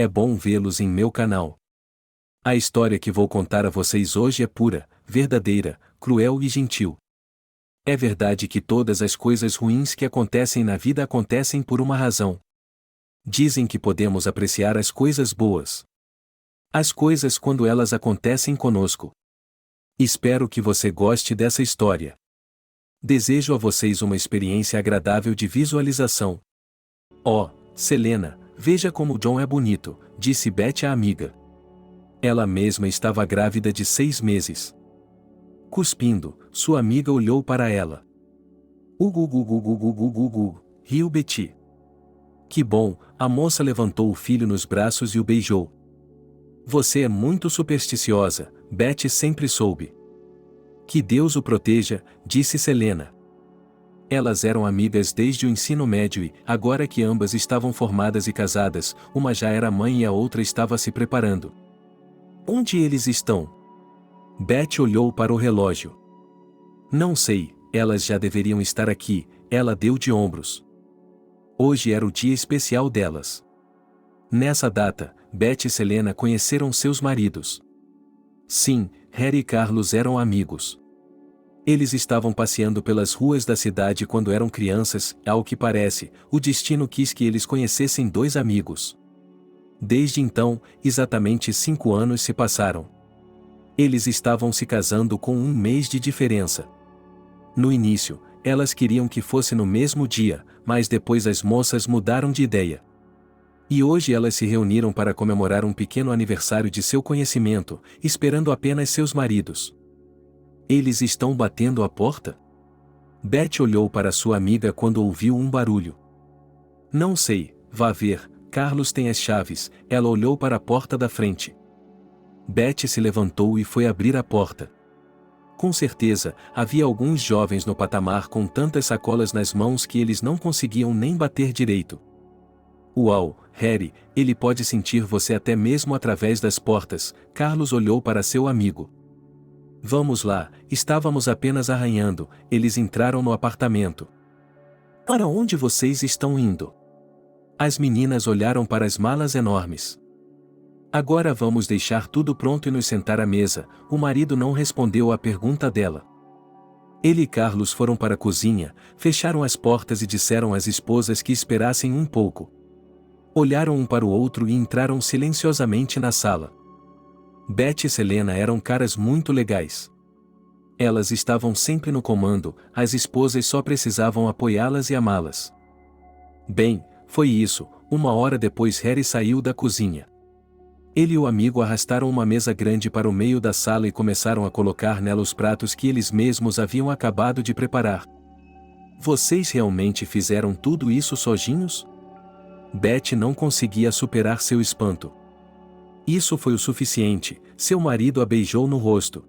É bom vê-los em meu canal. A história que vou contar a vocês hoje é pura, verdadeira, cruel e gentil. É verdade que todas as coisas ruins que acontecem na vida acontecem por uma razão. Dizem que podemos apreciar as coisas boas. As coisas quando elas acontecem conosco. Espero que você goste dessa história. Desejo a vocês uma experiência agradável de visualização. Oh, Selena, veja como John é bonito, disse Beth à amiga. Ela mesma estava grávida de 6 meses. Cuspindo, sua amiga olhou para ela. Riu Betty. Que bom, a moça levantou o filho nos braços e o beijou. Você é muito supersticiosa, Beth sempre soube. Que Deus o proteja, disse Selena. Elas eram amigas desde o ensino médio e, agora que ambas estavam formadas e casadas, uma já era mãe e a outra estava se preparando. Onde eles estão? Beth olhou para o relógio. Não sei, elas já deveriam estar aqui, ela deu de ombros. Hoje era o dia especial delas. Nessa data, Beth e Selena conheceram seus maridos. Sim, Harry e Carlos eram amigos. Eles estavam passeando pelas ruas da cidade quando eram crianças, ao que parece, o destino quis que eles conhecessem 2 amigos. Desde então, exatamente 5 anos se passaram. Eles estavam se casando com 1 mês de diferença. No início, elas queriam que fosse no mesmo dia, mas depois as moças mudaram de ideia. E hoje elas se reuniram para comemorar um pequeno aniversário de seu conhecimento, esperando apenas seus maridos. Eles estão batendo a porta? Beth olhou para sua amiga quando ouviu um barulho. Não sei, vá ver, Carlos tem as chaves, ela olhou para a porta da frente. Beth se levantou e foi abrir a porta. Com certeza, havia alguns jovens no patamar com tantas sacolas nas mãos que eles não conseguiam nem bater direito. Uau, Harry, ele pode sentir você até mesmo através das portas, Carlos olhou para seu amigo. Vamos lá, estávamos apenas arranhando, eles entraram no apartamento. Para onde vocês estão indo? As meninas olharam para as malas enormes. Agora vamos deixar tudo pronto e nos sentar à mesa, o marido não respondeu à pergunta dela. Ele e Carlos foram para a cozinha, fecharam as portas e disseram às esposas que esperassem um pouco. Olharam um para o outro e entraram silenciosamente na sala. Beth e Selena eram caras muito legais. Elas estavam sempre no comando, as esposas só precisavam apoiá-las e amá-las. Bem, foi isso, 1 hora depois Harry saiu da cozinha. Ele e o amigo arrastaram uma mesa grande para o meio da sala e começaram a colocar nela os pratos que eles mesmos haviam acabado de preparar. Vocês realmente fizeram tudo isso sozinhos? Beth não conseguia superar seu espanto. Isso foi o suficiente, seu marido a beijou no rosto.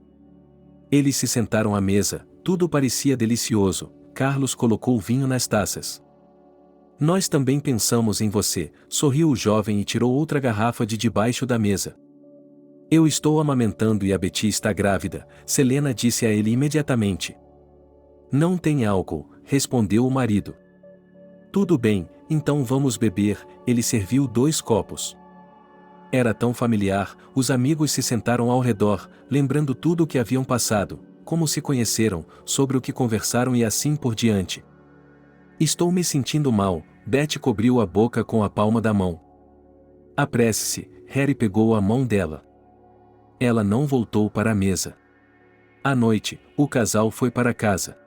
Eles se sentaram à mesa, tudo parecia delicioso, Carlos colocou vinho nas taças. Nós também pensamos em você, sorriu o jovem e tirou outra garrafa de debaixo da mesa. Eu estou amamentando e a Betty está grávida, Selena disse a ele imediatamente. Não tem álcool, respondeu o marido. Tudo bem, então vamos beber, ele serviu 2 copos. Era tão familiar, os amigos se sentaram ao redor, lembrando tudo o que haviam passado, como se conheceram, sobre o que conversaram e assim por diante. Estou me sentindo mal, Beth cobriu a boca com a palma da mão. Apresse-se, Harry pegou a mão dela. Ela não voltou para a mesa. À noite, o casal foi para casa.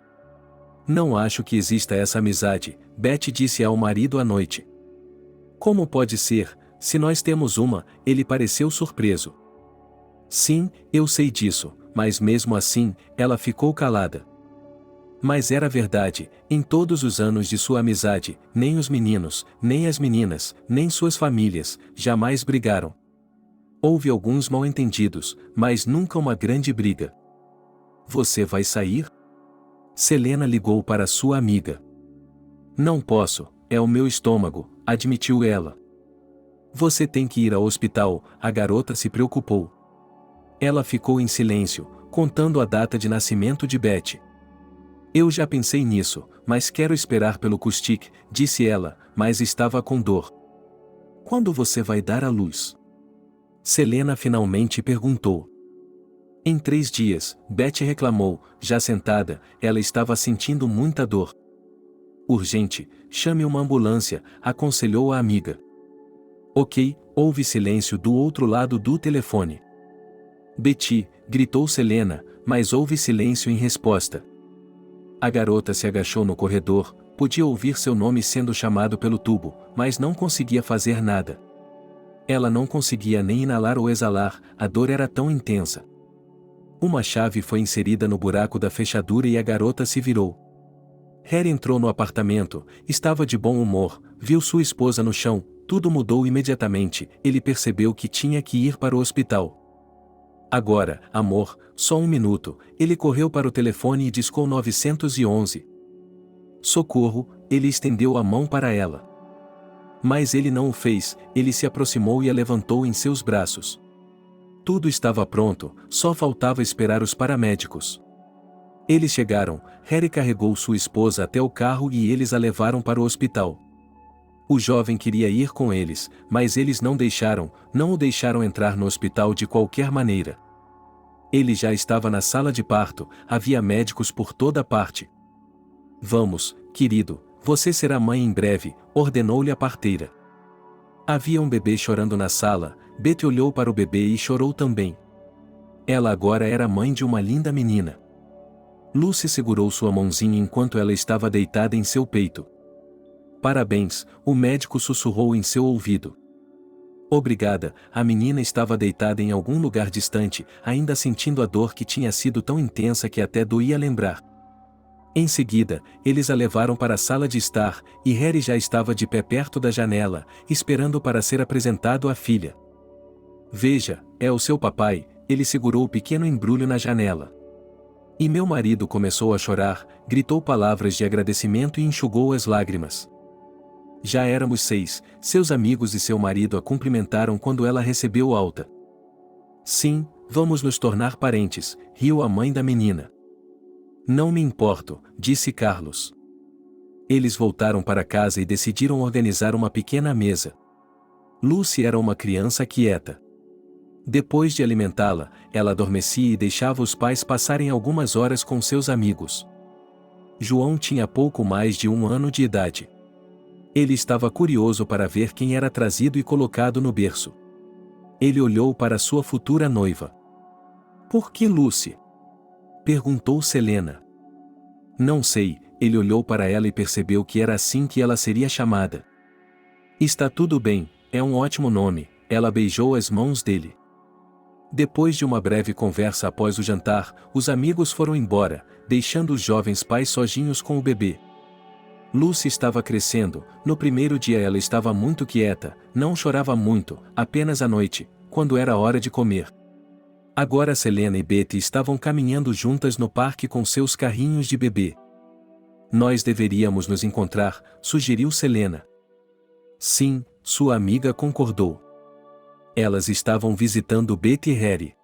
Não acho que exista essa amizade, Beth disse ao marido à noite. Como pode ser, se nós temos uma, ele pareceu surpreso. Sim, eu sei disso, mas mesmo assim, ela ficou calada. Mas era verdade, em todos os anos de sua amizade, nem os meninos, nem as meninas, nem suas famílias, jamais brigaram. Houve alguns mal-entendidos, mas nunca uma grande briga. Você vai sair? Selena ligou para sua amiga. Não posso, é o meu estômago, admitiu ela. Você tem que ir ao hospital, a garota se preocupou. Ela ficou em silêncio, contando a data de nascimento de Beth. Eu já pensei nisso, mas quero esperar pelo Custic, disse ela, mas estava com dor. Quando você vai dar à luz? Selena finalmente perguntou. Em 3 dias, Betty reclamou, já sentada, ela estava sentindo muita dor. Urgente, chame uma ambulância, aconselhou a amiga. Ok, houve silêncio do outro lado do telefone. Betty, gritou Selena, mas houve silêncio em resposta. A garota se agachou no corredor, podia ouvir seu nome sendo chamado pelo tubo, mas não conseguia fazer nada. Ela não conseguia nem inalar ou exalar, a dor era tão intensa. Uma chave foi inserida no buraco da fechadura e a garota se virou. Harry entrou no apartamento, estava de bom humor, viu sua esposa no chão, tudo mudou imediatamente, ele percebeu que tinha que ir para o hospital. Agora, amor, só 1 minuto, ele correu para o telefone e discou 911. Socorro, ele estendeu a mão para ela. Mas ele não o fez, ele se aproximou e a levantou em seus braços. Tudo estava pronto, só faltava esperar os paramédicos. Eles chegaram, Harry carregou sua esposa até o carro e eles a levaram para o hospital. O jovem queria ir com eles, mas eles não o deixaram entrar no hospital de qualquer maneira. Ele já estava na sala de parto, havia médicos por toda parte. Vamos, querido, você será mãe em breve, ordenou-lhe a parteira. Havia um bebê chorando na sala, Betty olhou para o bebê e chorou também. Ela agora era mãe de uma linda menina. Lucy segurou sua mãozinha enquanto ela estava deitada em seu peito. Parabéns, o médico sussurrou em seu ouvido. Obrigada, a menina estava deitada em algum lugar distante, ainda sentindo a dor que tinha sido tão intensa que até doía lembrar. Em seguida, eles a levaram para a sala de estar, e Harry já estava de pé perto da janela, esperando para ser apresentado à filha. Veja, é o seu papai, ele segurou o pequeno embrulho na janela. E meu marido começou a chorar, gritou palavras de agradecimento e enxugou as lágrimas. Já éramos 6, seus amigos e seu marido a cumprimentaram quando ela recebeu alta. Sim, vamos nos tornar parentes, riu a mãe da menina. Não me importo, disse Carlos. Eles voltaram para casa e decidiram organizar uma pequena mesa. Lucy era uma criança quieta. Depois de alimentá-la, ela adormecia e deixava os pais passarem algumas horas com seus amigos. João tinha pouco mais de 1 ano de idade. Ele estava curioso para ver quem era trazido e colocado no berço. Ele olhou para sua futura noiva. Por que Lucy? Perguntou Selena. Não sei, ele olhou para ela e percebeu que era assim que ela seria chamada. Está tudo bem, é um ótimo nome, ela beijou as mãos dele. Depois de uma breve conversa após o jantar, os amigos foram embora, deixando os jovens pais sozinhos com o bebê. Lucy estava crescendo, no primeiro dia ela estava muito quieta, não chorava muito, apenas à noite, quando era hora de comer. Agora Selena e Betty estavam caminhando juntas no parque com seus carrinhos de bebê. Nós deveríamos nos encontrar, sugeriu Selena. Sim, sua amiga concordou. Elas estavam visitando Betty e Harry.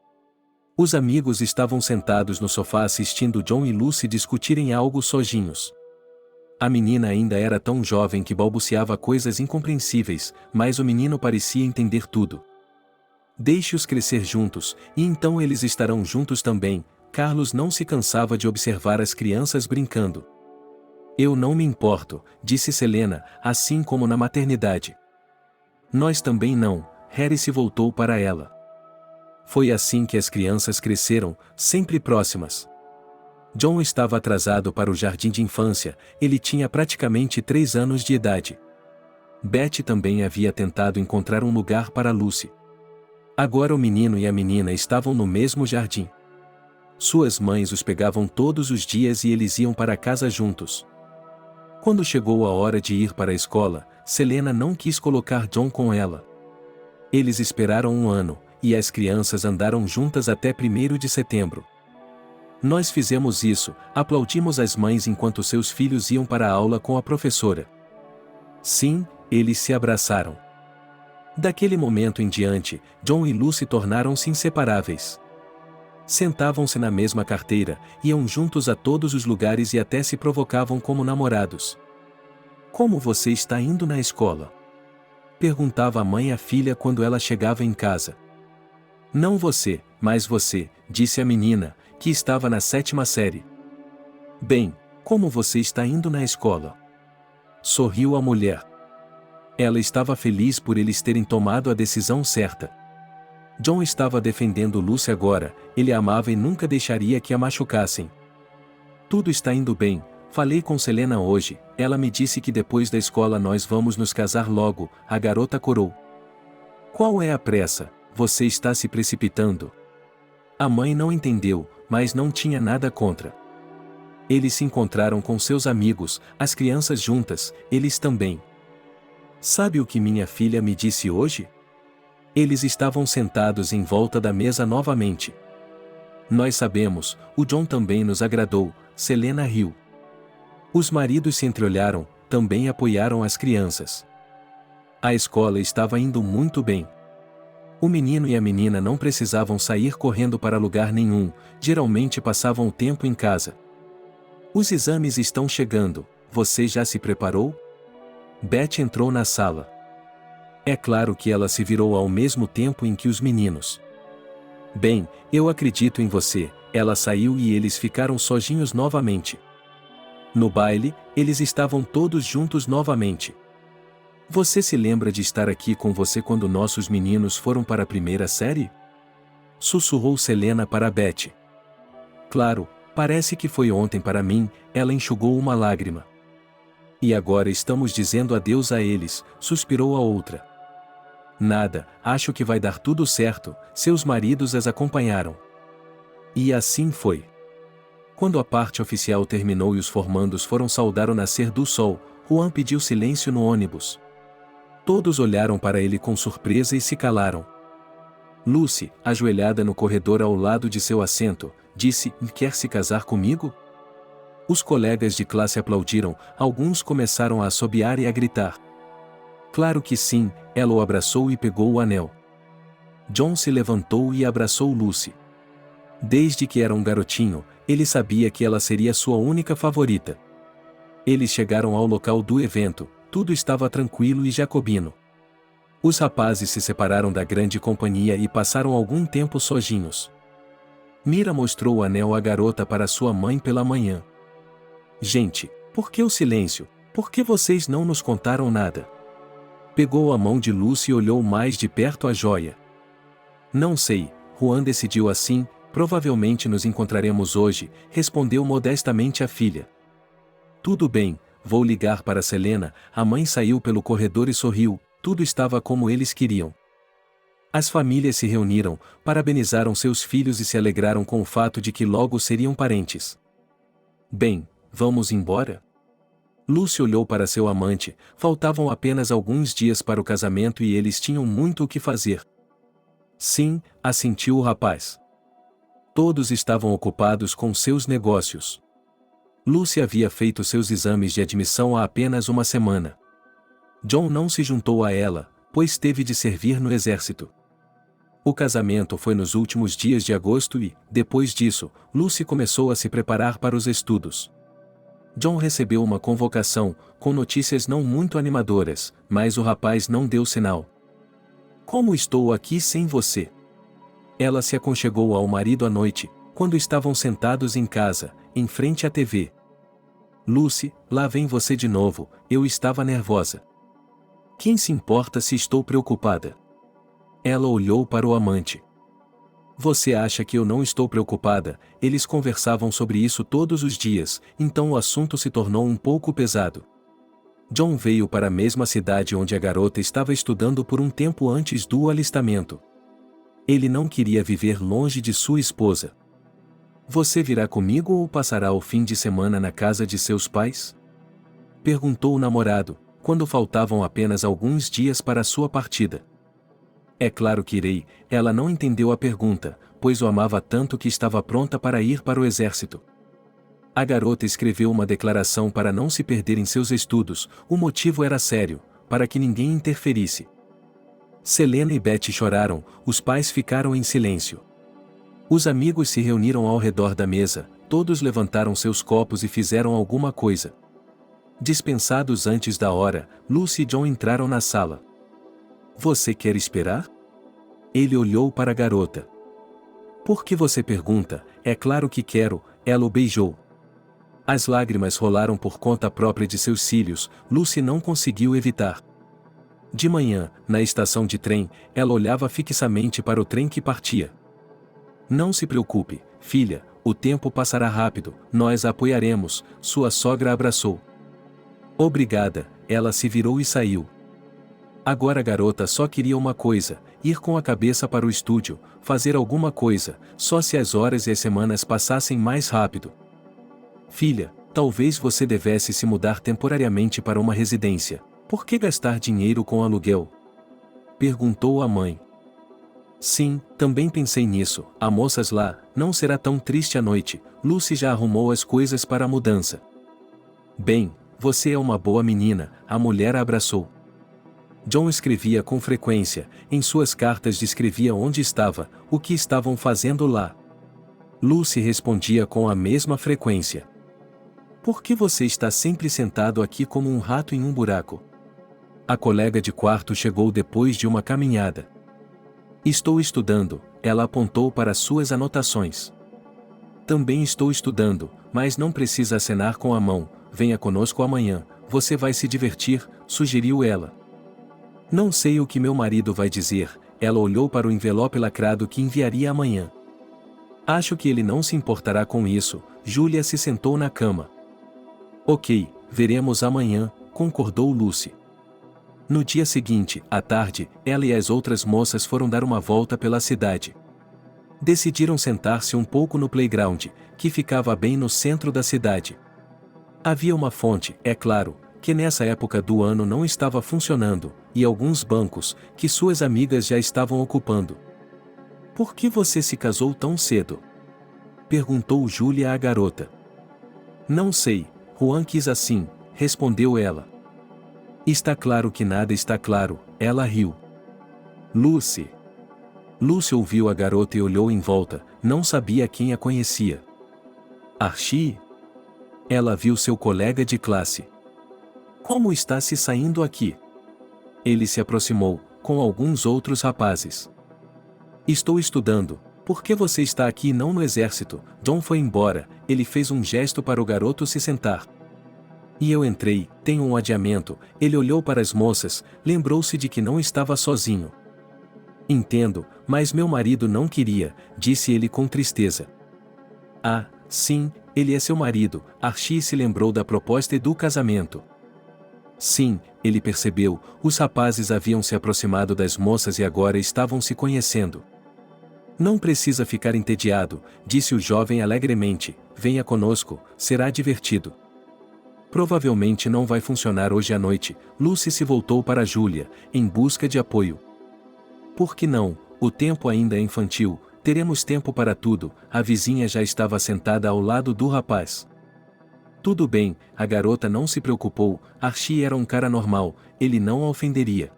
Os amigos estavam sentados no sofá assistindo John e Lucy discutirem algo sozinhos. A menina ainda era tão jovem que balbuciava coisas incompreensíveis, mas o menino parecia entender tudo. Deixe-os crescer juntos, e então eles estarão juntos também. Carlos não se cansava de observar as crianças brincando. Eu não me importo, disse Selena, assim como na maternidade. Nós também não, Harry se voltou para ela. Foi assim que as crianças cresceram, sempre próximas. John estava atrasado para o jardim de infância, ele tinha praticamente 3 anos de idade. Betty também havia tentado encontrar um lugar para Lucy. Agora o menino e a menina estavam no mesmo jardim. Suas mães os pegavam todos os dias e eles iam para casa juntos. Quando chegou a hora de ir para a escola, Selena não quis colocar John com ela. Eles esperaram 1 ano, e as crianças andaram juntas até 1º de setembro. Nós fizemos isso, aplaudimos as mães enquanto seus filhos iam para a aula com a professora. Sim, eles se abraçaram. Daquele momento em diante, John e Lucy tornaram-se inseparáveis. Sentavam-se na mesma carteira, iam juntos a todos os lugares e até se provocavam como namorados. Como você está indo na escola? Perguntava a mãe à filha quando ela chegava em casa. Não você, mas você, disse a menina, que estava na 7ª série. Bem, como você está indo na escola? Sorriu a mulher. Ela estava feliz por eles terem tomado a decisão certa. John estava defendendo Lucy agora, ele a amava e nunca deixaria que a machucassem. Tudo está indo bem, falei com Selena hoje, ela me disse que depois da escola nós vamos nos casar logo, a garota corou. Qual é a pressa? Você está se precipitando. A mãe não entendeu, mas não tinha nada contra. Eles se encontraram com seus amigos, as crianças juntas, eles também. Sabe o que minha filha me disse hoje? Eles estavam sentados em volta da mesa novamente. Nós sabemos, o John também nos agradou, Selena riu. Os maridos se entreolharam, também apoiaram as crianças. A escola estava indo muito bem. O menino e a menina não precisavam sair correndo para lugar nenhum, geralmente passavam o tempo em casa. Os exames estão chegando, você já se preparou? Beth entrou na sala. É claro que ela se virou ao mesmo tempo em que os meninos. Bem, eu acredito em você, ela saiu e eles ficaram sozinhos novamente. No baile, eles estavam todos juntos novamente. Você se lembra de estar aqui com você quando nossos meninos foram para a 1ª série? Sussurrou Selena para Beth. Claro, parece que foi ontem para mim, ela enxugou uma lágrima. E agora estamos dizendo adeus a eles, suspirou a outra. Nada, acho que vai dar tudo certo, seus maridos as acompanharam. E assim foi. Quando a parte oficial terminou e os formandos foram saudar o nascer do sol, Juan pediu silêncio no ônibus. Todos olharam para ele com surpresa e se calaram. Lucy, ajoelhada no corredor ao lado de seu assento, disse: "Quer se casar comigo?" Os colegas de classe aplaudiram, alguns começaram a assobiar e a gritar. Claro que sim, ela o abraçou e pegou o anel. John se levantou e abraçou Lucy. Desde que era um garotinho, ele sabia que ela seria sua única favorita. Eles chegaram ao local do evento, tudo estava tranquilo e jacobino. Os rapazes se separaram da grande companhia e passaram algum tempo sozinhos. Mira mostrou o anel à garota para sua mãe pela manhã. Gente, por que o silêncio? Por que vocês não nos contaram nada? Pegou a mão de Lucy e olhou mais de perto a joia. Não sei, Juan decidiu assim, provavelmente nos encontraremos hoje, respondeu modestamente a filha. Tudo bem, vou ligar para Selena, a mãe saiu pelo corredor e sorriu, tudo estava como eles queriam. As famílias se reuniram, parabenizaram seus filhos e se alegraram com o fato de que logo seriam parentes. Bem, vamos embora? Lucy olhou para seu amante, faltavam apenas alguns dias para o casamento e eles tinham muito o que fazer. Sim, assentiu o rapaz. Todos estavam ocupados com seus negócios. Lucy havia feito seus exames de admissão há apenas uma semana. John não se juntou a ela, pois teve de servir no exército. O casamento foi nos últimos dias de agosto e, depois disso, Lucy começou a se preparar para os estudos. John recebeu uma convocação, com notícias não muito animadoras, mas o rapaz não deu sinal. Como estou aqui sem você? Ela se aconchegou ao marido à noite, quando estavam sentados em casa, em frente à TV. Lucy, lá vem você de novo, eu estava nervosa. Quem se importa se estou preocupada? Ela olhou para o amante. Você acha que eu não estou preocupada? Eles conversavam sobre isso todos os dias, então o assunto se tornou um pouco pesado. John veio para a mesma cidade onde a garota estava estudando por um tempo antes do alistamento. Ele não queria viver longe de sua esposa. Você virá comigo ou passará o fim de semana na casa de seus pais? Perguntou o namorado, quando faltavam apenas alguns dias para sua partida. É claro que irei, ela não entendeu a pergunta, pois o amava tanto que estava pronta para ir para o exército. A garota escreveu uma declaração para não se perder em seus estudos, o motivo era sério, para que ninguém interferisse. Selena e Beth choraram, os pais ficaram em silêncio. Os amigos se reuniram ao redor da mesa, todos levantaram seus copos e fizeram alguma coisa. Dispensados antes da hora, Lucy e John entraram na sala. Você quer esperar? Ele olhou para a garota. Por que você pergunta? É claro que quero, ela o beijou. As lágrimas rolaram por conta própria de seus cílios, Lucy não conseguiu evitar. De manhã, na estação de trem, ela olhava fixamente para o trem que partia. Não se preocupe, filha, o tempo passará rápido, nós a apoiaremos, sua sogra a abraçou. Obrigada, ela se virou e saiu. Agora a garota só queria uma coisa, ir com a cabeça para o estúdio, fazer alguma coisa, só se as horas e as semanas passassem mais rápido. Filha, talvez você devesse se mudar temporariamente para uma residência. Por que gastar dinheiro com aluguel? Perguntou a mãe. Sim, também pensei nisso. Há moças lá, não será tão triste à noite. Lucy já arrumou as coisas para a mudança. Bem, você é uma boa menina, a mulher a abraçou. John escrevia com frequência, em suas cartas descrevia onde estava, o que estavam fazendo lá. Lucy respondia com a mesma frequência. Por que você está sempre sentado aqui como um rato em um buraco? A colega de quarto chegou depois de uma caminhada. Estou estudando, ela apontou para suas anotações. Também estou estudando, mas não precisa acenar com a mão, venha conosco amanhã, você vai se divertir, sugeriu ela. Não sei o que meu marido vai dizer, ela olhou para o envelope lacrado que enviaria amanhã. Acho que ele não se importará com isso, Julia se sentou na cama. Ok, veremos amanhã, concordou Lucy. No dia seguinte, à tarde, ela e as outras moças foram dar uma volta pela cidade. Decidiram sentar-se um pouco no playground, que ficava bem no centro da cidade. Havia uma fonte, é claro, que nessa época do ano não estava funcionando, e alguns bancos, que suas amigas já estavam ocupando. Por que você se casou tão cedo? Perguntou Julia à garota. Não sei, Juan quis assim, respondeu ela. Está claro que nada está claro, ela riu. Lucy. Lucy ouviu a garota e olhou em volta, não sabia quem a conhecia. Archie? Ela viu seu colega de classe. Como está se saindo aqui? Ele se aproximou, com alguns outros rapazes. Estou estudando. Por que você está aqui e não no exército? John foi embora, ele fez um gesto para o garoto se sentar. E eu entrei, tenho um adiamento, ele olhou para as moças, lembrou-se de que não estava sozinho. Entendo, mas meu marido não queria, disse ele com tristeza. Ah, sim, ele é seu marido, Archie se lembrou da proposta e do casamento. Sim, ele percebeu, os rapazes haviam se aproximado das moças e agora estavam se conhecendo. Não precisa ficar entediado, disse o jovem alegremente, venha conosco, será divertido. Provavelmente não vai funcionar hoje à noite, Lucy se voltou para Julia, em busca de apoio. Por que não? O tempo ainda é infantil, teremos tempo para tudo, a vizinha já estava sentada ao lado do rapaz. Tudo bem, a garota não se preocupou, Archie era um cara normal, ele não a ofenderia.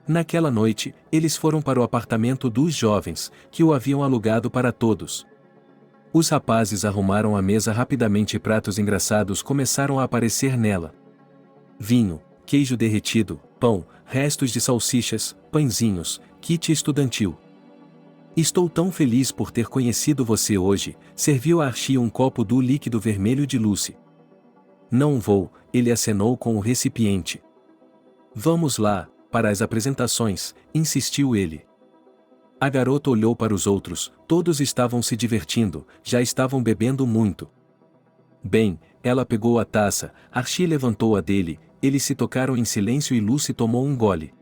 Naquela noite, eles foram para o apartamento dos jovens, que o haviam alugado para todos. Os rapazes arrumaram a mesa rapidamente e pratos engraçados começaram a aparecer nela. Vinho, queijo derretido, pão, restos de salsichas, pãezinhos, kit estudantil. Estou tão feliz por ter conhecido você hoje, serviu a Archie um copo do líquido vermelho de Lucy. Não vou, ele acenou com o recipiente. Vamos lá, para as apresentações, insistiu ele. A garota olhou para os outros, todos estavam se divertindo, já estavam bebendo muito. Bem, ela pegou a taça, Archie levantou a dele, eles se tocaram em silêncio e Lucy tomou um gole.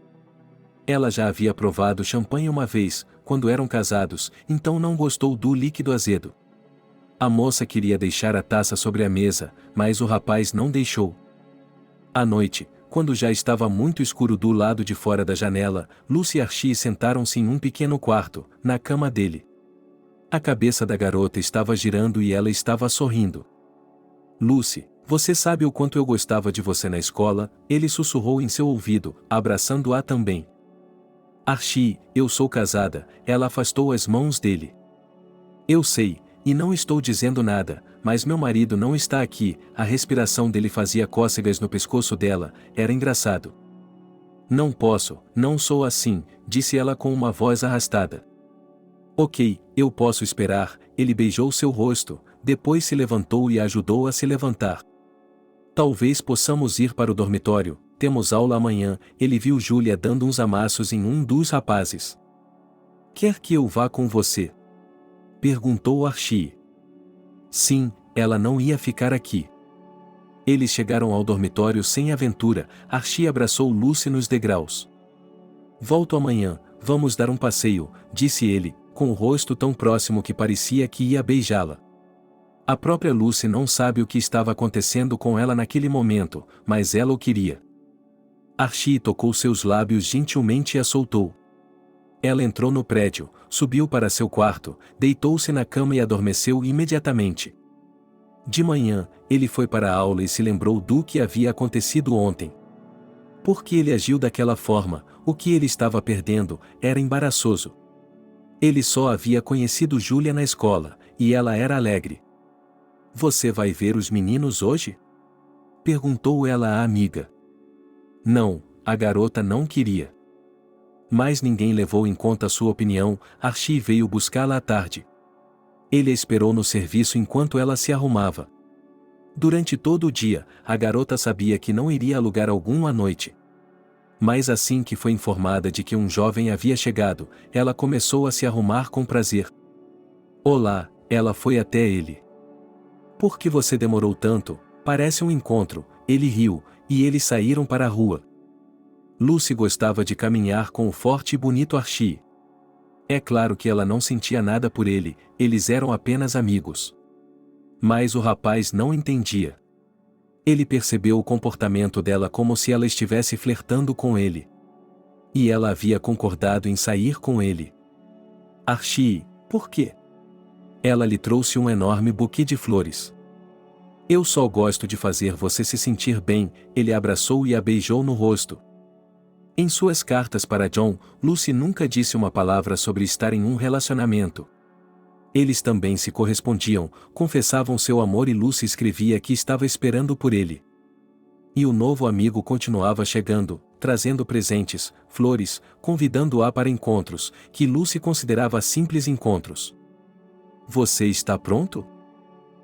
Ela já havia provado champanhe uma vez, quando eram casados, então não gostou do líquido azedo. A moça queria deixar a taça sobre a mesa, mas o rapaz não deixou. À noite, quando já estava muito escuro do lado de fora da janela, Lucy e Archie sentaram-se em um pequeno quarto, na cama dele. A cabeça da garota estava girando e ela estava sorrindo. Lucy, você sabe o quanto eu gostava de você na escola, ele sussurrou em seu ouvido, abraçando-a também. Archie, eu sou casada, ela afastou as mãos dele. Eu sei, e não estou dizendo nada, mas meu marido não está aqui, a respiração dele fazia cócegas no pescoço dela, era engraçado. Não posso, não sou assim, disse ela com uma voz arrastada. Ok, eu posso esperar, ele beijou seu rosto, depois se levantou e a ajudou a se levantar. Talvez possamos ir para o dormitório, temos aula amanhã, ele viu Julia dando uns amassos em um dos rapazes. Quer que eu vá com você? Perguntou Archie. Sim, ela não ia ficar aqui. Eles chegaram ao dormitório sem aventura, Archie abraçou Lucy nos degraus. Volto amanhã, vamos dar um passeio, disse ele, com o rosto tão próximo que parecia que ia beijá-la. A própria Lucy não sabe o que estava acontecendo com ela naquele momento, mas ela o queria. Archie tocou seus lábios gentilmente e a soltou. Ela entrou no prédio, subiu para seu quarto, deitou-se na cama e adormeceu imediatamente. De manhã, ele foi para a aula e se lembrou do que havia acontecido ontem. Por que ele agiu daquela forma? O que ele estava perdendo era embaraçoso. Ele só havia conhecido Julia na escola, e ela era alegre. Você vai ver os meninos hoje? Perguntou ela à amiga. Não, a garota não queria. Mas ninguém levou em conta sua opinião, Archie veio buscá-la à tarde. Ele a esperou no serviço enquanto ela se arrumava. Durante todo o dia, a garota sabia que não iria a lugar algum à noite. Mas assim que foi informada de que um jovem havia chegado, ela começou a se arrumar com prazer. Olá, ela foi até ele. Por que você demorou tanto? Parece um encontro, ele riu, e eles saíram para a rua. Lucy gostava de caminhar com o forte e bonito Archie. É claro que ela não sentia nada por ele, eles eram apenas amigos. Mas o rapaz não entendia. Ele percebeu o comportamento dela como se ela estivesse flertando com ele. E ela havia concordado em sair com ele. Archie, por quê? Ela lhe trouxe um enorme buquê de flores. Eu só gosto de fazer você se sentir bem, ele a abraçou e a beijou no rosto. Em suas cartas para John, Lucy nunca disse uma palavra sobre estar em um relacionamento. Eles também se correspondiam, confessavam seu amor e Lucy escrevia que estava esperando por ele. E o novo amigo continuava chegando, trazendo presentes, flores, convidando-a para encontros, que Lucy considerava simples encontros. Você está pronto?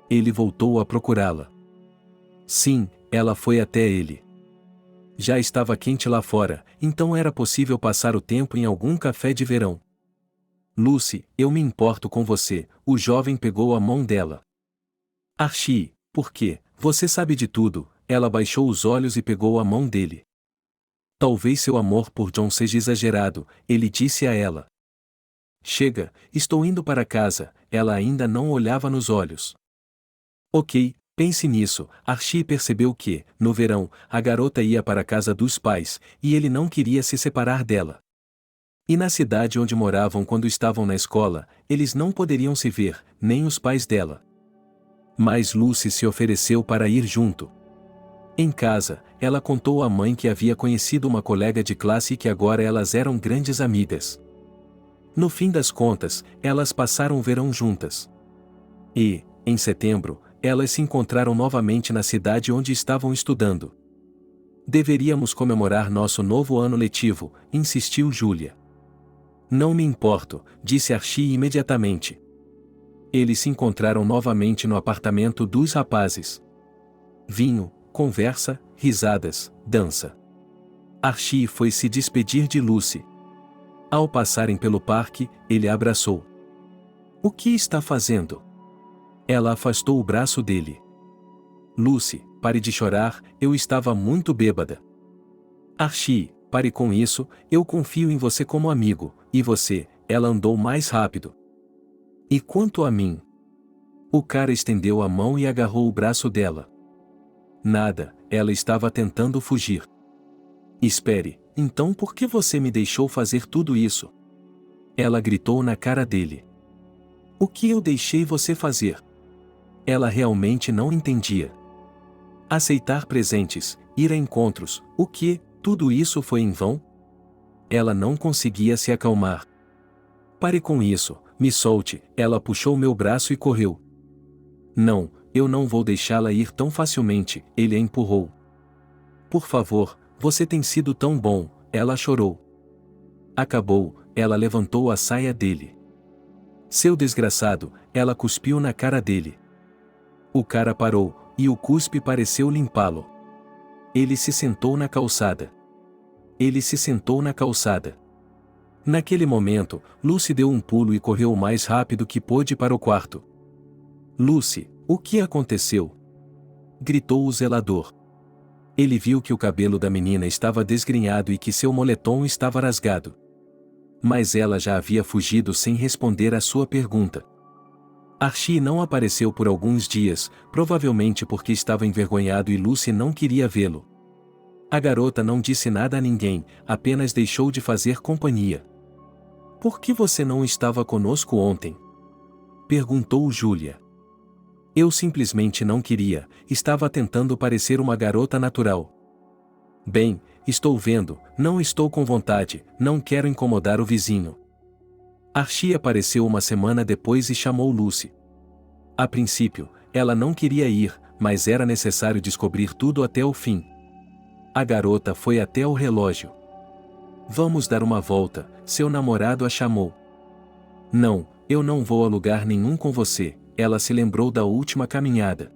Ele voltou a procurá-la. Sim, ela foi até ele. Já estava quente lá fora, então era possível passar o tempo em algum café de verão. Lucy, eu me importo com você, o jovem pegou a mão dela. Archie, por quê? Você sabe de tudo, ela baixou os olhos e pegou a mão dele. Talvez seu amor por John seja exagerado, ele disse a ela. Chega, estou indo para casa, ela ainda não olhava nos olhos. Ok, pense nisso, Archie percebeu que, no verão, a garota ia para a casa dos pais, e ele não queria se separar dela. E na cidade onde moravam quando estavam na escola, eles não poderiam se ver, nem os pais dela. Mas Lucy se ofereceu para ir junto. Em casa, ela contou à mãe que havia conhecido uma colega de classe e que agora elas eram grandes amigas. No fim das contas, elas passaram o verão juntas. E, em setembro, elas se encontraram novamente na cidade onde estavam estudando. Deveríamos comemorar nosso novo ano letivo, insistiu Julia. Não me importo, disse Archie imediatamente. Eles se encontraram novamente no apartamento dos rapazes. Vinho, conversa, risadas, dança. Archie foi se despedir de Lucy. Ao passarem pelo parque, ele a abraçou. O que está fazendo? Ela afastou o braço dele. Lucy, pare de chorar, eu estava muito bêbada. Archie, pare com isso, eu confio em você como amigo, e você, ela andou mais rápido. E quanto a mim? O cara estendeu a mão e agarrou o braço dela. Nada, ela estava tentando fugir. Espere, então por que você me deixou fazer tudo isso? Ela gritou na cara dele. O que eu deixei você fazer? Ela realmente não entendia. Aceitar presentes, ir a encontros, o que, tudo isso foi em vão? Ela não conseguia se acalmar. Pare com isso, me solte, ela puxou meu braço e correu. Não, eu não vou deixá-la ir tão facilmente, ele a empurrou. Por favor, você tem sido tão bom, ela chorou. Acabou, ela levantou a saia dele. Seu desgraçado, ela cuspiu na cara dele. O cara parou, e o cuspe pareceu limpá-lo. Ele se sentou na calçada. Ele se sentou na calçada. Naquele momento, Lucy deu um pulo e correu o mais rápido que pôde para o quarto. Lucy, o que aconteceu? Gritou o zelador. Ele viu que o cabelo da menina estava desgrenhado e que seu moletom estava rasgado. Mas ela já havia fugido sem responder à sua pergunta. Archie não apareceu por alguns dias, provavelmente porque estava envergonhado e Lucy não queria vê-lo. A garota não disse nada a ninguém, apenas deixou de fazer companhia. Por que você não estava conosco ontem? Perguntou Julia. Eu simplesmente não queria, estava tentando parecer uma garota natural. Bem, estou vendo, não estou com vontade, não quero incomodar o vizinho. Archie apareceu uma semana depois e chamou Lucy. A princípio, ela não queria ir, mas era necessário descobrir tudo até o fim. A garota foi até o relógio. Vamos dar uma volta, seu namorado a chamou. Não, eu não vou a lugar nenhum com você, ela se lembrou da última caminhada.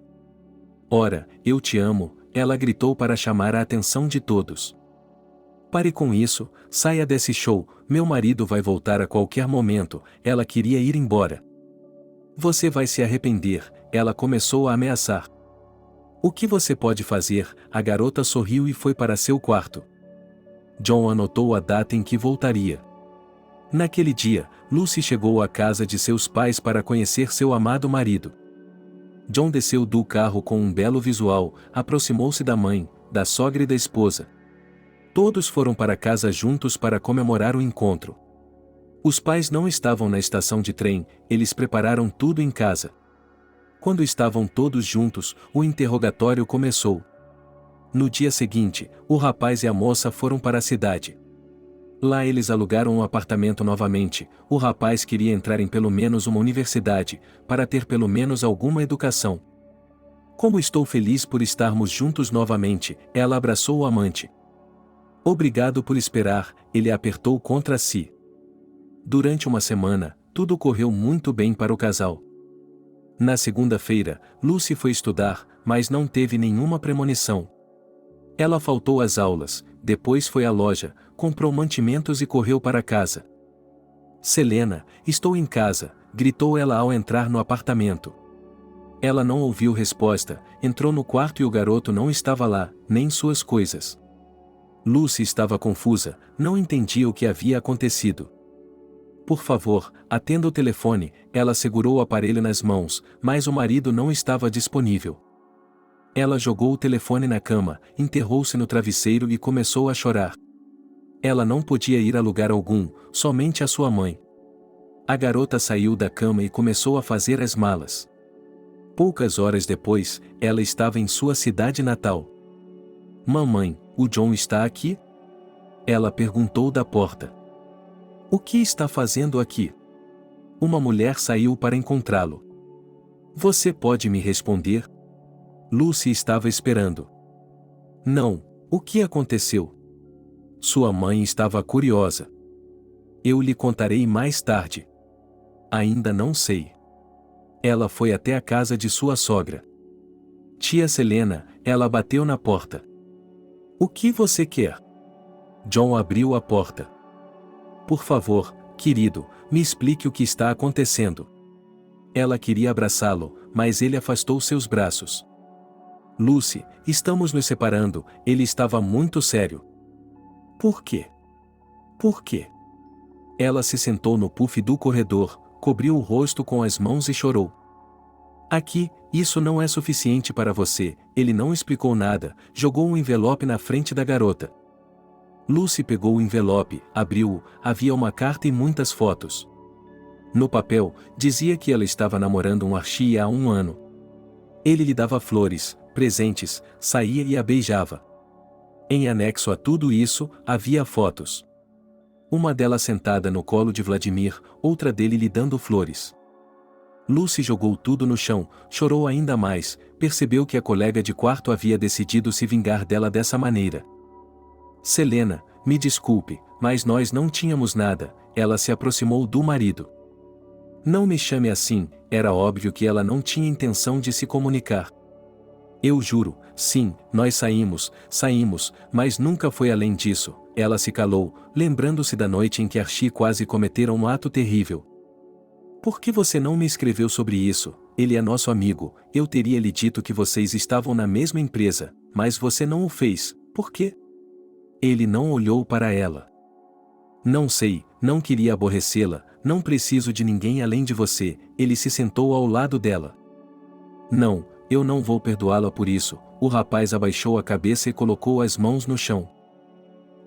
Ora, eu te amo, ela gritou para chamar a atenção de todos. Pare com isso, saia desse show, meu marido vai voltar a qualquer momento, ela queria ir embora. Você vai se arrepender, ela começou a ameaçar. O que você pode fazer? A garota sorriu e foi para seu quarto. John anotou a data em que voltaria. Naquele dia, Lucy chegou à casa de seus pais para conhecer seu amado marido. John desceu do carro com um belo visual, aproximou-se da mãe, da sogra e da esposa. Todos foram para casa juntos para comemorar o encontro. Os pais não estavam na estação de trem, eles prepararam tudo em casa. Quando estavam todos juntos, o interrogatório começou. No dia seguinte, o rapaz e a moça foram para a cidade. Lá eles alugaram um apartamento novamente, o rapaz queria entrar em pelo menos uma universidade, para ter pelo menos alguma educação. Como estou feliz por estarmos juntos novamente, ela abraçou o amante. Obrigado por esperar, ele a apertou contra si. Durante uma semana, tudo correu muito bem para o casal. Na segunda-feira, Lucy foi estudar, mas não teve nenhuma premonição. Ela faltou às aulas, depois foi à loja, comprou mantimentos e correu para casa. Selena, estou em casa, gritou ela ao entrar no apartamento. Ela não ouviu resposta, entrou no quarto e o garoto não estava lá, nem suas coisas. Lucy estava confusa, não entendia o que havia acontecido. Por favor, atenda o telefone, ela segurou o aparelho nas mãos, mas o marido não estava disponível. Ela jogou o telefone na cama, enterrou-se no travesseiro e começou a chorar. Ela não podia ir a lugar algum, somente a sua mãe. A garota saiu da cama e começou a fazer as malas. Poucas horas depois, ela estava em sua cidade natal. Mamãe, o John está aqui? Ela perguntou da porta. O que está fazendo aqui? Uma mulher saiu para encontrá-lo. Você pode me responder? Lucy estava esperando. Não, o que aconteceu? Sua mãe estava curiosa. Eu lhe contarei mais tarde. Ainda não sei. Ela foi até a casa de sua sogra. Tia Selena, ela bateu na porta. O que você quer? John abriu a porta. Por favor, querido, me explique o que está acontecendo. Ela queria abraçá-lo, mas ele afastou seus braços. Lucy, estamos nos separando, ele estava muito sério. Por quê? Por quê? Ela se sentou no puff do corredor, cobriu o rosto com as mãos e chorou. Aqui, isso não é suficiente para você, ele não explicou nada, jogou um envelope na frente da garota. Lucy pegou o envelope, abriu-o, havia uma carta e muitas fotos. No papel, dizia que ela estava namorando um Archie há 1 ano. Ele lhe dava flores, presentes, saía e a beijava. Em anexo a tudo isso, havia fotos. Uma delas sentada no colo de Vladimir, outra dele lhe dando flores. Lucy jogou tudo no chão, chorou ainda mais, percebeu que a colega de quarto havia decidido se vingar dela dessa maneira. Selena, Me desculpe, mas nós não tínhamos nada. Ela se aproximou do marido. Não me chame assim, era óbvio que ela não tinha intenção de se comunicar. Eu juro, sim, nós saímos, mas nunca foi além disso. Ela se calou, lembrando-se da noite em que Archie quase cometera um ato terrível. Por que você não me escreveu sobre isso? Ele é nosso amigo, eu teria lhe dito que vocês estavam na mesma empresa, mas você não o fez, por quê? Ele não olhou para ela. Não sei, não queria aborrecê-la, não preciso de ninguém além de você. Ele se sentou ao lado dela. Não, eu não vou perdoá-la por isso. O rapaz abaixou a cabeça e colocou as mãos no chão.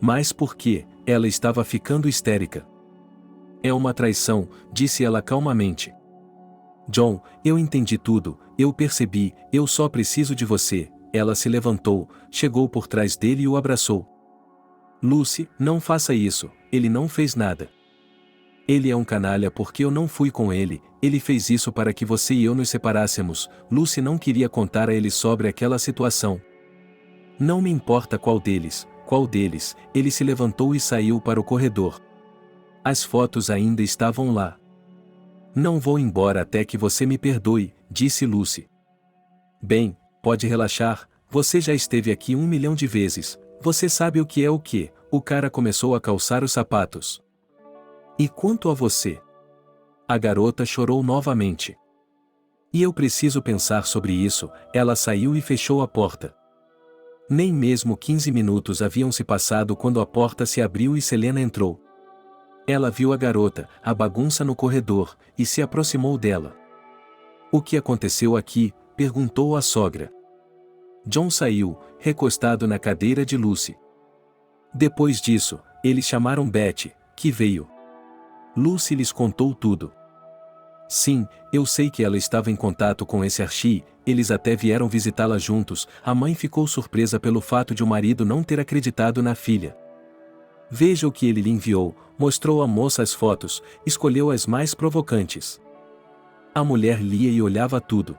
Mas por quê? Ela estava ficando histérica. É uma traição, disse ela calmamente. John, eu entendi tudo, eu percebi, eu só preciso de você. Ela se levantou, chegou por trás dele e o abraçou. Lucy, não faça isso, ele não fez nada. Ele é um canalha porque eu não fui com ele, ele fez isso para que você e eu nos separássemos. Lucy não queria contar a ele sobre aquela situação. Não me importa qual deles, ele se levantou e saiu para o corredor. As fotos ainda estavam lá. Não vou embora até que você me perdoe, disse Lucy. Bem, pode relaxar, você já esteve aqui 1 milhão de vezes, você sabe o que é o que. O cara começou a calçar os sapatos. E quanto a você? A garota chorou novamente. E eu preciso pensar sobre isso. Ela saiu e fechou a porta. Nem mesmo 15 minutos haviam se passado quando a porta se abriu e Selena entrou. Ela viu a garota, a bagunça no corredor, e se aproximou dela. O que aconteceu aqui? Perguntou a sogra. John saiu, recostado na cadeira de Lucy. Depois disso, eles chamaram Betty, que veio. Lucy lhes contou tudo. Sim, eu sei que ela estava em contato com esse Archie, eles até vieram visitá-la juntos. A mãe ficou surpresa pelo fato de o marido não ter acreditado na filha. Veja o que ele lhe enviou, mostrou à moça as fotos, escolheu as mais provocantes. A mulher lia e olhava tudo.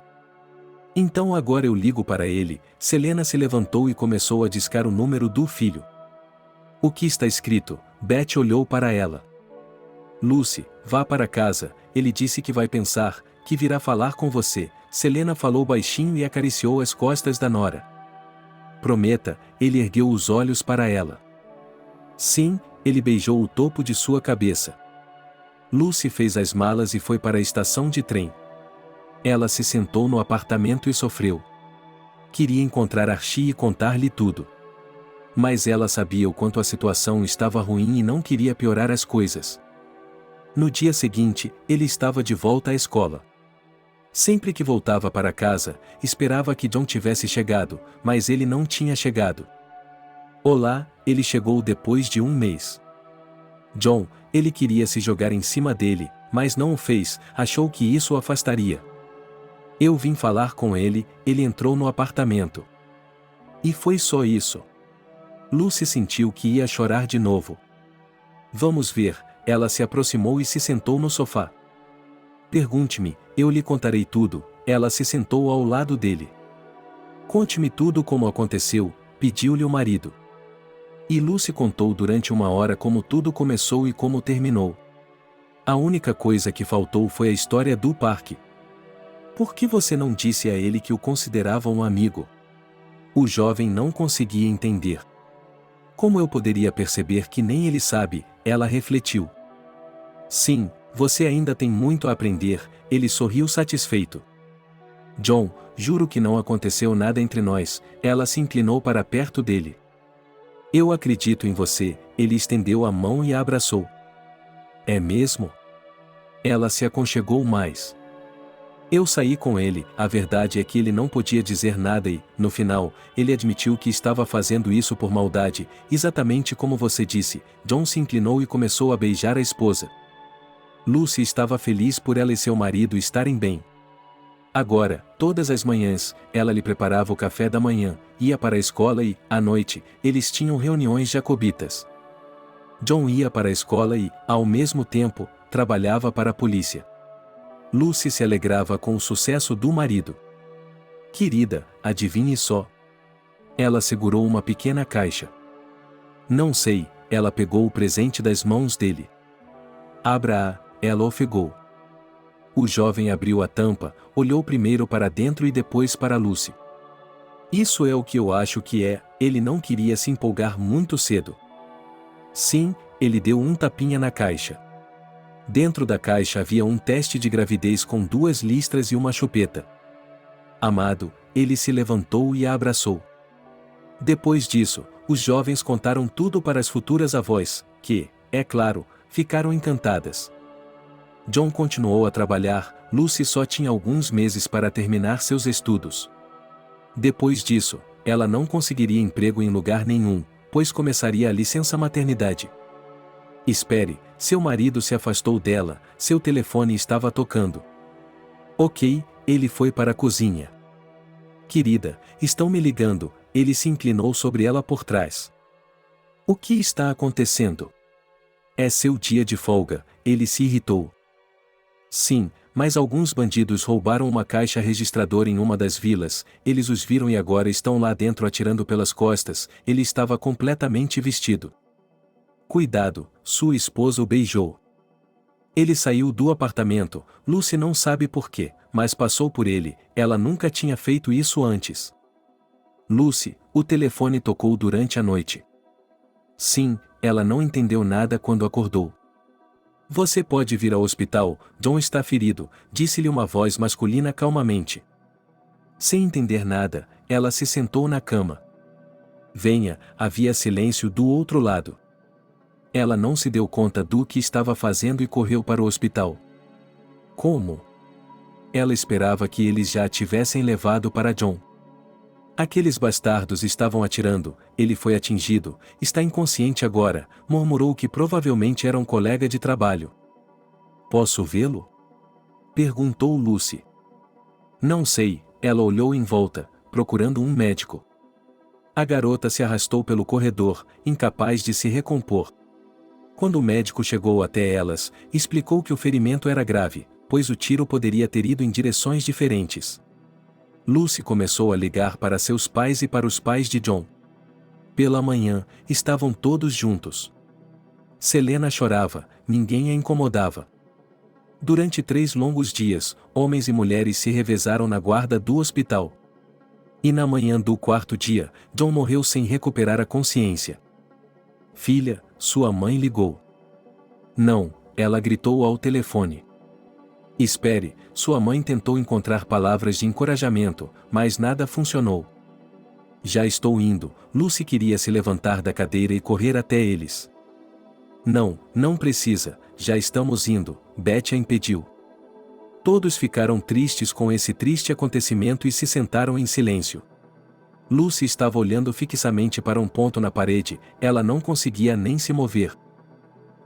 Então agora eu ligo para ele. Selena se levantou e começou a discar o número do filho. O que está escrito? Betty olhou para ela. Lucy, vá para casa, ele disse que vai pensar, que virá falar com você. Selena falou baixinho e acariciou as costas da nora. Prometa, ele ergueu os olhos para ela. Sim, ele beijou o topo de sua cabeça. Lucy fez as malas e foi para a estação de trem. Ela se sentou no apartamento e sofreu. Queria encontrar Archie e contar-lhe tudo. Mas ela sabia o quanto a situação estava ruim e não queria piorar as coisas. No dia seguinte, ele estava de volta à escola. Sempre que voltava para casa, esperava que John tivesse chegado, mas ele não tinha chegado. Olá, ele chegou depois de 1 mês. John, ele queria se jogar em cima dele, mas não o fez, achou que isso o afastaria. Eu vim falar com ele, ele entrou no apartamento. E foi só isso. Lucy sentiu que ia chorar de novo. Vamos ver, ela se aproximou e se sentou no sofá. Pergunte-me, eu lhe contarei tudo. Ela se sentou ao lado dele. Conte-me tudo como aconteceu, pediu-lhe o marido. E Lucy contou durante 1 hora como tudo começou e como terminou. A única coisa que faltou foi a história do parque. Por que você não disse a ele que o considerava um amigo? O jovem não conseguia entender. Como eu poderia perceber que nem ele sabe? Ela refletiu. Sim, você ainda tem muito a aprender, ele sorriu satisfeito. John, juro que não aconteceu nada entre nós. Ela se inclinou para perto dele. Eu acredito em você, ele estendeu a mão e a abraçou. É mesmo? Ela se aconchegou mais. Eu saí com ele, a verdade é que ele não podia dizer nada e, no final, ele admitiu que estava fazendo isso por maldade, exatamente como você disse. John se inclinou e começou a beijar a esposa. Lucy estava feliz por ela e seu marido estarem bem. Agora, todas as manhãs, ela lhe preparava o café da manhã, ia para a escola e, à noite, eles tinham reuniões jacobitas. John ia para a escola e, ao mesmo tempo, trabalhava para a polícia. Lucy se alegrava com o sucesso do marido. Querida, adivinhe só. Ela segurou uma pequena caixa. Não sei, ela pegou o presente das mãos dele. Abra-a, ela ofegou. O jovem abriu a tampa, olhou primeiro para dentro e depois para Lucy. Isso é o que eu acho que é, ele não queria se empolgar muito cedo. Sim, ele deu um tapinha na caixa. Dentro da caixa havia um teste de gravidez com 2 listras e uma chupeta. Amado, ele se levantou e a abraçou. Depois disso, os jovens contaram tudo para as futuras avós, que, é claro, ficaram encantadas. John continuou a trabalhar, Lucy só tinha alguns meses para terminar seus estudos. Depois disso, ela não conseguiria emprego em lugar nenhum, pois começaria a licença maternidade. Espere, seu marido se afastou dela, seu telefone estava tocando. Ok, ele foi para a cozinha. Querida, estão me ligando, ele se inclinou sobre ela por trás. O que está acontecendo? É seu dia de folga, ele se irritou. Sim, mas alguns bandidos roubaram uma caixa registradora em uma das vilas, eles os viram e agora estão lá dentro atirando pelas costas, ele estava completamente vestido. Cuidado, sua esposa o beijou. Ele saiu do apartamento, Lucy não sabe por quê, mas passou por ele, ela nunca tinha feito isso antes. Lucy, o telefone tocou durante a noite. Sim, ela não entendeu nada quando acordou. Você pode vir ao hospital, John está ferido, disse-lhe uma voz masculina calmamente. Sem entender nada, ela se sentou na cama. Venha, havia silêncio do outro lado. Ela não se deu conta do que estava fazendo e correu para o hospital. Como? Ela esperava que eles já a tivessem levado para John. Aqueles bastardos estavam atirando, ele foi atingido, está inconsciente agora, murmurou que provavelmente era um colega de trabalho. Posso vê-lo? Perguntou Lucy. Não sei, ela olhou em volta, procurando um médico. A garota se arrastou pelo corredor, incapaz de se recompor. Quando o médico chegou até elas, explicou que o ferimento era grave, pois o tiro poderia ter ido em direções diferentes. Lucy começou a ligar para seus pais e para os pais de John. Pela manhã, estavam todos juntos. Selena chorava, ninguém a incomodava. Durante 3 longos dias, homens e mulheres se revezaram na guarda do hospital. E na manhã do 4º dia, John morreu sem recuperar a consciência. Filha, sua mãe ligou. Não, ela gritou ao telefone. Espere, sua mãe tentou encontrar palavras de encorajamento, mas nada funcionou. Já estou indo, Lucy queria se levantar da cadeira e correr até eles. Não, não precisa, já estamos indo, Beth a impediu. Todos ficaram tristes com esse triste acontecimento e se sentaram em silêncio. Lucy estava olhando fixamente para um ponto na parede, ela não conseguia nem se mover.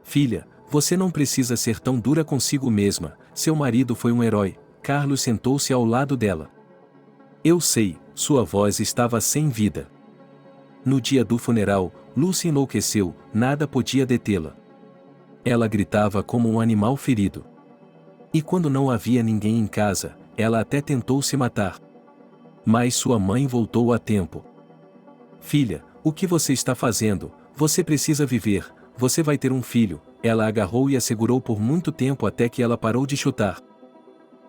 Filha, você não precisa ser tão dura consigo mesma, seu marido foi um herói. Carlos sentou-se ao lado dela. Eu sei, sua voz estava sem vida. No dia do funeral, Lucy enlouqueceu, nada podia detê-la. Ela gritava como um animal ferido. E quando não havia ninguém em casa, ela até tentou se matar. Mas sua mãe voltou a tempo. Filha, o que você está fazendo? Você precisa viver, você vai ter um filho. Ela agarrou e a segurou por muito tempo até que ela parou de chutar.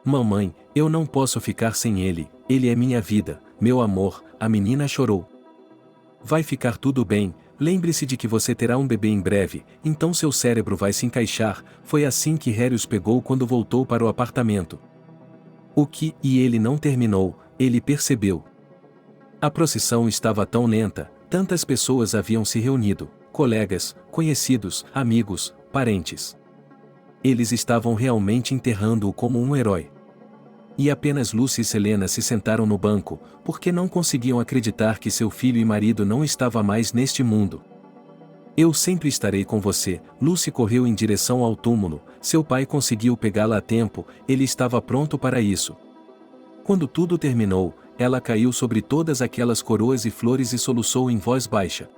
Mamãe, eu não posso ficar sem ele é minha vida, meu amor, a menina chorou. Vai ficar tudo bem, lembre-se de que você terá um bebê em breve, então seu cérebro vai se encaixar, foi assim que Harry os pegou quando voltou para o apartamento. E ele não terminou, ele percebeu. A procissão estava tão lenta, tantas pessoas haviam se reunido, colegas, conhecidos, amigos, parentes. Eles estavam realmente enterrando-o como um herói. E apenas Lucy e Selena se sentaram no banco, porque não conseguiam acreditar que seu filho e marido não estava mais neste mundo. Eu sempre estarei com você. Lucy correu em direção ao túmulo, seu pai conseguiu pegá-la a tempo, ele estava pronto para isso. Quando tudo terminou, ela caiu sobre todas aquelas coroas e flores e soluçou em voz baixa.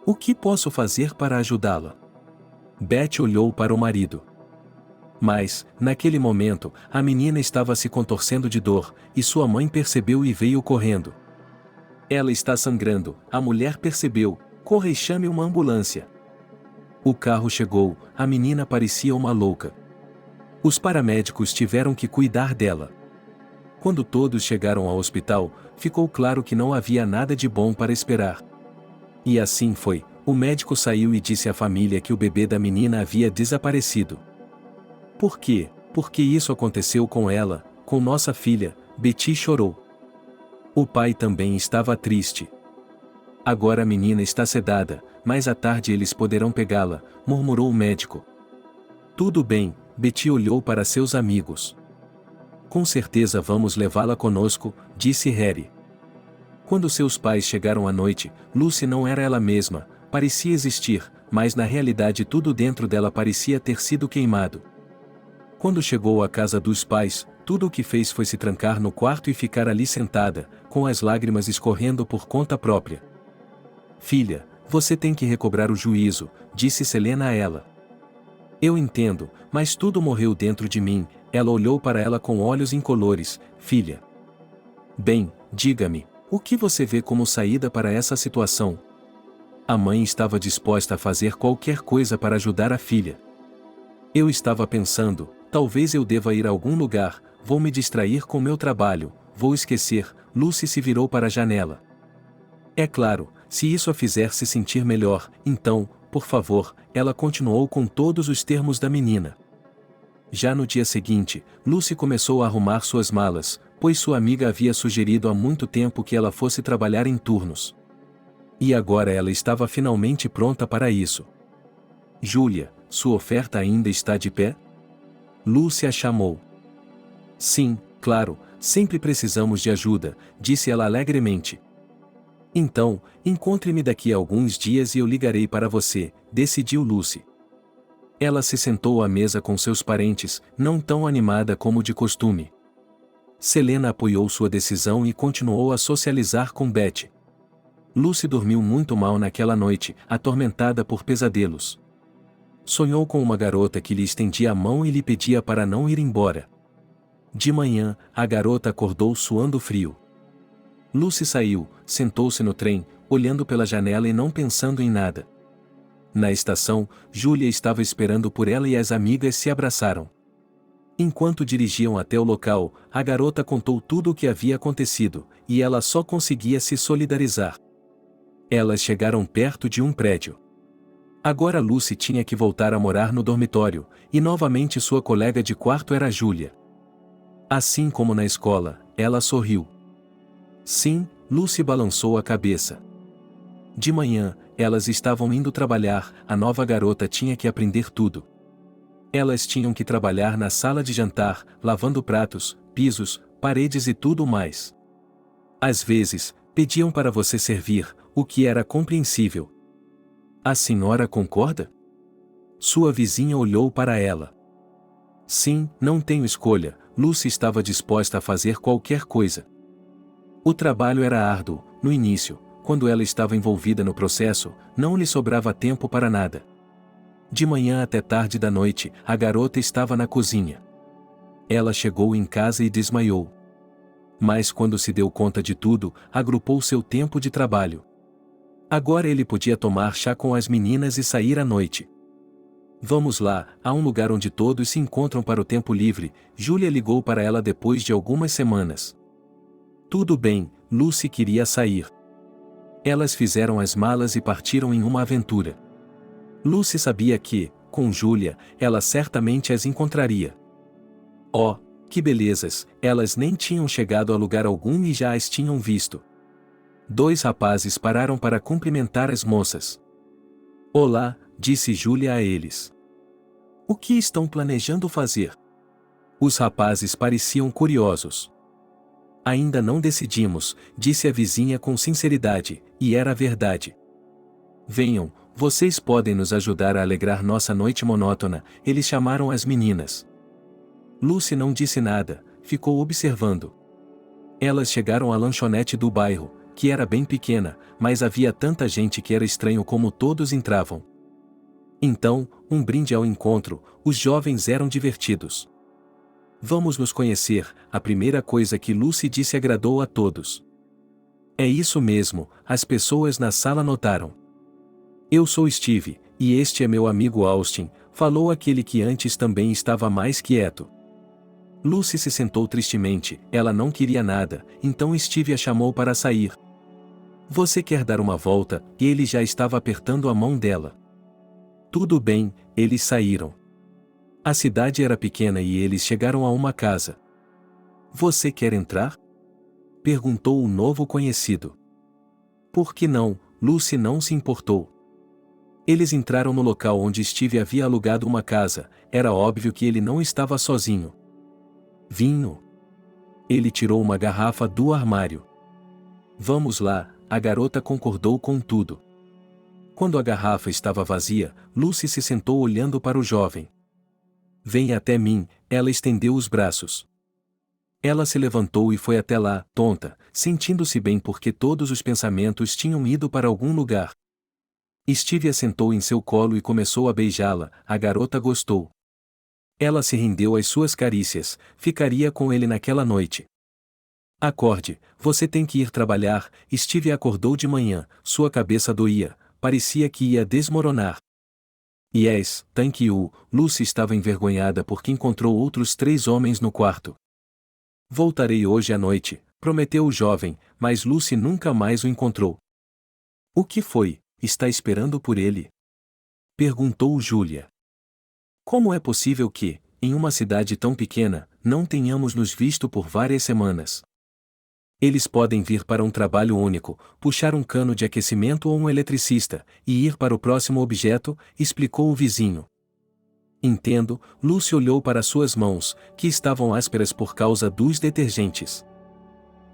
O que posso fazer para ajudá-la? Beth olhou para o marido. Mas, naquele momento, a menina estava se contorcendo de dor, e sua mãe percebeu e veio correndo. Ela está sangrando, a mulher percebeu, corra e chame uma ambulância. O carro chegou, a menina parecia uma louca. Os paramédicos tiveram que cuidar dela. Quando todos chegaram ao hospital, ficou claro que não havia nada de bom para esperar. E assim foi, o médico saiu e disse à família que o bebê da menina havia desaparecido. Por quê? Porque isso aconteceu com ela, com nossa filha. Betty chorou. O pai também estava triste. Agora a menina está sedada, mas à tarde eles poderão pegá-la, murmurou o médico. Tudo bem, Betty olhou para seus amigos. Com certeza vamos levá-la conosco, disse Harry. Quando seus pais chegaram à noite, Lucy não era ela mesma, parecia existir, mas na realidade tudo dentro dela parecia ter sido queimado. Quando chegou à casa dos pais, tudo o que fez foi se trancar no quarto e ficar ali sentada, com as lágrimas escorrendo por conta própria. Filha, você tem que recobrar o juízo, disse Selena a ela. Eu entendo, mas tudo morreu dentro de mim. Ela olhou para ela com olhos incolores. Filha. Bem, diga-me, o que você vê como saída para essa situação? A mãe estava disposta a fazer qualquer coisa para ajudar a filha. Eu estava pensando, talvez eu deva ir a algum lugar, vou me distrair com meu trabalho, vou esquecer. Lucy se virou para a janela. É claro, se isso a fizer se sentir melhor, então, por favor, ela continuou com todos os termos da menina. Já no dia seguinte, Lucy começou a arrumar suas malas, pois sua amiga havia sugerido há muito tempo que ela fosse trabalhar em turnos. E agora ela estava finalmente pronta para isso. Julia, sua oferta ainda está de pé? Lucy a chamou. Sim, claro, sempre precisamos de ajuda, disse ela alegremente. Então, encontre-me daqui a alguns dias e eu ligarei para você, decidiu Lucy. Ela se sentou à mesa com seus parentes, não tão animada como de costume. Selena apoiou sua decisão e continuou a socializar com Betty. Lucy dormiu muito mal naquela noite, atormentada por pesadelos. Sonhou com uma garota que lhe estendia a mão e lhe pedia para não ir embora. De manhã, a garota acordou suando frio. Lucy saiu, sentou-se no trem, olhando pela janela e não pensando em nada. Na estação, Julia estava esperando por ela e as amigas se abraçaram. Enquanto dirigiam até o local, a garota contou tudo o que havia acontecido, e ela só conseguia se solidarizar. Elas chegaram perto de um prédio. Agora Lucy tinha que voltar a morar no dormitório, e novamente sua colega de quarto era Julia. Assim como na escola, ela sorriu. Sim, Lucy balançou a cabeça. De manhã, elas estavam indo trabalhar, a nova garota tinha que aprender tudo. Elas tinham que trabalhar na sala de jantar, lavando pratos, pisos, paredes e tudo mais. Às vezes, pediam para você servir, o que era compreensível. A senhora concorda? Sua vizinha olhou para ela. Sim, não tenho escolha, Lucy estava disposta a fazer qualquer coisa. O trabalho era árduo, no início, quando ela estava envolvida no processo, não lhe sobrava tempo para nada. De manhã até tarde da noite, a garota estava na cozinha. Ela chegou em casa e desmaiou. Mas quando se deu conta de tudo, agrupou seu tempo de trabalho. Agora ele podia tomar chá com as meninas e sair à noite. Vamos lá, há um lugar onde todos se encontram para o tempo livre, Julia ligou para ela depois de algumas semanas. Tudo bem, Lucy queria sair. Elas fizeram as malas e partiram em uma aventura. Lucy sabia que, com Julia, ela certamente as encontraria. Oh, que belezas, elas nem tinham chegado a lugar algum e já as tinham visto. Dois rapazes pararam para cumprimentar as moças. Olá, disse Julia a eles. O que estão planejando fazer? Os rapazes pareciam curiosos. Ainda não decidimos, disse a vizinha com sinceridade, e era verdade. Venham, vocês podem nos ajudar a alegrar nossa noite monótona, eles chamaram as meninas. Lucy não disse nada, ficou observando. Elas chegaram à lanchonete do bairro, que era bem pequena, mas havia tanta gente que era estranho como todos entravam. Então, um brinde ao encontro, os jovens eram divertidos. Vamos nos conhecer, a primeira coisa que Lucy disse agradou a todos. É isso mesmo, as pessoas na sala notaram. Eu sou Steve, E este é meu amigo Austin, falou aquele que antes também estava mais quieto. Lucy se sentou tristemente, ela não queria nada, então Steve a chamou para sair. Você quer dar uma volta? E ele já estava apertando a mão dela. Tudo bem, eles saíram. A cidade era pequena e eles chegaram a uma casa. Você quer entrar? Perguntou o novo conhecido. Por que não? Lucy não se importou. Eles entraram no local onde Steve havia alugado uma casa, era óbvio que ele não estava sozinho. Vinho. Ele tirou uma garrafa do armário. Vamos lá, a garota concordou com tudo. Quando a garrafa estava vazia, Lucy se sentou olhando para o jovem. Venha até mim, ela estendeu os braços. Ela se levantou e foi até lá, tonta, sentindo-se bem porque todos os pensamentos tinham ido para algum lugar. Steve a sentou em seu colo e começou a beijá-la, a garota gostou. Ela se rendeu às suas carícias, ficaria com ele naquela noite. Acorde, você tem que ir trabalhar. Steve acordou de manhã, sua cabeça doía, parecia que ia desmoronar. Yes, thank you. Lucy estava envergonhada porque encontrou outros 3 homens no quarto. Voltarei hoje à noite, prometeu o jovem, mas Lucy nunca mais o encontrou. O que foi? Está esperando por ele? Perguntou Julia. Como é possível que, em uma cidade tão pequena, não tenhamos nos visto por várias semanas? Eles podem vir para um trabalho único, puxar um cano de aquecimento ou um eletricista, e ir para o próximo objeto, explicou o vizinho. Entendo. Lucy olhou para suas mãos, que estavam ásperas por causa dos detergentes.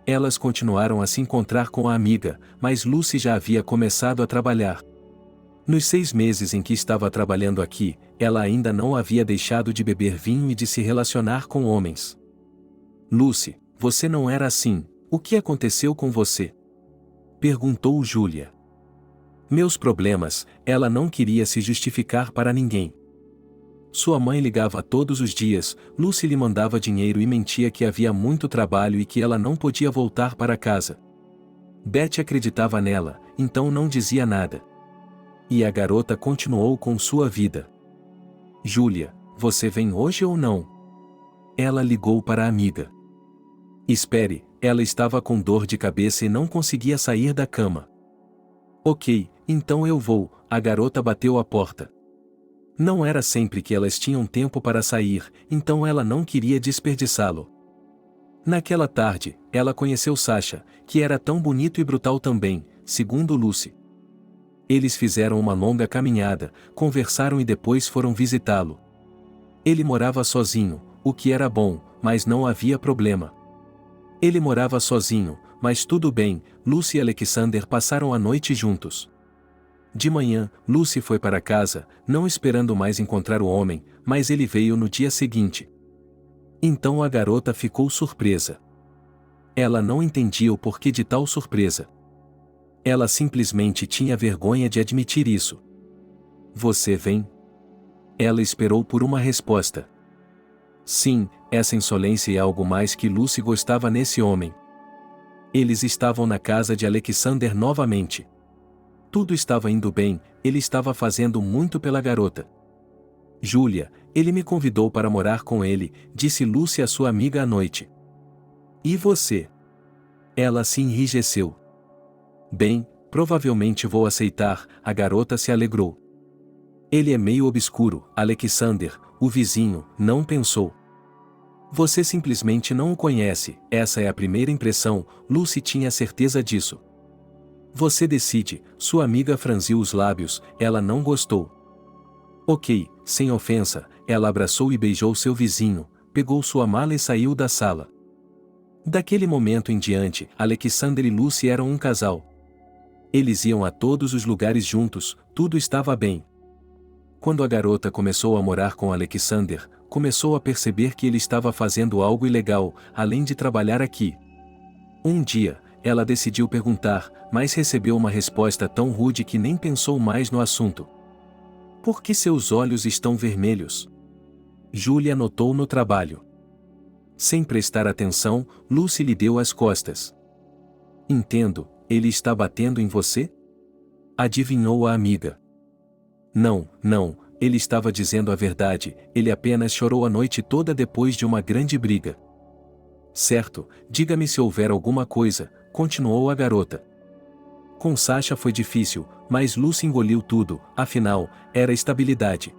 Elas continuaram a se encontrar com a amiga, mas Lucy já havia começado a trabalhar. Nos 6 meses em que estava trabalhando aqui, ela ainda não havia deixado de beber vinho e de se relacionar com homens. Lucy, você não era assim, o que aconteceu com você? Perguntou Julia. Meus problemas, ela não queria se justificar para ninguém. Sua mãe ligava todos os dias, Lucy lhe mandava dinheiro e mentia que havia muito trabalho e que ela não podia voltar para casa. Beth acreditava nela, então não dizia nada. E a garota continuou com sua vida. Julia, você vem hoje ou não? Ela ligou para a amiga. Espere, ela estava com dor de cabeça e não conseguia sair da cama. Ok, então eu vou, a garota bateu a porta. Não era sempre que elas tinham tempo para sair, então ela não queria desperdiçá-lo. Naquela tarde, ela conheceu Sasha, que era tão bonito e brutal também, segundo Lucy. Eles fizeram uma longa caminhada, conversaram e depois foram visitá-lo. Ele morava sozinho, o que era bom, mas não havia problema. Ele morava sozinho, mas tudo bem. Lucy e Alexander passaram a noite juntos. De manhã, Lucy foi para casa, não esperando mais encontrar o homem, mas ele veio no dia seguinte. Então a garota ficou surpresa. Ela não entendia o porquê de tal surpresa. Ela simplesmente tinha vergonha de admitir isso. Você vem? Ela esperou por uma resposta. Sim, essa insolência é algo mais que Lucy gostava nesse homem. Eles estavam na casa de Alexander novamente. Tudo estava indo bem, ele estava fazendo muito pela garota. Julia, ele me convidou para morar com ele, disse Lucy à sua amiga à noite. E você? Ela se enrijeceu. Bem, provavelmente vou aceitar, a garota se alegrou. Ele é meio obscuro, Alexander, o vizinho, não pensou. Você simplesmente não o conhece, essa é a primeira impressão, Lucy tinha certeza disso. Você decide, sua amiga franziu os lábios, ela não gostou. Ok, sem ofensa, ela abraçou e beijou seu vizinho, pegou sua mala e saiu da sala. Daquele momento em diante, Alexander e Lucy eram um casal. Eles iam a todos os lugares juntos, tudo estava bem. Quando a garota começou a morar com Alexander, começou a perceber que ele estava fazendo algo ilegal, além de trabalhar aqui. Um dia, ela decidiu perguntar, mas recebeu uma resposta tão rude que nem pensou mais no assunto. Por que seus olhos estão vermelhos? Julia notou no trabalho. Sem prestar atenção, Lucy lhe deu as costas. Entendo, ele está batendo em você? Adivinhou a amiga. Não, não, ele estava dizendo a verdade, ele apenas chorou a noite toda depois de uma grande briga. Certo, diga-me se houver alguma coisa, continuou a garota. Com Sasha foi difícil, mas Lucy engoliu tudo, afinal, era estabilidade.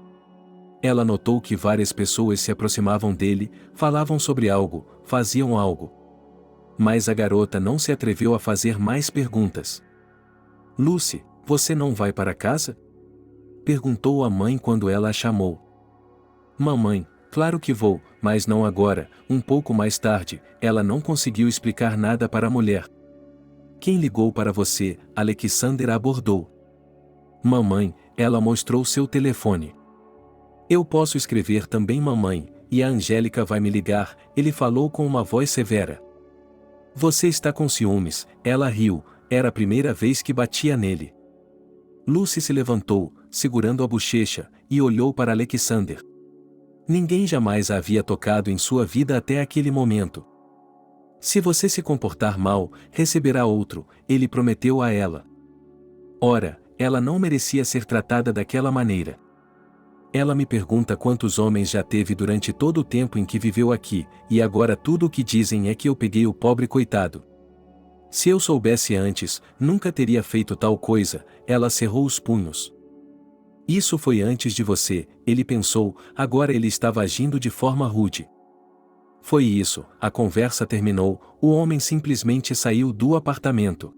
Ela notou que várias pessoas se aproximavam dele, falavam sobre algo, faziam algo. Mas a garota não se atreveu a fazer mais perguntas. Lucy, você não vai para casa? Perguntou a mãe quando ela a chamou. Mamãe, claro que vou, mas não agora, um pouco mais tarde. Ela não conseguiu explicar nada para a mulher. Quem ligou para você? Alexander abordou. Mamãe, ela mostrou seu telefone. Eu posso escrever também mamãe, e a Angélica vai me ligar, ele falou com uma voz severa. Você está com ciúmes, ela riu, era a primeira vez que batia nele. Lucy se levantou, segurando a bochecha, e olhou para Alexander. Ninguém jamais a havia tocado em sua vida até aquele momento. Se você se comportar mal, receberá outro, ele prometeu a ela. Ora, ela não merecia ser tratada daquela maneira. Ela me pergunta quantos homens já teve durante todo o tempo em que viveu aqui, e agora tudo o que dizem é que eu peguei o pobre coitado. Se eu soubesse antes, nunca teria feito tal coisa, ela cerrou os punhos. Isso foi antes de você, ele pensou, agora ele estava agindo de forma rude. Foi isso, a conversa terminou, o homem simplesmente saiu do apartamento.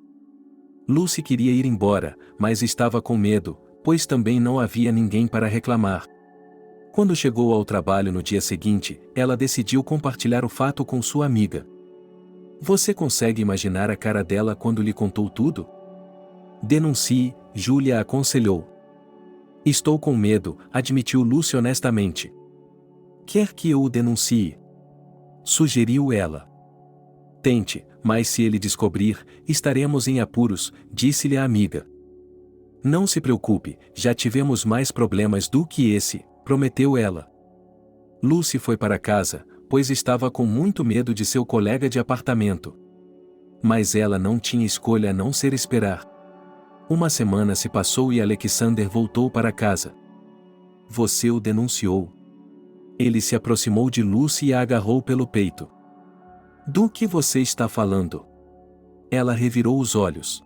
Lucy queria ir embora, mas estava com medo, pois também não havia ninguém para reclamar. Quando chegou ao trabalho no dia seguinte, ela decidiu compartilhar o fato com sua amiga. Você consegue imaginar a cara dela quando lhe contou tudo? Denuncie, Julia aconselhou. Estou com medo, admitiu Lucy honestamente. Quer que eu o denuncie? Sugeriu ela. Tente, mas se ele descobrir, estaremos em apuros, disse-lhe a amiga. Não se preocupe, já tivemos mais problemas do que esse, prometeu ela. Lucy foi para casa, pois estava com muito medo de seu colega de apartamento. Mas ela não tinha escolha a não ser esperar. Uma semana se passou e Alexander voltou para casa. Você o denunciou. Ele se aproximou de Lucy e a agarrou pelo peito. Do que você está falando? Ela revirou os olhos.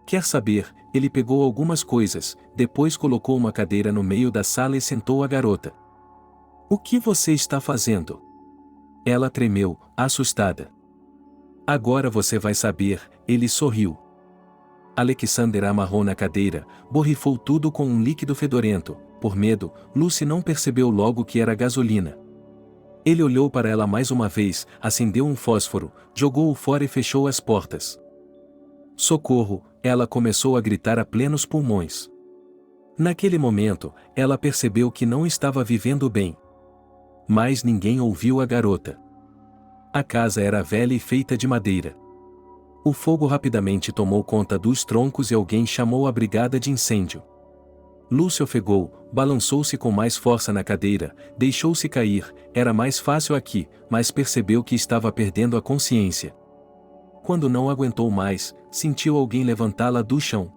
Quer saber, ele pegou algumas coisas, depois colocou uma cadeira no meio da sala e sentou a garota. O que você está fazendo? Ela tremeu, assustada. Agora você vai saber, ele sorriu. Alexander a amarrou na cadeira, borrifou tudo com um líquido fedorento. Por medo, Lucy não percebeu logo que era gasolina. Ele olhou para ela mais uma vez, acendeu um fósforo, jogou-o fora e fechou as portas. Socorro! Ela começou a gritar a plenos pulmões. Naquele momento, ela percebeu que não estava vivendo bem. Mas ninguém ouviu a garota. A casa era velha e feita de madeira. O fogo rapidamente tomou conta dos troncos e alguém chamou a brigada de incêndio. Lucy ofegou, balançou-se com mais força na cadeira, deixou-se cair, era mais fácil aqui, mas percebeu que estava perdendo a consciência. Quando não aguentou mais, sentiu alguém levantá-la do chão.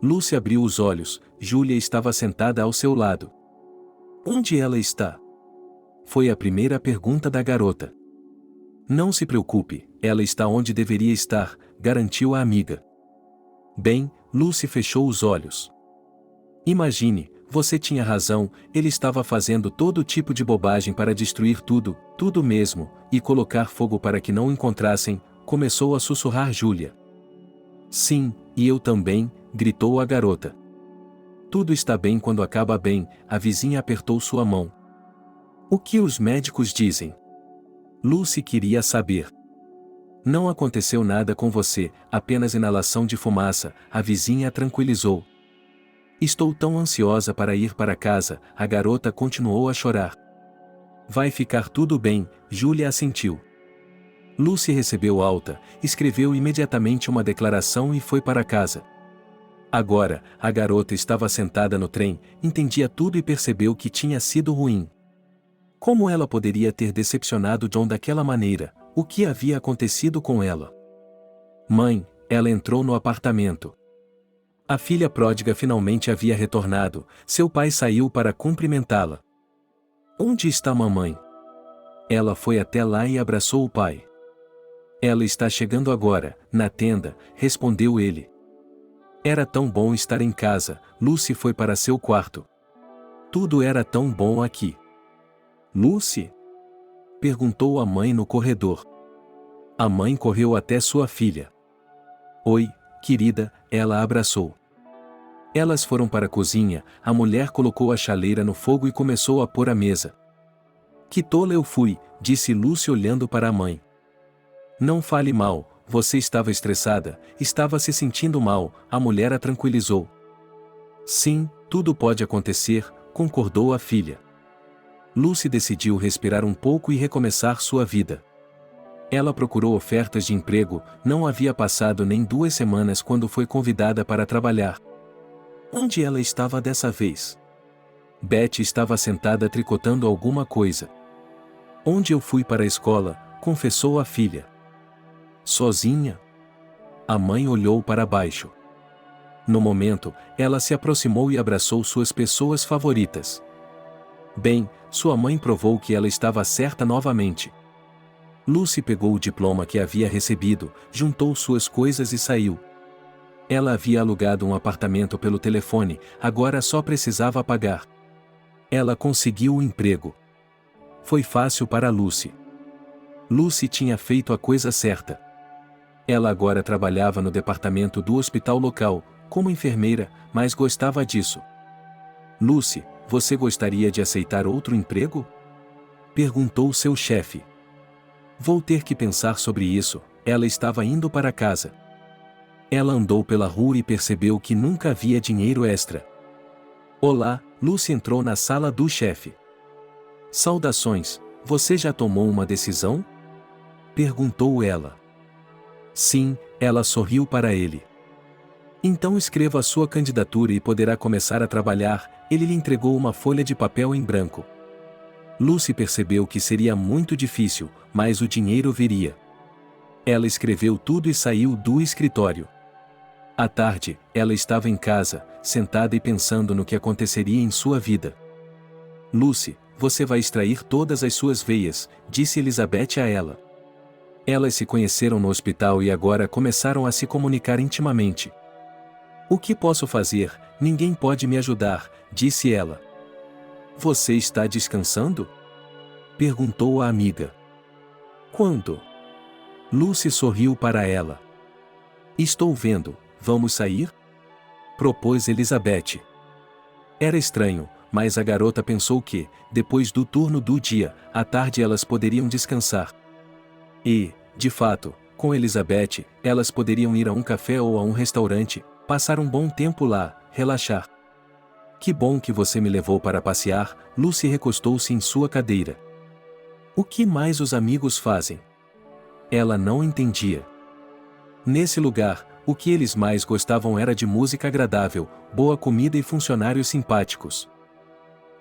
Lucy abriu os olhos, Julia estava sentada ao seu lado. Onde ela está? Foi a primeira pergunta da garota. Não se preocupe, ela está onde deveria estar, garantiu a amiga. Bem, Lucy fechou os olhos. Imagine, você tinha razão, ele estava fazendo todo tipo de bobagem para destruir tudo, tudo mesmo, e colocar fogo para que não o encontrassem, começou a sussurrar Julia. Sim, e eu também, gritou a garota. Tudo está bem quando acaba bem, a vizinha apertou sua mão. O que os médicos dizem? Lucy queria saber. Não aconteceu nada com você, apenas inalação de fumaça, a vizinha a tranquilizou. Estou tão ansiosa para ir para casa, a garota continuou a chorar. Vai ficar tudo bem, Julia assentiu. Lucy recebeu alta, escreveu imediatamente uma declaração e foi para casa. Agora, a garota estava sentada no trem, entendia tudo e percebeu que tinha sido ruim. Como ela poderia ter decepcionado John daquela maneira? O que havia acontecido com ela? Mãe, ela entrou no apartamento. A filha pródiga finalmente havia retornado, seu pai saiu para cumprimentá-la. Onde está mamãe? Ela foi até lá e abraçou o pai. Ela está chegando agora, na tenda, respondeu ele. Era tão bom estar em casa, Lucy foi para seu quarto. Tudo era tão bom aqui. Lucy? Perguntou a mãe no corredor. A mãe correu até sua filha. Oi, querida, ela a abraçou. Elas foram para a cozinha, a mulher colocou a chaleira no fogo e começou a pôr a mesa. Que tola eu fui, disse Lucy olhando para a mãe. Não fale mal, você estava estressada, estava se sentindo mal, a mulher a tranquilizou. Sim, tudo pode acontecer, concordou a filha. Lucy decidiu respirar um pouco e recomeçar sua vida. Ela procurou ofertas de emprego, não havia passado nem 2 semanas quando foi convidada para trabalhar. Onde ela estava dessa vez? Betty estava sentada tricotando alguma coisa. Onde eu fui para a escola, confessou a filha. Sozinha? A mãe olhou para baixo. No momento, ela se aproximou e abraçou suas pessoas favoritas. Bem, sua mãe provou que ela estava certa novamente. Lucy pegou o diploma que havia recebido, juntou suas coisas e saiu. Ela havia alugado um apartamento pelo telefone, agora só precisava pagar. Ela conseguiu o emprego. Foi fácil para Lucy. Lucy tinha feito a coisa certa. Ela agora trabalhava no departamento do hospital local, como enfermeira, mas gostava disso. Lucy, você gostaria de aceitar outro emprego? Perguntou seu chefe. Vou ter que pensar sobre isso, ela estava indo para casa. Ela andou pela rua e percebeu que nunca havia dinheiro extra. Olá, Lucy entrou na sala do chefe. Saudações, você já tomou uma decisão? Perguntou ela. Sim, ela sorriu para ele. Então escreva a sua candidatura e poderá começar a trabalhar, ele lhe entregou uma folha de papel em branco. Lucy percebeu que seria muito difícil, mas o dinheiro viria. Ela escreveu tudo e saiu do escritório. À tarde, ela estava em casa, sentada e pensando no que aconteceria em sua vida. Lucy, você vai extrair todas as suas veias, disse Elizabeth a ela. Elas se conheceram no hospital e agora começaram a se comunicar intimamente. O que posso fazer? Ninguém pode me ajudar, disse ela. Você está descansando? Perguntou a amiga. Quando? Lucy sorriu para ela. Estou vendo, vamos sair? Propôs Elizabeth. Era estranho, mas a garota pensou que, depois do turno do dia, à tarde elas poderiam descansar. E, de fato, com Elizabeth, elas poderiam ir a um café ou a um restaurante, passar um bom tempo lá, relaxar. Que bom que você me levou para passear, Lucy recostou-se em sua cadeira. O que mais os amigos fazem? Ela não entendia. Nesse lugar, o que eles mais gostavam era de música agradável, boa comida e funcionários simpáticos.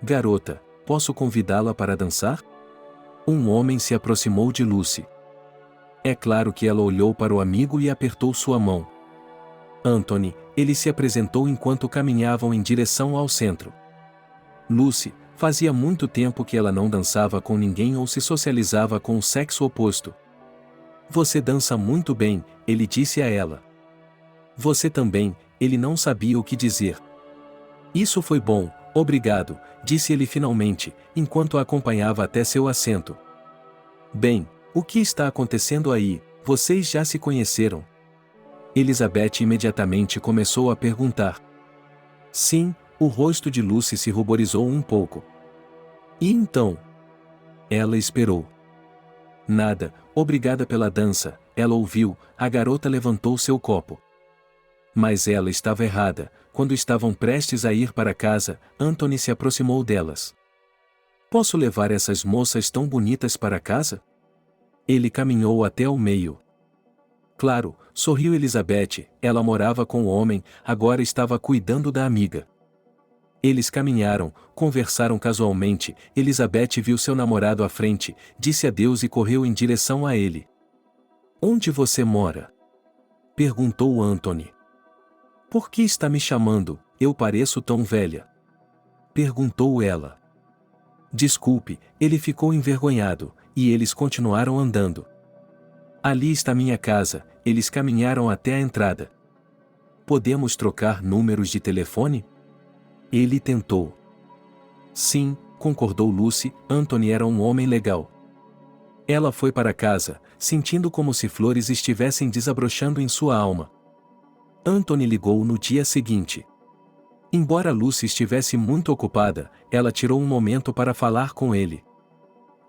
Garota, posso convidá-la para dançar? Um homem se aproximou de Lucy. É claro que ela olhou para o amigo e apertou sua mão. Anthony, ele se apresentou enquanto caminhavam em direção ao centro. Lucy, fazia muito tempo que ela não dançava com ninguém ou se socializava com o sexo oposto. Você dança muito bem, ele disse a ela. Você também, ele não sabia o que dizer. Isso foi bom, obrigado, disse ele finalmente, enquanto a acompanhava até seu assento. Bem, o que está acontecendo aí? Vocês já se conheceram? Elizabeth imediatamente começou a perguntar. Sim, o rosto de Lucy se ruborizou um pouco. E então? Ela esperou. Nada, obrigada pela dança, ela ouviu, a garota levantou seu copo. Mas ela estava errada, quando estavam prestes a ir para casa, Anthony se aproximou delas. Posso levar essas moças tão bonitas para casa? Ele caminhou até o meio. Claro, sorriu Elizabeth, ela morava com o homem, agora estava cuidando da amiga. Eles caminharam, conversaram casualmente, Elizabeth viu seu namorado à frente, disse adeus e correu em direção a ele. Onde você mora? Perguntou Anthony. Por que está me chamando? Eu pareço tão velha? Perguntou ela. Desculpe, ele ficou envergonhado, e eles continuaram andando. Ali está minha casa, eles caminharam até a entrada. Podemos trocar números de telefone? Ele tentou. Sim, concordou Lucy, Anthony era um homem legal. Ela foi para casa, sentindo como se flores estivessem desabrochando em sua alma. Anthony ligou no dia seguinte. Embora Lucy estivesse muito ocupada, ela tirou um momento para falar com ele.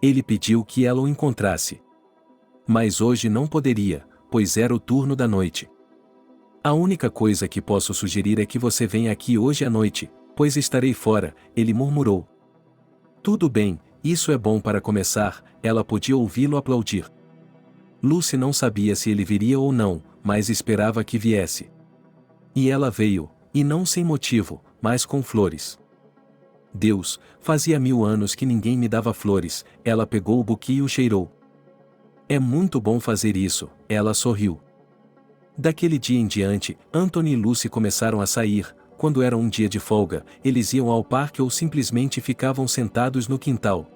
Ele pediu que ela o encontrasse. Mas hoje não poderia, pois era o turno da noite. A única coisa que posso sugerir é que você venha aqui hoje à noite, pois estarei fora, ele murmurou. Tudo bem, isso é bom para começar, ela podia ouvi-lo aplaudir. Lucy não sabia se ele viria ou não, mas esperava que viesse. E ela veio, e não sem motivo, mas com flores. Deus, fazia 1000 anos que ninguém me dava flores, ela pegou o buquê e o cheirou. É muito bom fazer isso, ela sorriu. Daquele dia em diante, Anthony e Lucy começaram a sair. Quando era um dia de folga, eles iam ao parque ou simplesmente ficavam sentados no quintal.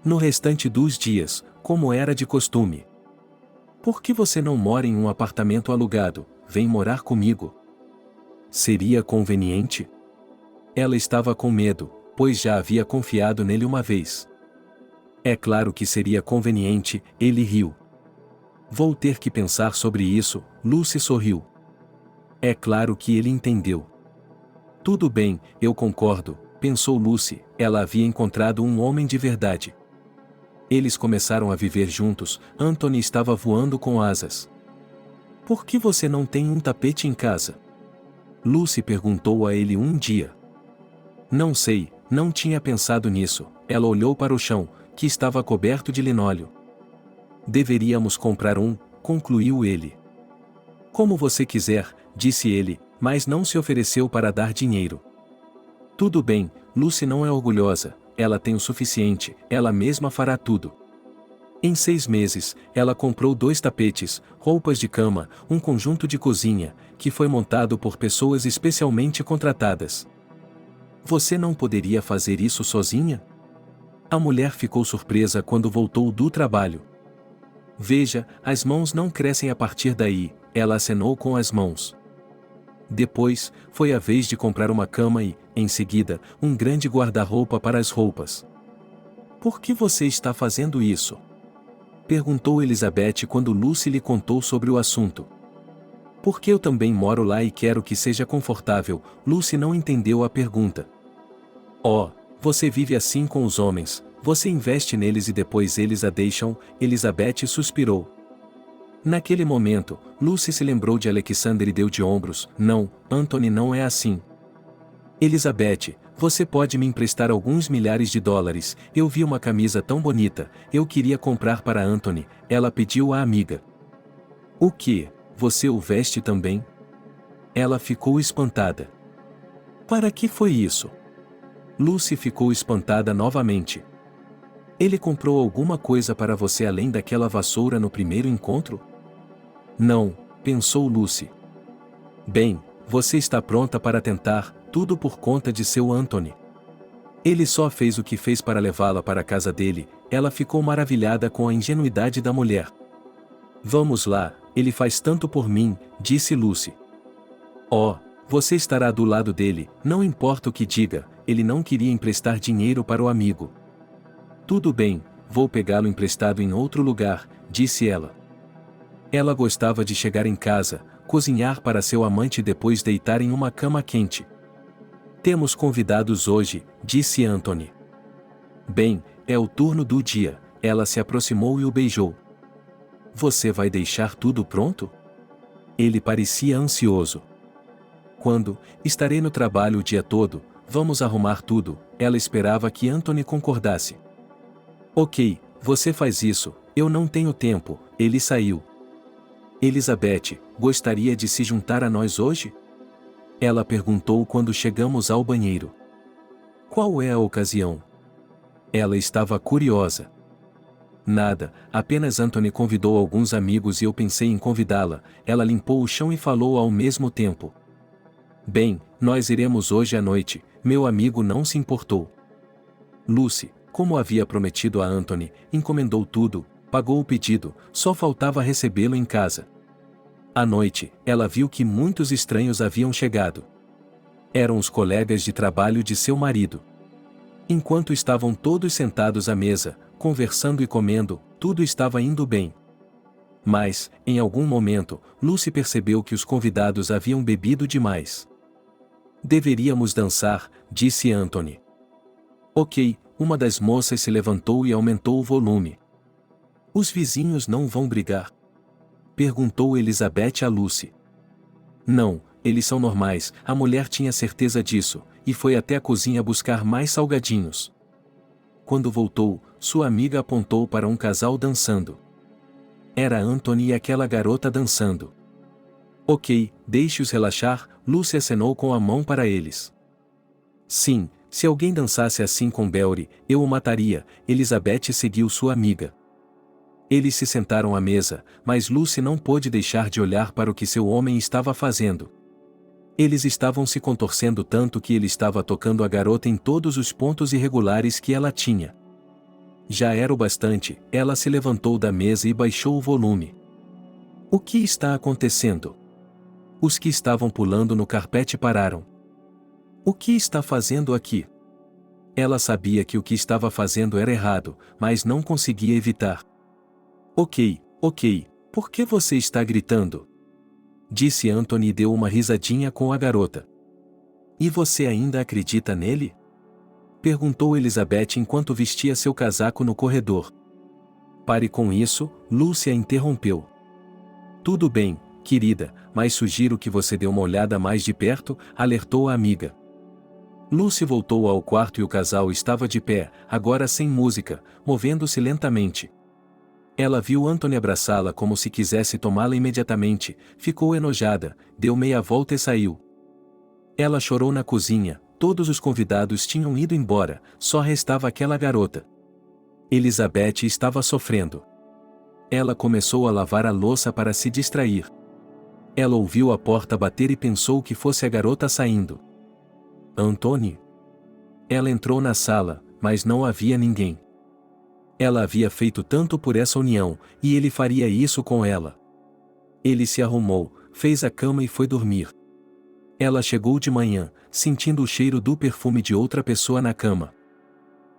No restante dos dias, como era de costume. Por que você não mora em um apartamento alugado? Vem morar comigo. Seria conveniente? Ela estava com medo, pois já havia confiado nele uma vez. É claro que seria conveniente, ele riu. Vou ter que pensar sobre isso, Lucy sorriu. É claro que ele entendeu. Tudo bem, eu concordo, pensou Lucy, ela havia encontrado um homem de verdade. Eles começaram a viver juntos, Anthony estava voando com asas. Por que você não tem um tapete em casa? Lucy perguntou a ele um dia. Não sei, não tinha pensado nisso, ela olhou para o chão, que estava coberto de linóleo. Deveríamos comprar um, concluiu ele. Como você quiser, disse ele, mas não se ofereceu para dar dinheiro. Tudo bem, Lucy não é orgulhosa, ela tem o suficiente, ela mesma fará tudo. Em 6 meses, ela comprou 2 tapetes, roupas de cama, um conjunto de cozinha, que foi montado por pessoas especialmente contratadas. Você não poderia fazer isso sozinha? A mulher ficou surpresa quando voltou do trabalho. Veja, as mãos não crescem a partir daí, ela acenou com as mãos. Depois, foi a vez de comprar uma cama e, em seguida, um grande guarda-roupa para as roupas. Por que você está fazendo isso? Perguntou Elizabeth quando Lucy lhe contou sobre o assunto. Porque eu também moro lá e quero que seja confortável, Lucy não entendeu a pergunta. Oh, você vive assim com os homens, você investe neles e depois eles a deixam, Elizabeth suspirou. Naquele momento, Lucy se lembrou de Alexander e deu de ombros, não, Anthony não é assim. Elizabeth, você pode me emprestar alguns milhares de dólares, eu vi uma camisa tão bonita, eu queria comprar para Anthony, ela pediu à amiga. O que, você o veste também? Ela ficou espantada. Para que foi isso? Lucy ficou espantada novamente. Ele comprou alguma coisa para você além daquela vassoura no primeiro encontro? Não, pensou Lucy. Bem, você está pronta para tentar, tudo por conta de seu Anthony. Ele só fez o que fez para levá-la para a casa dele, ela ficou maravilhada com a ingenuidade da mulher. Vamos lá, ele faz tanto por mim, disse Lucy. Oh, você estará do lado dele, não importa o que diga, ele não queria emprestar dinheiro para o amigo. Tudo bem, vou pegá-lo emprestado em outro lugar, disse ela. Ela gostava de chegar em casa, cozinhar para seu amante e depois deitar em uma cama quente. Temos convidados hoje, disse Anthony. Bem, é o turno do dia, ela se aproximou e o beijou. Você vai deixar tudo pronto? Ele parecia ansioso. Quando, estarei no trabalho o dia todo, vamos arrumar tudo, ela esperava que Anthony concordasse. Ok, você faz isso, eu não tenho tempo, ele saiu. Elizabeth, gostaria de se juntar a nós hoje? Ela perguntou quando chegamos ao banheiro. Qual é a ocasião? Ela estava curiosa. Nada, apenas Anthony convidou alguns amigos e eu pensei em convidá-la, ela limpou o chão e falou ao mesmo tempo. Bem, nós iremos hoje à noite, meu amigo não se importou. Lucy, como havia prometido a Anthony, encomendou tudo, pagou o pedido, só faltava recebê-lo em casa. À noite, ela viu que muitos estranhos haviam chegado. Eram os colegas de trabalho de seu marido. Enquanto estavam todos sentados à mesa, conversando e comendo, tudo estava indo bem. Mas, em algum momento, Lucy percebeu que os convidados haviam bebido demais. Deveríamos dançar, disse Anthony. Ok, uma das moças se levantou e aumentou o volume. Os vizinhos não vão brigar? Perguntou Elizabeth a Lucy. Não, eles são normais, a mulher tinha certeza disso, e foi até a cozinha buscar mais salgadinhos. Quando voltou, sua amiga apontou para um casal dançando. Era Anthony e aquela garota dançando. Ok, deixe-os relaxar, Lucy acenou com a mão para eles. Sim, se alguém dançasse assim com Belry, eu o mataria, Elizabeth seguiu sua amiga. Eles se sentaram à mesa, mas Lucy não pôde deixar de olhar para o que seu homem estava fazendo. Eles estavam se contorcendo tanto que ele estava tocando a garota em todos os pontos irregulares que ela tinha. Já era o bastante, ela se levantou da mesa e baixou o volume. O que está acontecendo? Os que estavam pulando no carpete pararam. O que está fazendo aqui? Ela sabia que o que estava fazendo era errado, mas não conseguia evitar. Ok, por que você está gritando? Disse Anthony e deu uma risadinha com a garota. E você ainda acredita nele? Perguntou Elizabeth enquanto vestia seu casaco no corredor. Pare com isso, Lucy a interrompeu. Tudo bem, querida, mas sugiro que você dê uma olhada mais de perto, alertou a amiga. Lucy voltou ao quarto e o casal estava de pé, agora sem música, movendo-se lentamente. Ela viu Anthony abraçá-la como se quisesse tomá-la imediatamente, ficou enojada, deu meia volta e saiu. Ela chorou na cozinha, todos os convidados tinham ido embora, só restava aquela garota. Elizabeth estava sofrendo. Ela começou a lavar a louça para se distrair. Ela ouviu a porta bater e pensou que fosse a garota saindo. Anthony? Ela entrou na sala, mas não havia ninguém. Ela havia feito tanto por essa união, e ele faria isso com ela. Ele se arrumou, fez a cama e foi dormir. Ela chegou de manhã, sentindo o cheiro do perfume de outra pessoa na cama.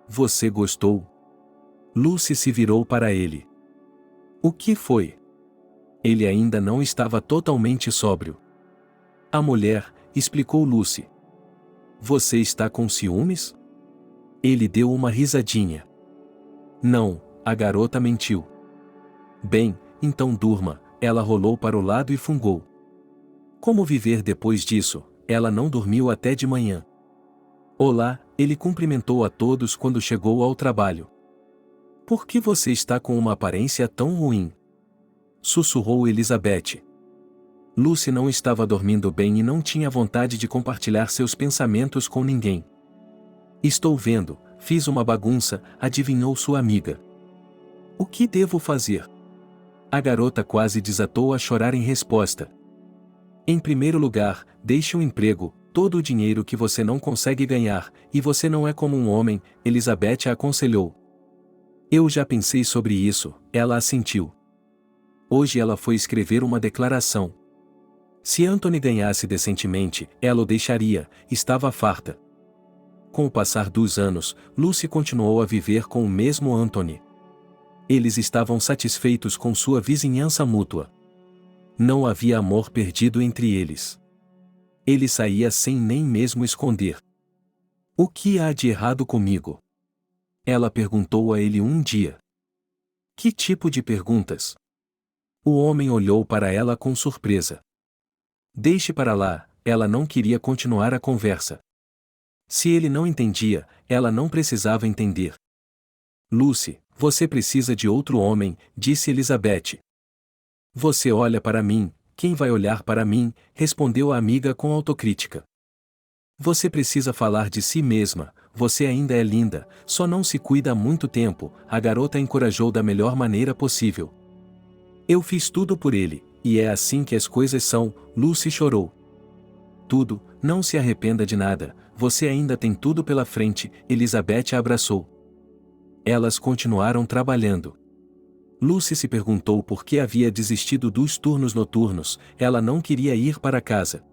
Você gostou? Lucy se virou para ele. O que foi? Ele ainda não estava totalmente sóbrio. A mulher, explicou Lucy. Você está com ciúmes? Ele deu uma risadinha. Não, a garota mentiu. Bem, então durma, ela rolou para o lado e fungou. Como viver depois disso? Ela não dormiu até de manhã. Olá, ele cumprimentou a todos quando chegou ao trabalho. Por que você está com uma aparência tão ruim? Sussurrou Elizabeth. Lucy não estava dormindo bem e não tinha vontade de compartilhar seus pensamentos com ninguém. Estou vendo, fiz uma bagunça, adivinhou sua amiga. O que devo fazer? A garota quase desatou a chorar em resposta. Em primeiro lugar, deixe um emprego, todo o dinheiro que você não consegue ganhar, e você não é como um homem, Elizabeth a aconselhou. Eu já pensei sobre isso, ela assentiu. Hoje ela foi escrever uma declaração. Se Anthony ganhasse decentemente, ela o deixaria, estava farta. Com o passar dos anos, Lucy continuou a viver com o mesmo Anthony. Eles estavam satisfeitos com sua vizinhança mútua. Não havia amor perdido entre eles. Ele saía sem nem mesmo esconder. O que há de errado comigo? Ela perguntou a ele um dia. Que tipo de perguntas? O homem olhou para ela com surpresa. Deixe para lá, ela não queria continuar a conversa. Se ele não entendia, ela não precisava entender. Lucy, você precisa de outro homem, disse Elizabeth. Você olha para mim, quem vai olhar para mim, respondeu a amiga com autocrítica. Você precisa falar de si mesma, você ainda é linda, só não se cuida há muito tempo, a garota encorajou da melhor maneira possível. Eu fiz tudo por ele, e é assim que as coisas são, Lucy chorou. Tudo, não se arrependa de nada, você ainda tem tudo pela frente, Elizabeth a abraçou. Elas continuaram trabalhando. Lucy se perguntou por que havia desistido dos turnos noturnos, ela não queria ir para casa.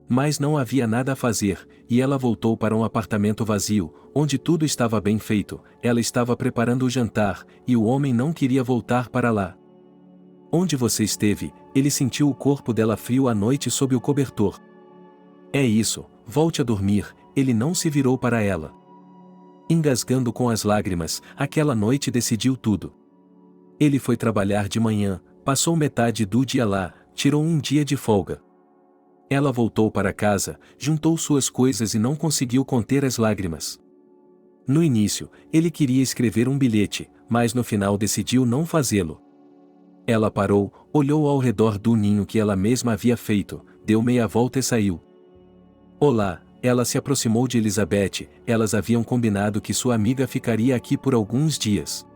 Mas não havia nada a fazer, e ela voltou para um apartamento vazio, onde tudo estava bem feito, ela estava preparando o jantar, e o homem não queria voltar para lá. Onde você esteve? Ele sentiu o corpo dela frio à noite sob o cobertor. É isso, volte a dormir, ele não se virou para ela. Engasgando com as lágrimas, aquela noite decidiu tudo. Ele foi trabalhar de manhã, passou metade do dia lá, tirou um dia de folga. Ela voltou para casa, juntou suas coisas e não conseguiu conter as lágrimas. No início, ele queria escrever um bilhete, mas no final decidiu não fazê-lo. Ela parou, olhou ao redor do ninho que ela mesma havia feito, deu meia volta e saiu. Olá, ela se aproximou de Elizabeth, elas haviam combinado que sua amiga ficaria aqui por alguns dias.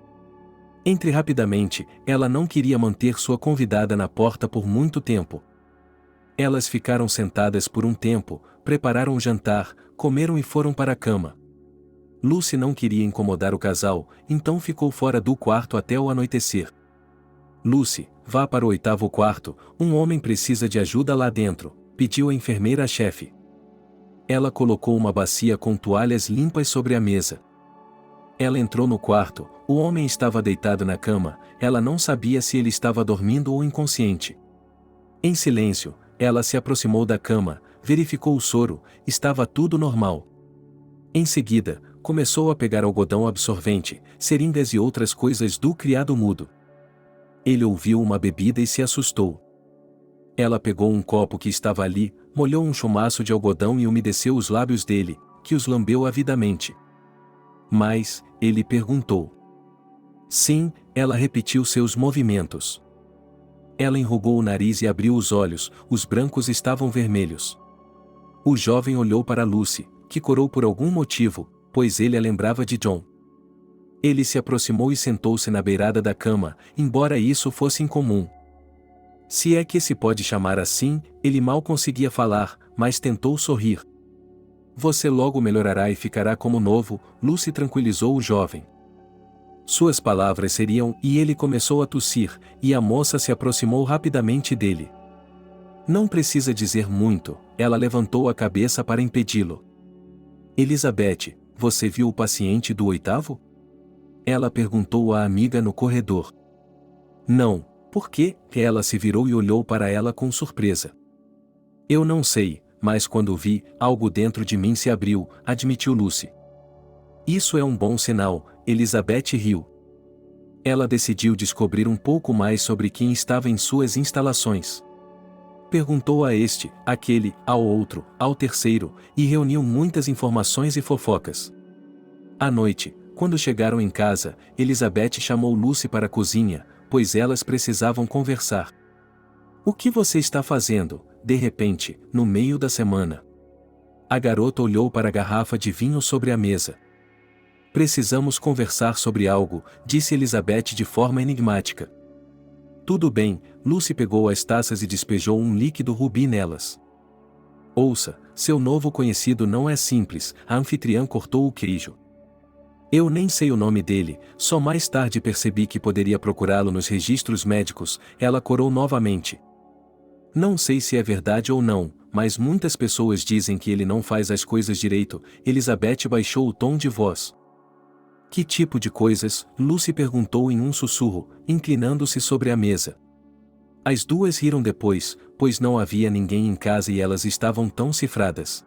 Entre rapidamente, ela não queria manter sua convidada na porta por muito tempo. Elas ficaram sentadas por um tempo, prepararam o jantar, comeram e foram para a cama. Lucy não queria incomodar o casal, então ficou fora do quarto até o anoitecer. Lucy, vá para o 8º quarto, um homem precisa de ajuda lá dentro, pediu a enfermeira-chefe. Ela colocou uma bacia com toalhas limpas sobre a mesa. Ela entrou no quarto, o homem estava deitado na cama, ela não sabia se ele estava dormindo ou inconsciente. Em silêncio, ela se aproximou da cama, verificou o soro, estava tudo normal. Em seguida, começou a pegar algodão absorvente, seringas e outras coisas do criado mudo. Ele ouviu uma bebida e se assustou. Ela pegou um copo que estava ali, molhou um chumaço de algodão e umedeceu os lábios dele, que os lambeu avidamente. Mas, ele perguntou. Sim, ela repetiu seus movimentos. Ela enrugou o nariz e abriu os olhos, os brancos estavam vermelhos. O jovem olhou para Lucy, que corou por algum motivo, pois ele a lembrava de John. Ele se aproximou e sentou-se na beirada da cama, embora isso fosse incomum. Se é que se pode chamar assim, ele mal conseguia falar, mas tentou sorrir. Você logo melhorará e ficará como novo, Lucy tranquilizou o jovem. Suas palavras seriam, e ele começou a tossir, e a moça se aproximou rapidamente dele. Não precisa dizer muito, ela levantou a cabeça para impedi-lo. Elizabeth, você viu o paciente do 8º? Ela perguntou à amiga no corredor. Não, por quê? Ela se virou e olhou para ela com surpresa. Eu não sei, mas quando vi, algo dentro de mim se abriu, admitiu Lucy. Isso é um bom sinal, Elizabeth riu. Ela decidiu descobrir um pouco mais sobre quem estava em suas instalações. Perguntou a este, àquele, ao outro, ao terceiro, e reuniu muitas informações e fofocas. À noite, quando chegaram em casa, Elizabeth chamou Lucy para a cozinha, pois elas precisavam conversar. O que você está fazendo, de repente, no meio da semana? A garota olhou para a garrafa de vinho sobre a mesa. Precisamos conversar sobre algo, disse Elizabeth de forma enigmática. Tudo bem, Lucy pegou as taças e despejou um líquido rubi nelas. Ouça, seu novo conhecido não é simples, a anfitriã cortou o queijo. Eu nem sei o nome dele, só mais tarde percebi que poderia procurá-lo nos registros médicos, ela corou novamente. Não sei se é verdade ou não, mas muitas pessoas dizem que ele não faz as coisas direito, Elizabeth baixou o tom de voz. Que tipo de coisas? Lucy perguntou em um sussurro, inclinando-se sobre a mesa. As duas riram depois, pois não havia ninguém em casa e elas estavam tão cifradas.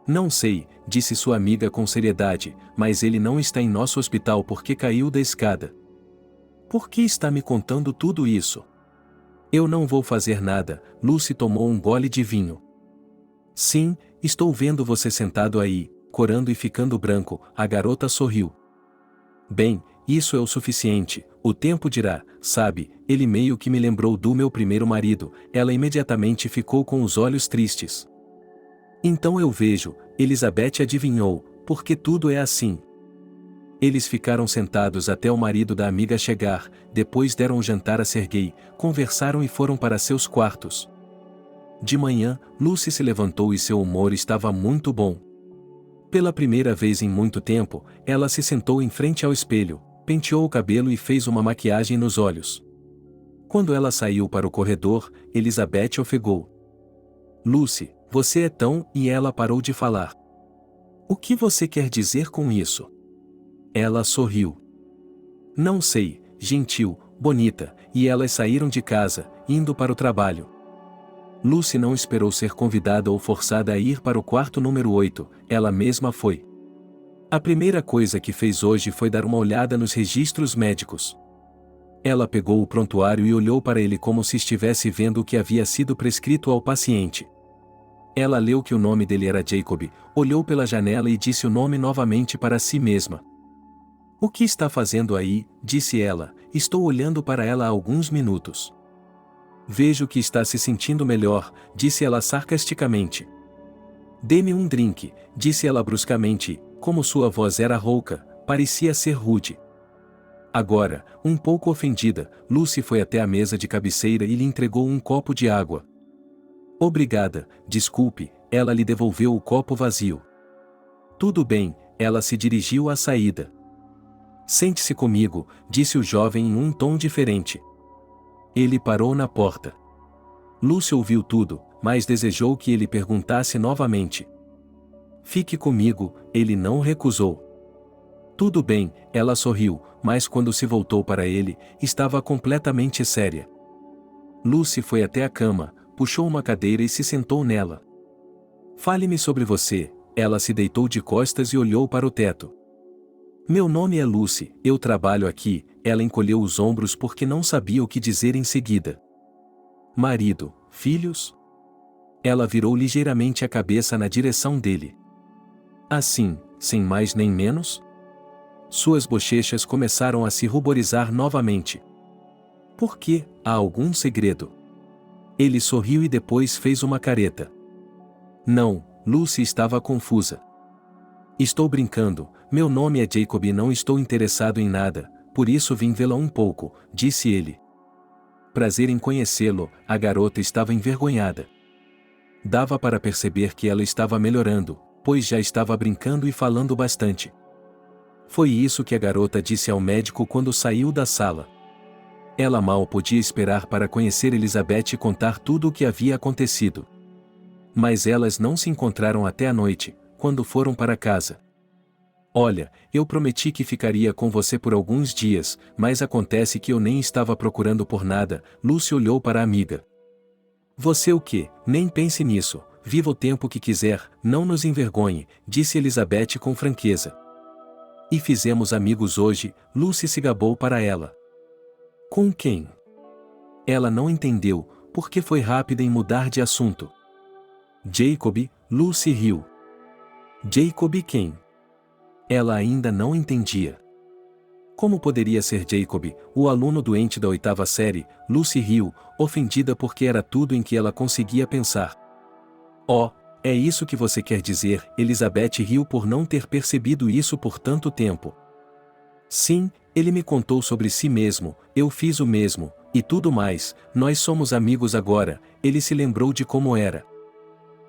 Não sei, disse sua amiga com seriedade, mas ele não está em nosso hospital porque caiu da escada. Por que está me contando tudo isso? Eu não vou fazer nada, Lucy tomou um gole de vinho. Sim, estou vendo você sentado aí, corando e ficando branco, a garota sorriu. Bem, isso é o suficiente, o tempo dirá, sabe, ele meio que me lembrou do meu primeiro marido, ela imediatamente ficou com os olhos tristes. Então eu vejo, Elizabeth adivinhou, porque tudo é assim. Eles ficaram sentados até o marido da amiga chegar, depois deram o jantar a Sergei, conversaram e foram para seus quartos. De manhã, Lucy se levantou e seu humor estava muito bom. Pela primeira vez em muito tempo, ela se sentou em frente ao espelho, penteou o cabelo e fez uma maquiagem nos olhos. Quando ela saiu para o corredor, Elizabeth ofegou. Lucy, você é tão... E ela parou de falar. O que você quer dizer com isso? Ela sorriu. Não sei, gentil, bonita, e elas saíram de casa, indo para o trabalho. Lucy não esperou ser convidada ou forçada a ir para o quarto número 8, ela mesma foi. A primeira coisa que fez hoje foi dar uma olhada nos registros médicos. Ela pegou o prontuário e olhou para ele como se estivesse vendo o que havia sido prescrito ao paciente. Ela leu que o nome dele era Jacob, olhou pela janela e disse o nome novamente para si mesma. O que está fazendo aí? Disse ela. Estou olhando para ela há alguns minutos. Vejo que está se sentindo melhor, disse ela sarcasticamente. Dê-me um drink, disse ela bruscamente, como sua voz era rouca, parecia ser rude. Agora, um pouco ofendida, Lucy foi até a mesa de cabeceira e lhe entregou um copo de água. Obrigada, desculpe, ela lhe devolveu o copo vazio. Tudo bem, ela se dirigiu à saída. Sente-se comigo, disse o jovem em um tom diferente. Ele parou na porta. Lucy ouviu tudo, mas desejou que ele perguntasse novamente. Fique comigo, ele não recusou. Tudo bem, ela sorriu, mas quando se voltou para ele, estava completamente séria. Lucy foi até a cama, puxou uma cadeira e se sentou nela. Fale-me sobre você, ela se deitou de costas e olhou para o teto. Meu nome é Lucy, eu trabalho aqui, ela encolheu os ombros porque não sabia o que dizer em seguida. Marido, filhos? Ela virou ligeiramente a cabeça na direção dele. Assim, sem mais nem menos? Suas bochechas começaram a se ruborizar novamente. Por quê? Há algum segredo? Ele sorriu e depois fez uma careta. Não, Lucy estava confusa. Estou brincando, meu nome é Jacob e não estou interessado em nada, por isso vim vê-la um pouco, disse ele. Prazer em conhecê-lo, a garota estava envergonhada. Dava para perceber que ela estava melhorando, pois já estava brincando e falando bastante. Foi isso que a garota disse ao médico quando saiu da sala. Ela mal podia esperar para conhecer Elizabeth e contar tudo o que havia acontecido. Mas elas não se encontraram até a noite, quando foram para casa. Olha, eu prometi que ficaria com você por alguns dias, mas acontece que eu nem estava procurando por nada, Lucy olhou para a amiga. Você o quê? Nem pense nisso, viva o tempo que quiser, não nos envergonhe, disse Elizabeth com franqueza. E fizemos amigos hoje, Lucy se gabou para ela. Com quem? Ela não entendeu, porque foi rápida em mudar de assunto. Jacob, Lucy riu. Jacob quem? Ela ainda não entendia. Como poderia ser Jacob, o aluno doente da 8ª série? Lucy riu, ofendida porque era tudo em que ela conseguia pensar. Oh, é isso que você quer dizer? Elizabeth riu por não ter percebido isso por tanto tempo. Sim, ele me contou sobre si mesmo, eu fiz o mesmo, e tudo mais, nós somos amigos agora, ele se lembrou de como era.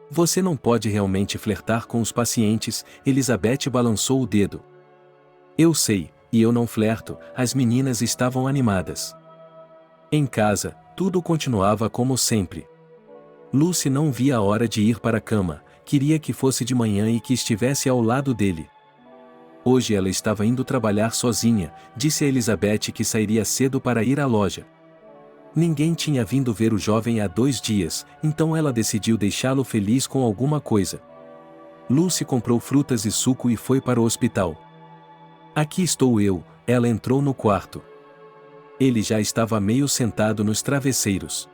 Você não pode realmente flertar com os pacientes, Elizabeth balançou o dedo. Eu sei, e eu não flerto, as meninas estavam animadas. Em casa, tudo continuava como sempre. Lucy não via a hora de ir para a cama, queria que fosse de manhã e que estivesse ao lado dele. Hoje ela estava indo trabalhar sozinha, disse a Elizabeth que sairia cedo para ir à loja. Ninguém tinha vindo ver o jovem há 2 dias, então ela decidiu deixá-lo feliz com alguma coisa. Lucy comprou frutas e suco e foi para o hospital. Aqui estou eu, ela entrou no quarto. Ele já estava meio sentado nos travesseiros.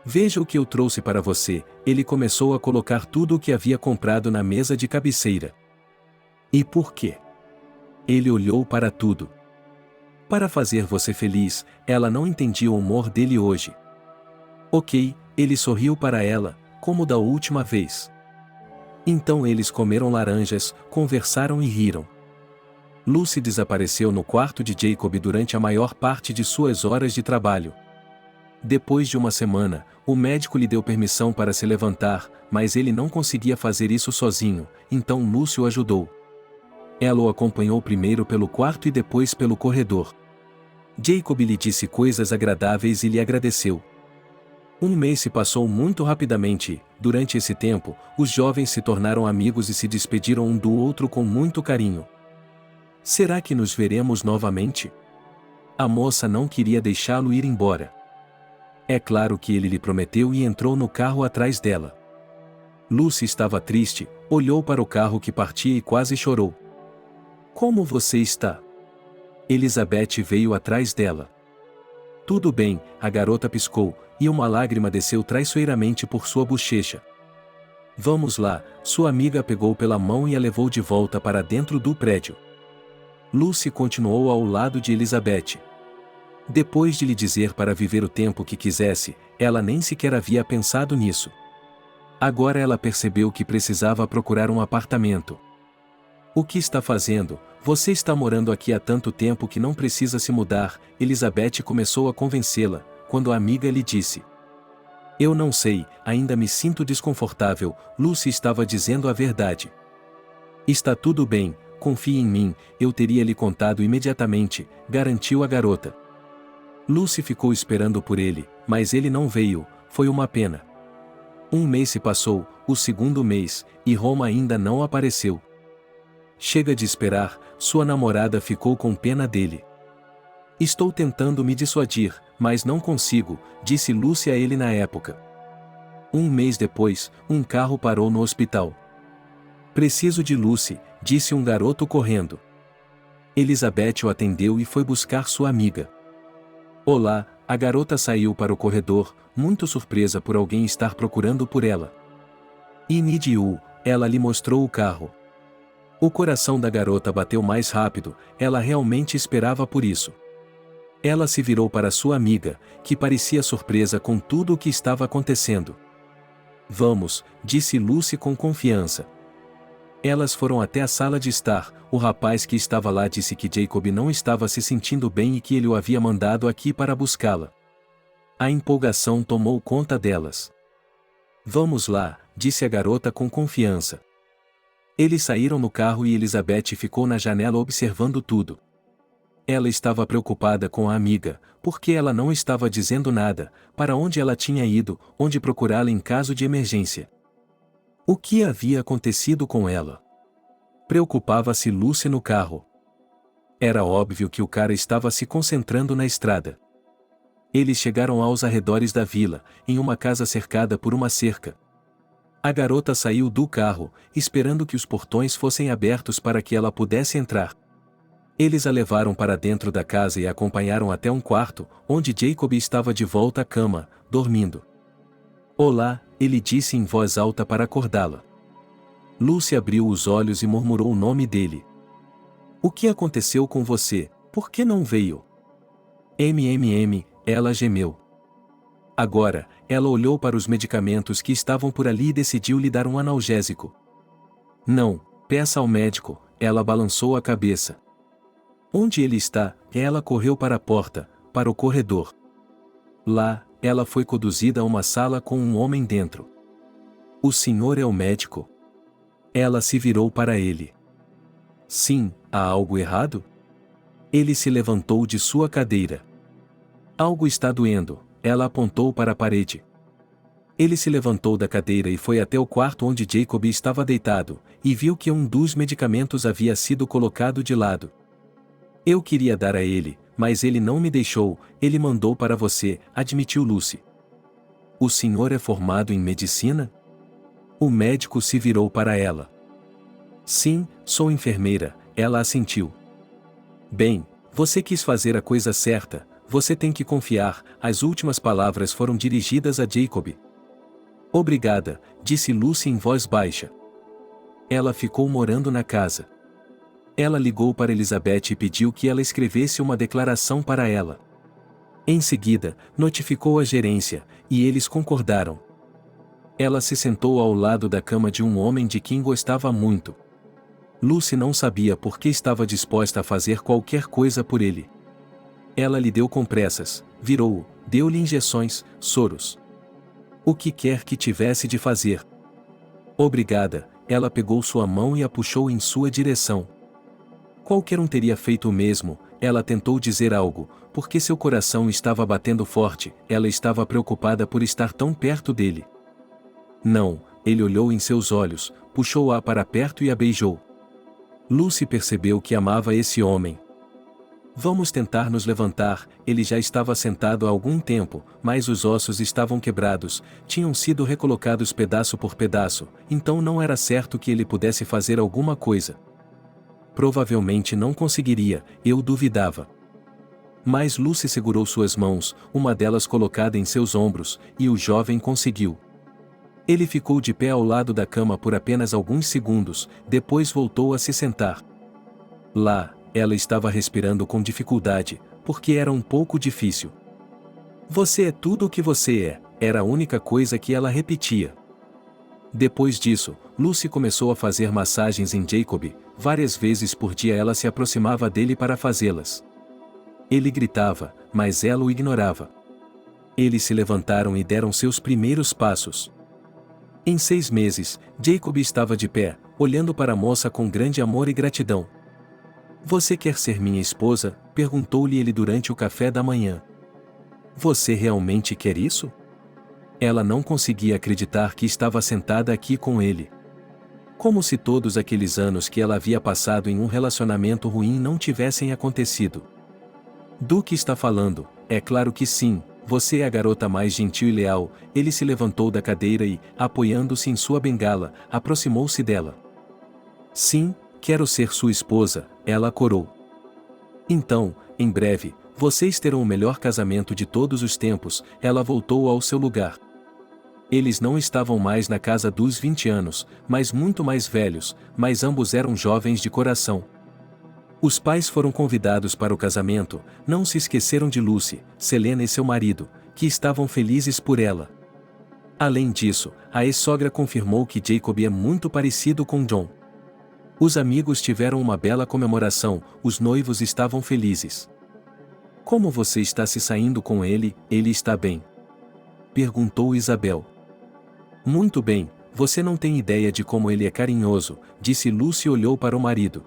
Veja o que eu trouxe para você, ele começou a colocar tudo o que havia comprado na mesa de cabeceira. E por quê? Ele olhou para tudo. Para fazer você feliz, ela não entendia o humor dele hoje. Ok, ele sorriu para ela, como da última vez. Então eles comeram laranjas, conversaram e riram. Lucy desapareceu no quarto de Jacob durante a maior parte de suas horas de trabalho. Depois de uma semana, o médico lhe deu permissão para se levantar, mas ele não conseguia fazer isso sozinho, então Lúcio o ajudou. Ela o acompanhou primeiro pelo quarto e depois pelo corredor. Jacob lhe disse coisas agradáveis e lhe agradeceu. Um mês se passou muito rapidamente e, durante esse tempo, os jovens se tornaram amigos e se despediram um do outro com muito carinho. Será que nos veremos novamente? A moça não queria deixá-lo ir embora. É claro que ele lhe prometeu e entrou no carro atrás dela. Lucy estava triste, olhou para o carro que partia e quase chorou. Como você está? Elizabeth veio atrás dela. Tudo bem, a garota piscou, e uma lágrima desceu traiçoeiramente por sua bochecha. Vamos lá, sua amiga a pegou pela mão e a levou de volta para dentro do prédio. Lucy continuou ao lado de Elizabeth. Depois de lhe dizer para viver o tempo que quisesse, ela nem sequer havia pensado nisso. Agora ela percebeu que precisava procurar um apartamento. O que está fazendo? Você está morando aqui há tanto tempo que não precisa se mudar, Elizabeth começou a convencê-la, quando a amiga lhe disse. Eu não sei, ainda me sinto desconfortável, Lucy estava dizendo a verdade. Está tudo bem, confie em mim, eu teria lhe contado imediatamente, garantiu a garota. Lucy ficou esperando por ele, mas ele não veio, foi uma pena. Um mês se passou, o segundo mês, e Roma ainda não apareceu. Chega de esperar, sua namorada ficou com pena dele. Estou tentando me dissuadir, mas não consigo, disse Lucy a ele na época. Um mês depois, um carro parou no hospital. Preciso de Lucy, disse um garoto correndo. Elizabeth o atendeu e foi buscar sua amiga. Olá, a garota saiu para o corredor, muito surpresa por alguém estar procurando por ela. I need you, ela lhe mostrou o carro. O coração da garota bateu mais rápido, ela realmente esperava por isso. Ela se virou para sua amiga, que parecia surpresa com tudo o que estava acontecendo. Vamos, disse Lucy com confiança. Elas foram até a sala de estar, o rapaz que estava lá disse que Jacob não estava se sentindo bem e que ele o havia mandado aqui para buscá-la. A empolgação tomou conta delas. Vamos lá, disse a garota com confiança. Eles saíram no carro e Elizabeth ficou na janela observando tudo. Ela estava preocupada com a amiga, porque ela não estava dizendo nada, para onde ela tinha ido, onde procurá-la em caso de emergência. O que havia acontecido com ela? Preocupava-se Lucy no carro. Era óbvio que o cara estava se concentrando na estrada. Eles chegaram aos arredores da vila, em uma casa cercada por uma cerca. A garota saiu do carro, esperando que os portões fossem abertos para que ela pudesse entrar. Eles a levaram para dentro da casa e a acompanharam até um quarto, onde Jacob estava de volta à cama, dormindo. Olá, ele disse em voz alta para acordá-la. Lucy abriu os olhos e murmurou o nome dele. O que aconteceu com você? Por que não veio? Ela gemeu. Agora, ela olhou para os medicamentos que estavam por ali e decidiu lhe dar um analgésico. Não, peça ao médico, ela balançou a cabeça. Onde ele está? Ela correu para a porta, para o corredor. Lá, ela foi conduzida a uma sala com um homem dentro. O senhor é o médico? Ela se virou para ele. Sim, há algo errado? Ele se levantou de sua cadeira. Algo está doendo, ela apontou para a parede. Ele se levantou da cadeira e foi até o quarto onde Jacob estava deitado, e viu que um dos medicamentos havia sido colocado de lado. Eu queria dar a ele, mas ele não me deixou, ele mandou para você, admitiu Lucy. O senhor é formado em medicina? O médico se virou para ela. Sim, sou enfermeira, ela assentiu. Bem, você quis fazer a coisa certa, você tem que confiar, as últimas palavras foram dirigidas a Jacob. Obrigada, disse Lucy em voz baixa. Ela ficou morando na casa. Ela ligou para Elizabeth e pediu que ela escrevesse uma declaração para ela. Em seguida, notificou a gerência, e eles concordaram. Ela se sentou ao lado da cama de um homem de quem gostava muito. Lucy não sabia por que estava disposta a fazer qualquer coisa por ele. Ela lhe deu compressas, virou-o, deu-lhe injeções, soros. O que quer que tivesse de fazer. Obrigada, ela pegou sua mão e a puxou em sua direção. Qualquer um teria feito o mesmo. Ela tentou dizer algo, porque seu coração estava batendo forte, ela estava preocupada por estar tão perto dele. Não, ele olhou em seus olhos, puxou-a para perto e a beijou. Lucy percebeu que amava esse homem. Vamos tentar nos levantar. Ele já estava sentado há algum tempo, mas os ossos estavam quebrados, tinham sido recolocados pedaço por pedaço, então não era certo que ele pudesse fazer alguma coisa. Provavelmente não conseguiria, eu duvidava. Mas Lucy segurou suas mãos, uma delas colocada em seus ombros, e o jovem conseguiu. Ele ficou de pé ao lado da cama por apenas alguns segundos, depois voltou a se sentar. Lá, ela estava respirando com dificuldade, porque era um pouco difícil. Você é tudo o que você é, era a única coisa que ela repetia. Depois disso, Lucy começou a fazer massagens em Jacob, várias vezes por dia ela se aproximava dele para fazê-las. Ele gritava, mas ela o ignorava. Eles se levantaram e deram seus primeiros passos. Em 6 meses, Jacob estava de pé, olhando para a moça com grande amor e gratidão. Você quer ser minha esposa? Perguntou-lhe ele durante o café da manhã. Você realmente quer isso? Ela não conseguia acreditar que estava sentada aqui com ele. Como se todos aqueles anos que ela havia passado em um relacionamento ruim não tivessem acontecido. Do que está falando? É claro que sim, você é a garota mais gentil e leal. Ele se levantou da cadeira e, apoiando-se em sua bengala, aproximou-se dela. Sim, quero ser sua esposa, ela corou. Então, em breve, vocês terão o melhor casamento de todos os tempos. Ela voltou ao seu lugar. Eles não estavam mais na casa dos 20 anos, mas muito mais velhos, mas ambos eram jovens de coração. Os pais foram convidados para o casamento, não se esqueceram de Lucy, Selena e seu marido, que estavam felizes por ela. Além disso, a ex-sogra confirmou que Jacob é muito parecido com John. Os amigos tiveram uma bela comemoração, os noivos estavam felizes. Como você está se saindo com ele? Ele está bem? Perguntou Isabel. Muito bem, você não tem ideia de como ele é carinhoso, disse Lucy e olhou para o marido.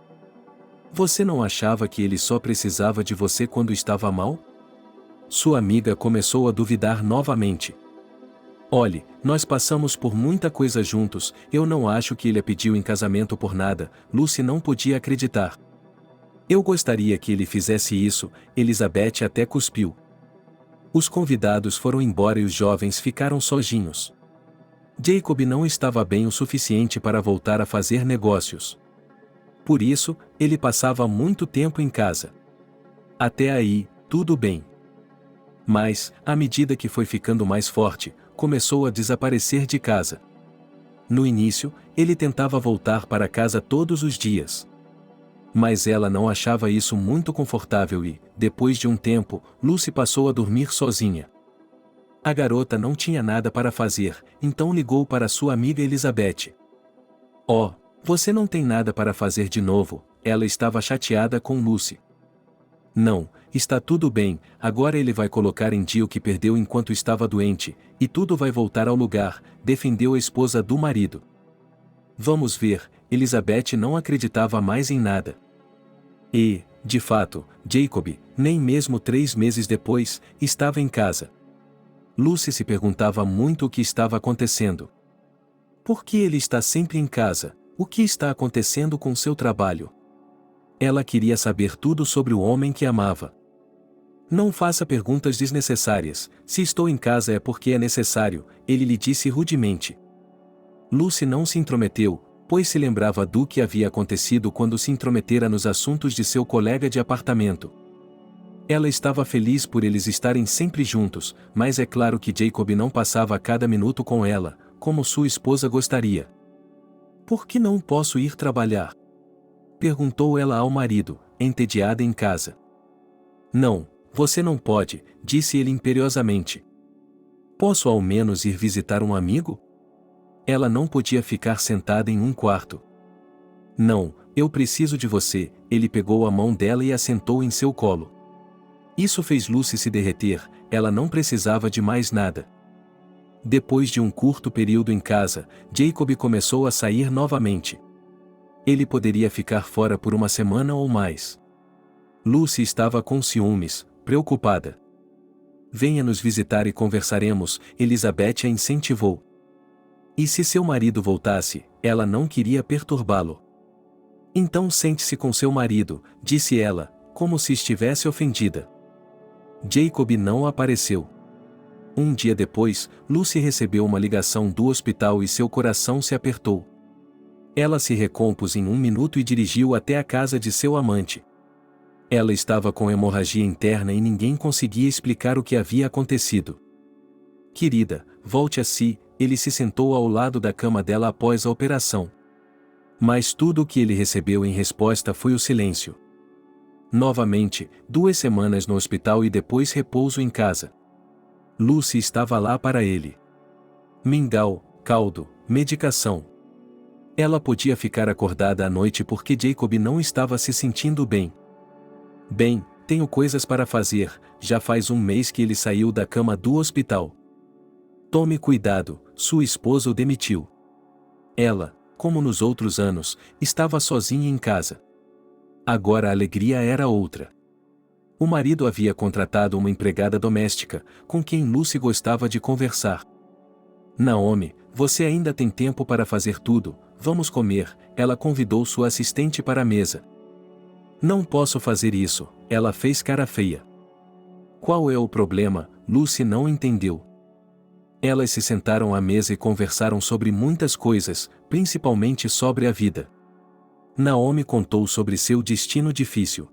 Você não achava que ele só precisava de você quando estava mal? Sua amiga começou a duvidar novamente. Olhe, nós passamos por muita coisa juntos, eu não acho que ele a pediu em casamento por nada. Lucy não podia acreditar. Eu gostaria que ele fizesse isso, Elizabeth até cuspiu. Os convidados foram embora e os jovens ficaram sozinhos. Jacob não estava bem o suficiente para voltar a fazer negócios. Por isso, ele passava muito tempo em casa. Até aí, tudo bem. Mas, à medida que foi ficando mais forte, começou a desaparecer de casa. No início, ele tentava voltar para casa todos os dias. Mas ela não achava isso muito confortável e, depois de um tempo, Lucy passou a dormir sozinha. A garota não tinha nada para fazer, então ligou para sua amiga Elizabeth. Oh, você não tem nada para fazer de novo, ela estava chateada com Lucy. Não, está tudo bem, agora ele vai colocar em dia o que perdeu enquanto estava doente, e tudo vai voltar ao lugar, defendeu a esposa do marido. Vamos ver, Elizabeth não acreditava mais em nada. E, de fato, Jacob, nem mesmo 3 meses depois, estava em casa. Lucy se perguntava muito o que estava acontecendo. Por que ele está sempre em casa? O que está acontecendo com seu trabalho? Ela queria saber tudo sobre o homem que amava. Não faça perguntas desnecessárias, se estou em casa é porque é necessário, ele lhe disse rudemente. Lucy não se intrometeu, pois se lembrava do que havia acontecido quando se intrometera nos assuntos de seu colega de apartamento. Ela estava feliz por eles estarem sempre juntos, mas é claro que Jacob não passava a cada minuto com ela, como sua esposa gostaria. Por que não posso ir trabalhar? Perguntou ela ao marido, entediada em casa. Não, você não pode, disse ele imperiosamente. Posso ao menos ir visitar um amigo? Ela não podia ficar sentada em um quarto. Não, eu preciso de você, ele pegou a mão dela e a sentou em seu colo. Isso fez Lucy se derreter, ela não precisava de mais nada. Depois de um curto período em casa, Jacob começou a sair novamente. Ele poderia ficar fora por uma semana ou mais. Lucy estava com ciúmes, preocupada. Venha nos visitar e conversaremos, Elizabeth a incentivou. E se seu marido voltasse, ela não queria perturbá-lo. Então sente-se com seu marido, disse ela, como se estivesse ofendida. Jacob não apareceu. Um dia depois, Lucy recebeu uma ligação do hospital e seu coração se apertou. Ela se recompôs em 1 minuto e dirigiu até a casa de seu amante. Ela estava com hemorragia interna e ninguém conseguia explicar o que havia acontecido. Querida, volte a si, ele se sentou ao lado da cama dela após a operação. Mas tudo o que ele recebeu em resposta foi o silêncio. Novamente, 2 semanas no hospital e depois repouso em casa. Lucy estava lá para ele. Mingau, caldo, medicação. Ela podia ficar acordada à noite porque Jacob não estava se sentindo bem. Bem, tenho coisas para fazer, já faz 1 mês que ele saiu da cama do hospital. Tome cuidado, sua esposa o demitiu. Ela, como nos outros anos, estava sozinha em casa. Agora a alegria era outra. O marido havia contratado uma empregada doméstica, com quem Lucy gostava de conversar. Naomi, você ainda tem tempo para fazer tudo, vamos comer, ela convidou sua assistente para a mesa. Não posso fazer isso, ela fez cara feia. Qual é o problema? Lucy não entendeu. Elas se sentaram à mesa e conversaram sobre muitas coisas, principalmente sobre a vida. Naomi contou sobre seu destino difícil.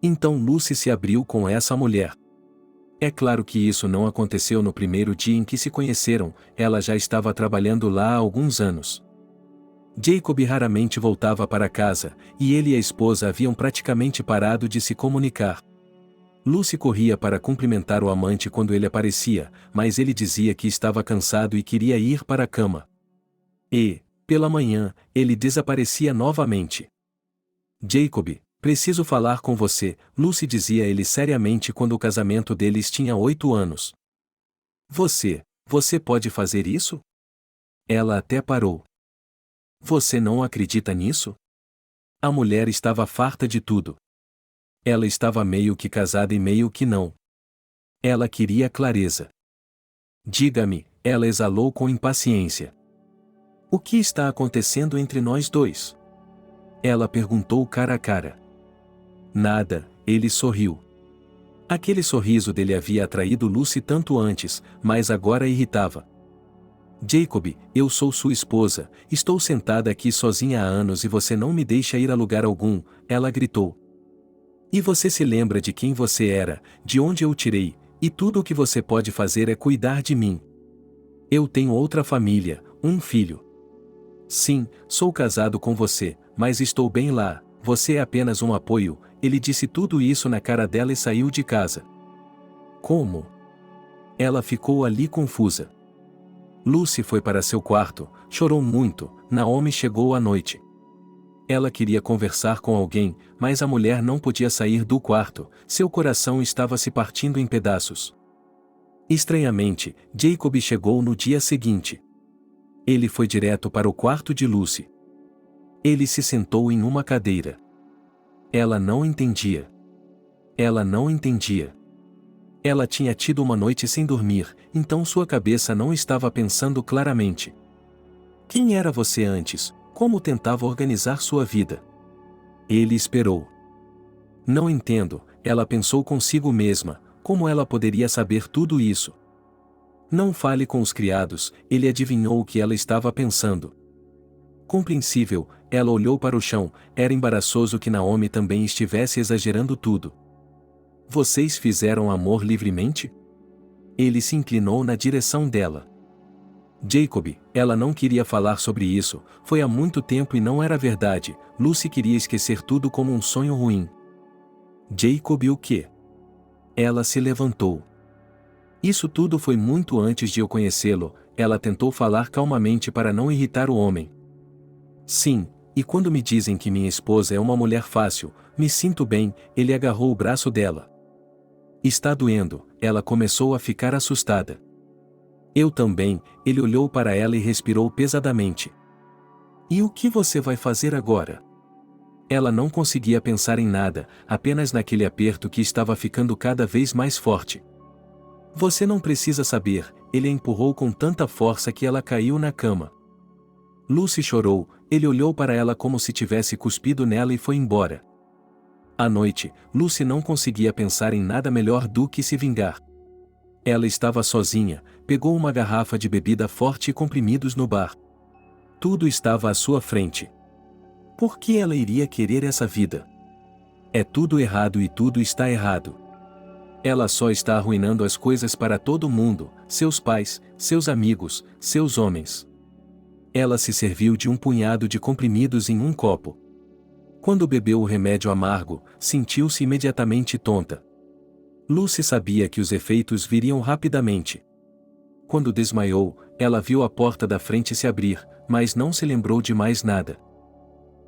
Então Lucy se abriu com essa mulher. É claro que isso não aconteceu no primeiro dia em que se conheceram, ela já estava trabalhando lá há alguns anos. Jacob raramente voltava para casa, e ele e a esposa haviam praticamente parado de se comunicar. Lucy corria para cumprimentar o amante quando ele aparecia, mas ele dizia que estava cansado e queria ir para a cama. E, pela manhã, ele desaparecia novamente. Jacob, preciso falar com você, Lucy dizia a ele seriamente quando o casamento deles tinha 8 anos. Você pode fazer isso? Ela até parou. Você não acredita nisso? A mulher estava farta de tudo. Ela estava meio que casada e meio que não. Ela queria clareza. Diga-me, ela exalou com impaciência. O que está acontecendo entre nós dois? Ela perguntou cara a cara. Nada, ele sorriu. Aquele sorriso dele havia atraído Lucy tanto antes, mas agora irritava. Jacob, eu sou sua esposa, estou sentada aqui sozinha há anos e você não me deixa ir a lugar algum, ela gritou. E você se lembra de quem você era, de onde eu o tirei, e tudo o que você pode fazer é cuidar de mim. Eu tenho outra família, um filho. Sim, sou casado com você, mas estou bem lá, você é apenas um apoio, ele disse tudo isso na cara dela e saiu de casa. Como? Ela ficou ali confusa. Lucy foi para seu quarto, chorou muito, Naomi chegou à noite. Ela queria conversar com alguém, mas a mulher não podia sair do quarto, seu coração estava se partindo em pedaços. Estranhamente, Jacob chegou no dia seguinte. Ele foi direto para o quarto de Lucy. Ele se sentou em uma cadeira. Ela não entendia. Ela não entendia. Ela tinha tido uma noite sem dormir, então sua cabeça não estava pensando claramente. Quem era você antes? Como tentava organizar sua vida? Ele esperou. Não entendo, ela pensou consigo mesma, como ela poderia saber tudo isso? Não fale com os criados, ele adivinhou o que ela estava pensando. Compreensível, ela olhou para o chão, era embaraçoso que Naomi também estivesse exagerando tudo. Vocês fizeram amor livremente? Ele se inclinou na direção dela. Jacob, ela não queria falar sobre isso, foi há muito tempo e não era verdade, Lucy queria esquecer tudo como um sonho ruim. Jacob o quê? Ela se levantou. Isso tudo foi muito antes de eu conhecê-lo, ela tentou falar calmamente para não irritar o homem. Sim, e quando me dizem que minha esposa é uma mulher fácil, me sinto bem, ele agarrou o braço dela. Está doendo, ela começou a ficar assustada. Eu também, ele olhou para ela e respirou pesadamente. E o que você vai fazer agora? Ela não conseguia pensar em nada, apenas naquele aperto que estava ficando cada vez mais forte. Você não precisa saber, ele a empurrou com tanta força que ela caiu na cama. Lucy chorou, ele olhou para ela como se tivesse cuspido nela e foi embora. À noite, Lucy não conseguia pensar em nada melhor do que se vingar. Ela estava sozinha, pegou uma garrafa de bebida forte e comprimidos no bar. Tudo estava à sua frente. Por que ela iria querer essa vida? É tudo errado e tudo está errado. Ela só está arruinando as coisas para todo mundo, seus pais, seus amigos, seus homens. Ela se serviu de um punhado de comprimidos em um copo. Quando bebeu o remédio amargo, sentiu-se imediatamente tonta. Lucy sabia que os efeitos viriam rapidamente. Quando desmaiou, ela viu a porta da frente se abrir, mas não se lembrou de mais nada.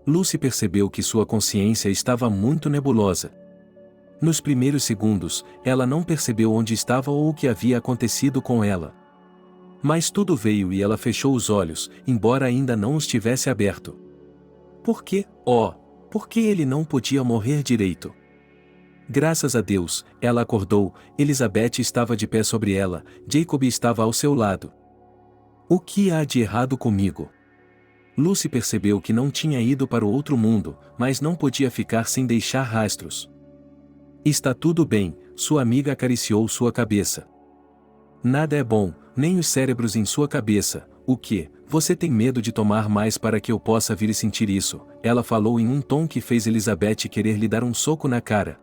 Lucy percebeu que sua consciência estava muito nebulosa. Nos primeiros segundos, ela não percebeu onde estava ou o que havia acontecido com ela. Mas tudo veio e ela fechou os olhos, embora ainda não os tivesse aberto. Por quê? Por que ele não podia morrer direito? Graças a Deus, ela acordou, Elizabeth estava de pé sobre ela, Jacob estava ao seu lado. O que há de errado comigo? Lucy percebeu que não tinha ido para o outro mundo, mas não podia ficar sem deixar rastros. Está tudo bem, sua amiga acariciou sua cabeça. Nada é bom, nem os cérebros em sua cabeça. O que? Você tem medo de tomar mais para que eu possa vir e sentir isso? Ela falou em um tom que fez Elizabeth querer lhe dar um soco na cara.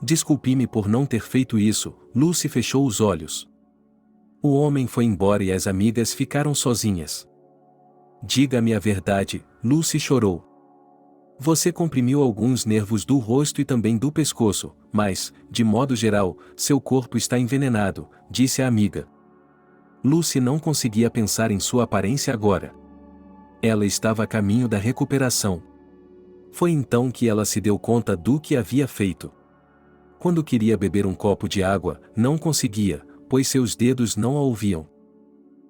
Desculpe-me por não ter feito isso, Lucy fechou os olhos. O homem foi embora e as amigas ficaram sozinhas. Diga-me a verdade, Lucy chorou. Você comprimiu alguns nervos do rosto e também do pescoço, mas, de modo geral, seu corpo está envenenado, disse a amiga. Lucy não conseguia pensar em sua aparência agora. Ela estava a caminho da recuperação. Foi então que ela se deu conta do que havia feito. Quando queria beber um copo de água, não conseguia, pois seus dedos não a ouviam.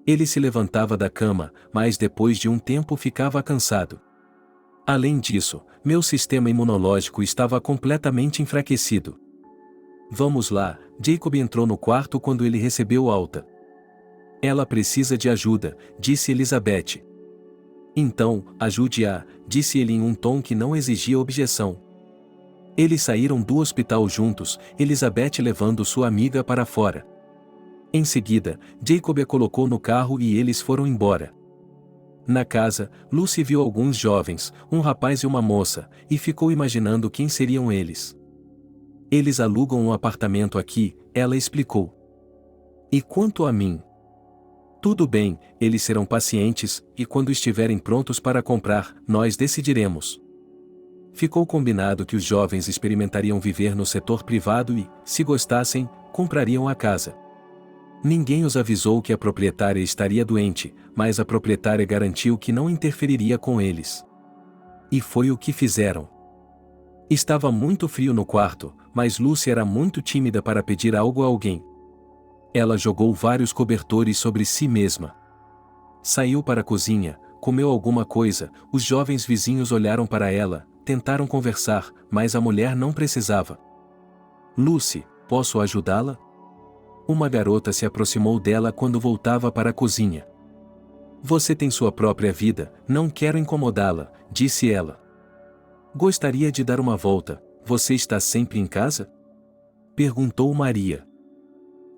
Ele se levantava da cama, mas depois de um tempo ficava cansado. Além disso, meu sistema imunológico estava completamente enfraquecido. Vamos lá, Jacob entrou no quarto quando ele recebeu alta. Ela precisa de ajuda, disse Elizabeth. Então, ajude-a, disse ele em um tom que não exigia objeção. Eles saíram do hospital juntos, Elizabeth levando sua amiga para fora. Em seguida, Jacob a colocou no carro e eles foram embora. Na casa, Lucy viu alguns jovens, um rapaz e uma moça, e ficou imaginando quem seriam eles. Eles alugam um apartamento aqui, ela explicou. E quanto a mim? Tudo bem, eles serão pacientes, e quando estiverem prontos para comprar, nós decidiremos. Ficou combinado que os jovens experimentariam viver no setor privado e, se gostassem, comprariam a casa. Ninguém os avisou que a proprietária estaria doente, mas a proprietária garantiu que não interferiria com eles. E foi o que fizeram. Estava muito frio no quarto, mas Lucy era muito tímida para pedir algo a alguém. Ela jogou vários cobertores sobre si mesma. Saiu para a cozinha, comeu alguma coisa, os jovens vizinhos olharam para ela, tentaram conversar, mas a mulher não precisava. Lucy, posso ajudá-la? Uma garota se aproximou dela quando voltava para a cozinha. Você tem sua própria vida, não quero incomodá-la, disse ela. Gostaria de dar uma volta, você está sempre em casa? Perguntou Maria.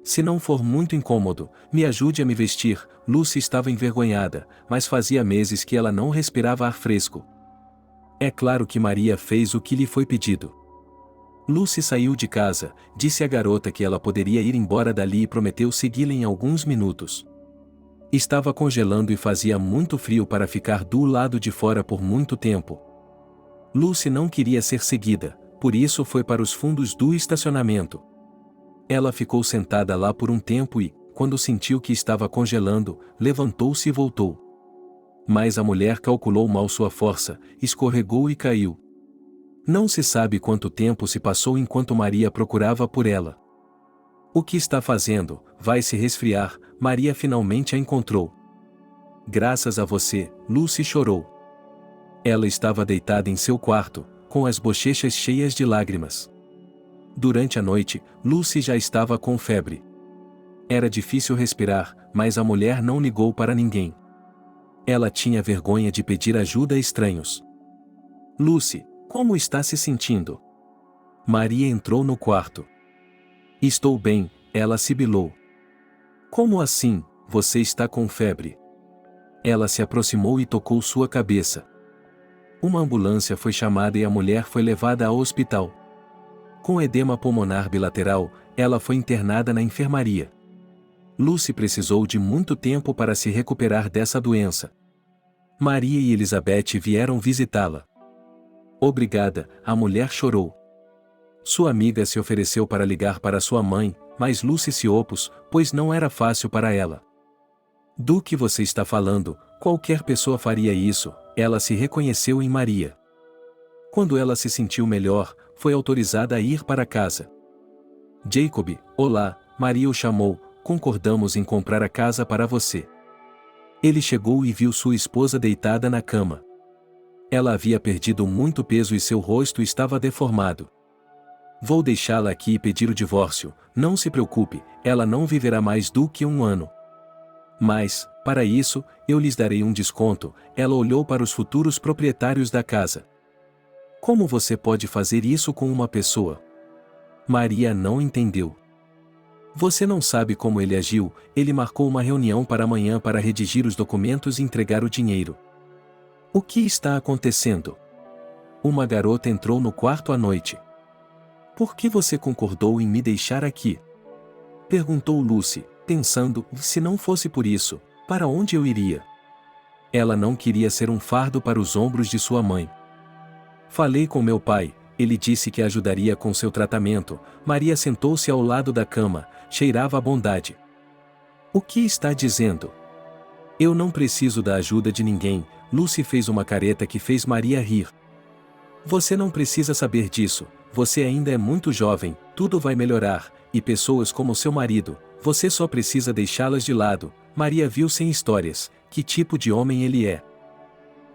Se não for muito incômodo, me ajude a me vestir. Lucy estava envergonhada, mas fazia meses que ela não respirava ar fresco. É claro que Maria fez o que lhe foi pedido. Lucy saiu de casa, disse à garota que ela poderia ir embora dali e prometeu segui-la em alguns minutos. Estava congelando e fazia muito frio para ficar do lado de fora por muito tempo. Lucy não queria ser seguida, por isso foi para os fundos do estacionamento. Ela ficou sentada lá por um tempo e, quando sentiu que estava congelando, levantou-se e voltou. Mas a mulher calculou mal sua força, escorregou e caiu. Não se sabe quanto tempo se passou enquanto Maria procurava por ela. O que está fazendo? Vai se resfriar. Maria finalmente a encontrou. Graças a você, Lucy chorou. Ela estava deitada em seu quarto, com as bochechas cheias de lágrimas. Durante a noite, Lucy já estava com febre. Era difícil respirar, mas a mulher não ligou para ninguém. Ela tinha vergonha de pedir ajuda a estranhos. Lucy, como está se sentindo? Maria entrou no quarto. Estou bem, ela sibilou. Como assim, você está com febre? Ela se aproximou e tocou sua cabeça. Uma ambulância foi chamada e a mulher foi levada ao hospital. Com edema pulmonar bilateral, ela foi internada na enfermaria. Lucy precisou de muito tempo para se recuperar dessa doença. Maria e Elizabeth vieram visitá-la. Obrigada, a mulher chorou. Sua amiga se ofereceu para ligar para sua mãe, mas Lucy se opôs, pois não era fácil para ela. Do que você está falando? Qualquer pessoa faria isso. Ela se reconheceu em Maria. Quando ela se sentiu melhor, foi autorizada a ir para casa. Jacob, olá, Maria o chamou, concordamos em comprar a casa para você. Ele chegou e viu sua esposa deitada na cama. Ela havia perdido muito peso e seu rosto estava deformado. Vou deixá-la aqui e pedir o divórcio, não se preocupe, ela não viverá mais do que 1 ano. Mas, para isso, eu lhes darei um desconto. Ela olhou para os futuros proprietários da casa. Como você pode fazer isso com uma pessoa? Maria não entendeu. Você não sabe como ele agiu. Ele marcou uma reunião para amanhã para redigir os documentos e entregar o dinheiro. O que está acontecendo? Uma garota entrou no quarto à noite. Por que você concordou em me deixar aqui? Perguntou Lucy, pensando, se não fosse por isso, para onde eu iria? Ela não queria ser um fardo para os ombros de sua mãe. Falei com meu pai, ele disse que ajudaria com seu tratamento. Maria sentou-se ao lado da cama, cheirava a bondade. O que está dizendo? Eu não preciso da ajuda de ninguém. Lucy fez uma careta que fez Maria rir. Você não precisa saber disso, você ainda é muito jovem, tudo vai melhorar, e pessoas como seu marido, você só precisa deixá-las de lado. Maria viu sem histórias, que tipo de homem ele é.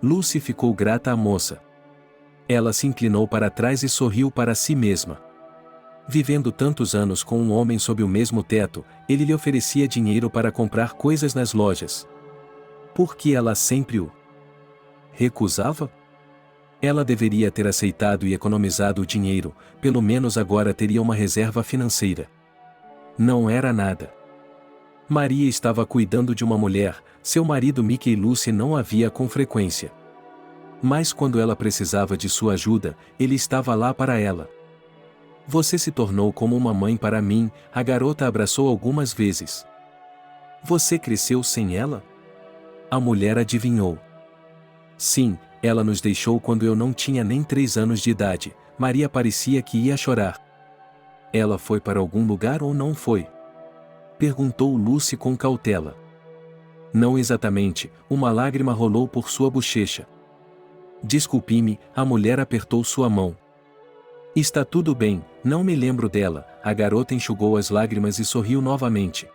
Lucy ficou grata à moça. Ela se inclinou para trás e sorriu para si mesma. Vivendo tantos anos com um homem sob o mesmo teto, ele lhe oferecia dinheiro para comprar coisas nas lojas. Por que ela sempre o recusava? Ela deveria ter aceitado e economizado o dinheiro, pelo menos agora teria uma reserva financeira. Não era nada. Maria estava cuidando de uma mulher, seu marido Mickey e Lucy não a via com frequência. Mas quando ela precisava de sua ajuda, ele estava lá para ela. Você se tornou como uma mãe para mim, a garota abraçou algumas vezes. Você cresceu sem ela? A mulher adivinhou. Sim, ela nos deixou quando eu não tinha nem 3 anos de idade. Maria parecia que ia chorar. Ela foi para algum lugar ou não foi? Perguntou Lucy com cautela. Não exatamente, uma lágrima rolou por sua bochecha. Desculpe-me, a mulher apertou sua mão. Está tudo bem, não me lembro dela. A garota enxugou as lágrimas e sorriu novamente.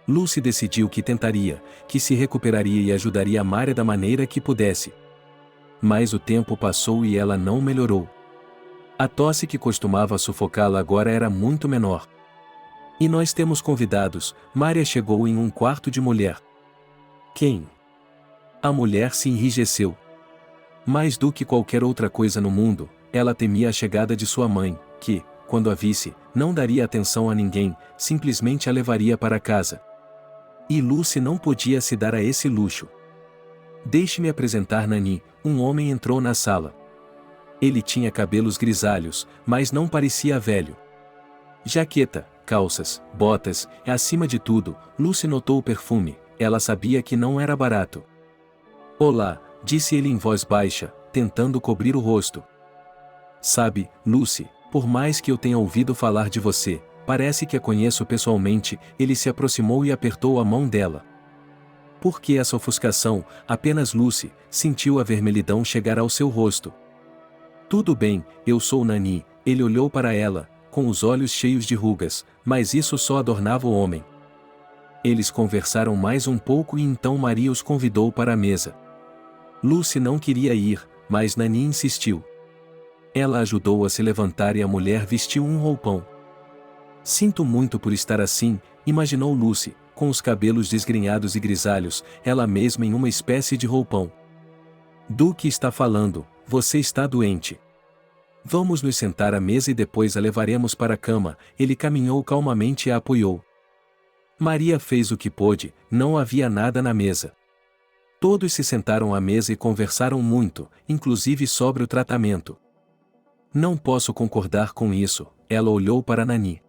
Lucy decidiu que tentaria, que se recuperaria e ajudaria a Maria da maneira que pudesse. Mas o tempo passou e ela não melhorou. A tosse que costumava sufocá-la agora era muito menor. E nós temos convidados. Maria chegou em um quarto de mulher. Quem? A mulher se enrijeceu. Mais do que qualquer outra coisa no mundo, ela temia a chegada de sua mãe, que, quando a visse, não daria atenção a ninguém, simplesmente a levaria para casa. E Lucy não podia se dar a esse luxo. Deixe-me apresentar Nani. Um homem entrou na sala. Ele tinha cabelos grisalhos, mas não parecia velho. Jaqueta, calças, botas, e acima de tudo, Lucy notou o perfume. Ela sabia que não era barato. Olá, disse ele em voz baixa, tentando cobrir o rosto. Sabe, Lucy, por mais que eu tenha ouvido falar de você, parece que a conheço pessoalmente. Ele se aproximou e apertou a mão dela. Por que essa ofuscação? Apenas Lucy sentiu a vermelhidão chegar ao seu rosto. Tudo bem, eu sou Nani. Ele olhou para ela, com os olhos cheios de rugas, mas isso só adornava o homem. Eles conversaram mais um pouco e então Maria os convidou para a mesa. Lucy não queria ir, mas Nani insistiu. Ela ajudou a se levantar e a mulher vestiu um roupão. Sinto muito por estar assim, imaginou Lucy, com os cabelos desgrenhados e grisalhos, ela mesma em uma espécie de roupão. Do que está falando? Você está doente. Vamos nos sentar à mesa e depois a levaremos para a cama. Ele caminhou calmamente e a apoiou. Maria fez o que pôde, não havia nada na mesa. Todos se sentaram à mesa e conversaram muito, inclusive sobre o tratamento. Não posso concordar com isso, ela olhou para Nani.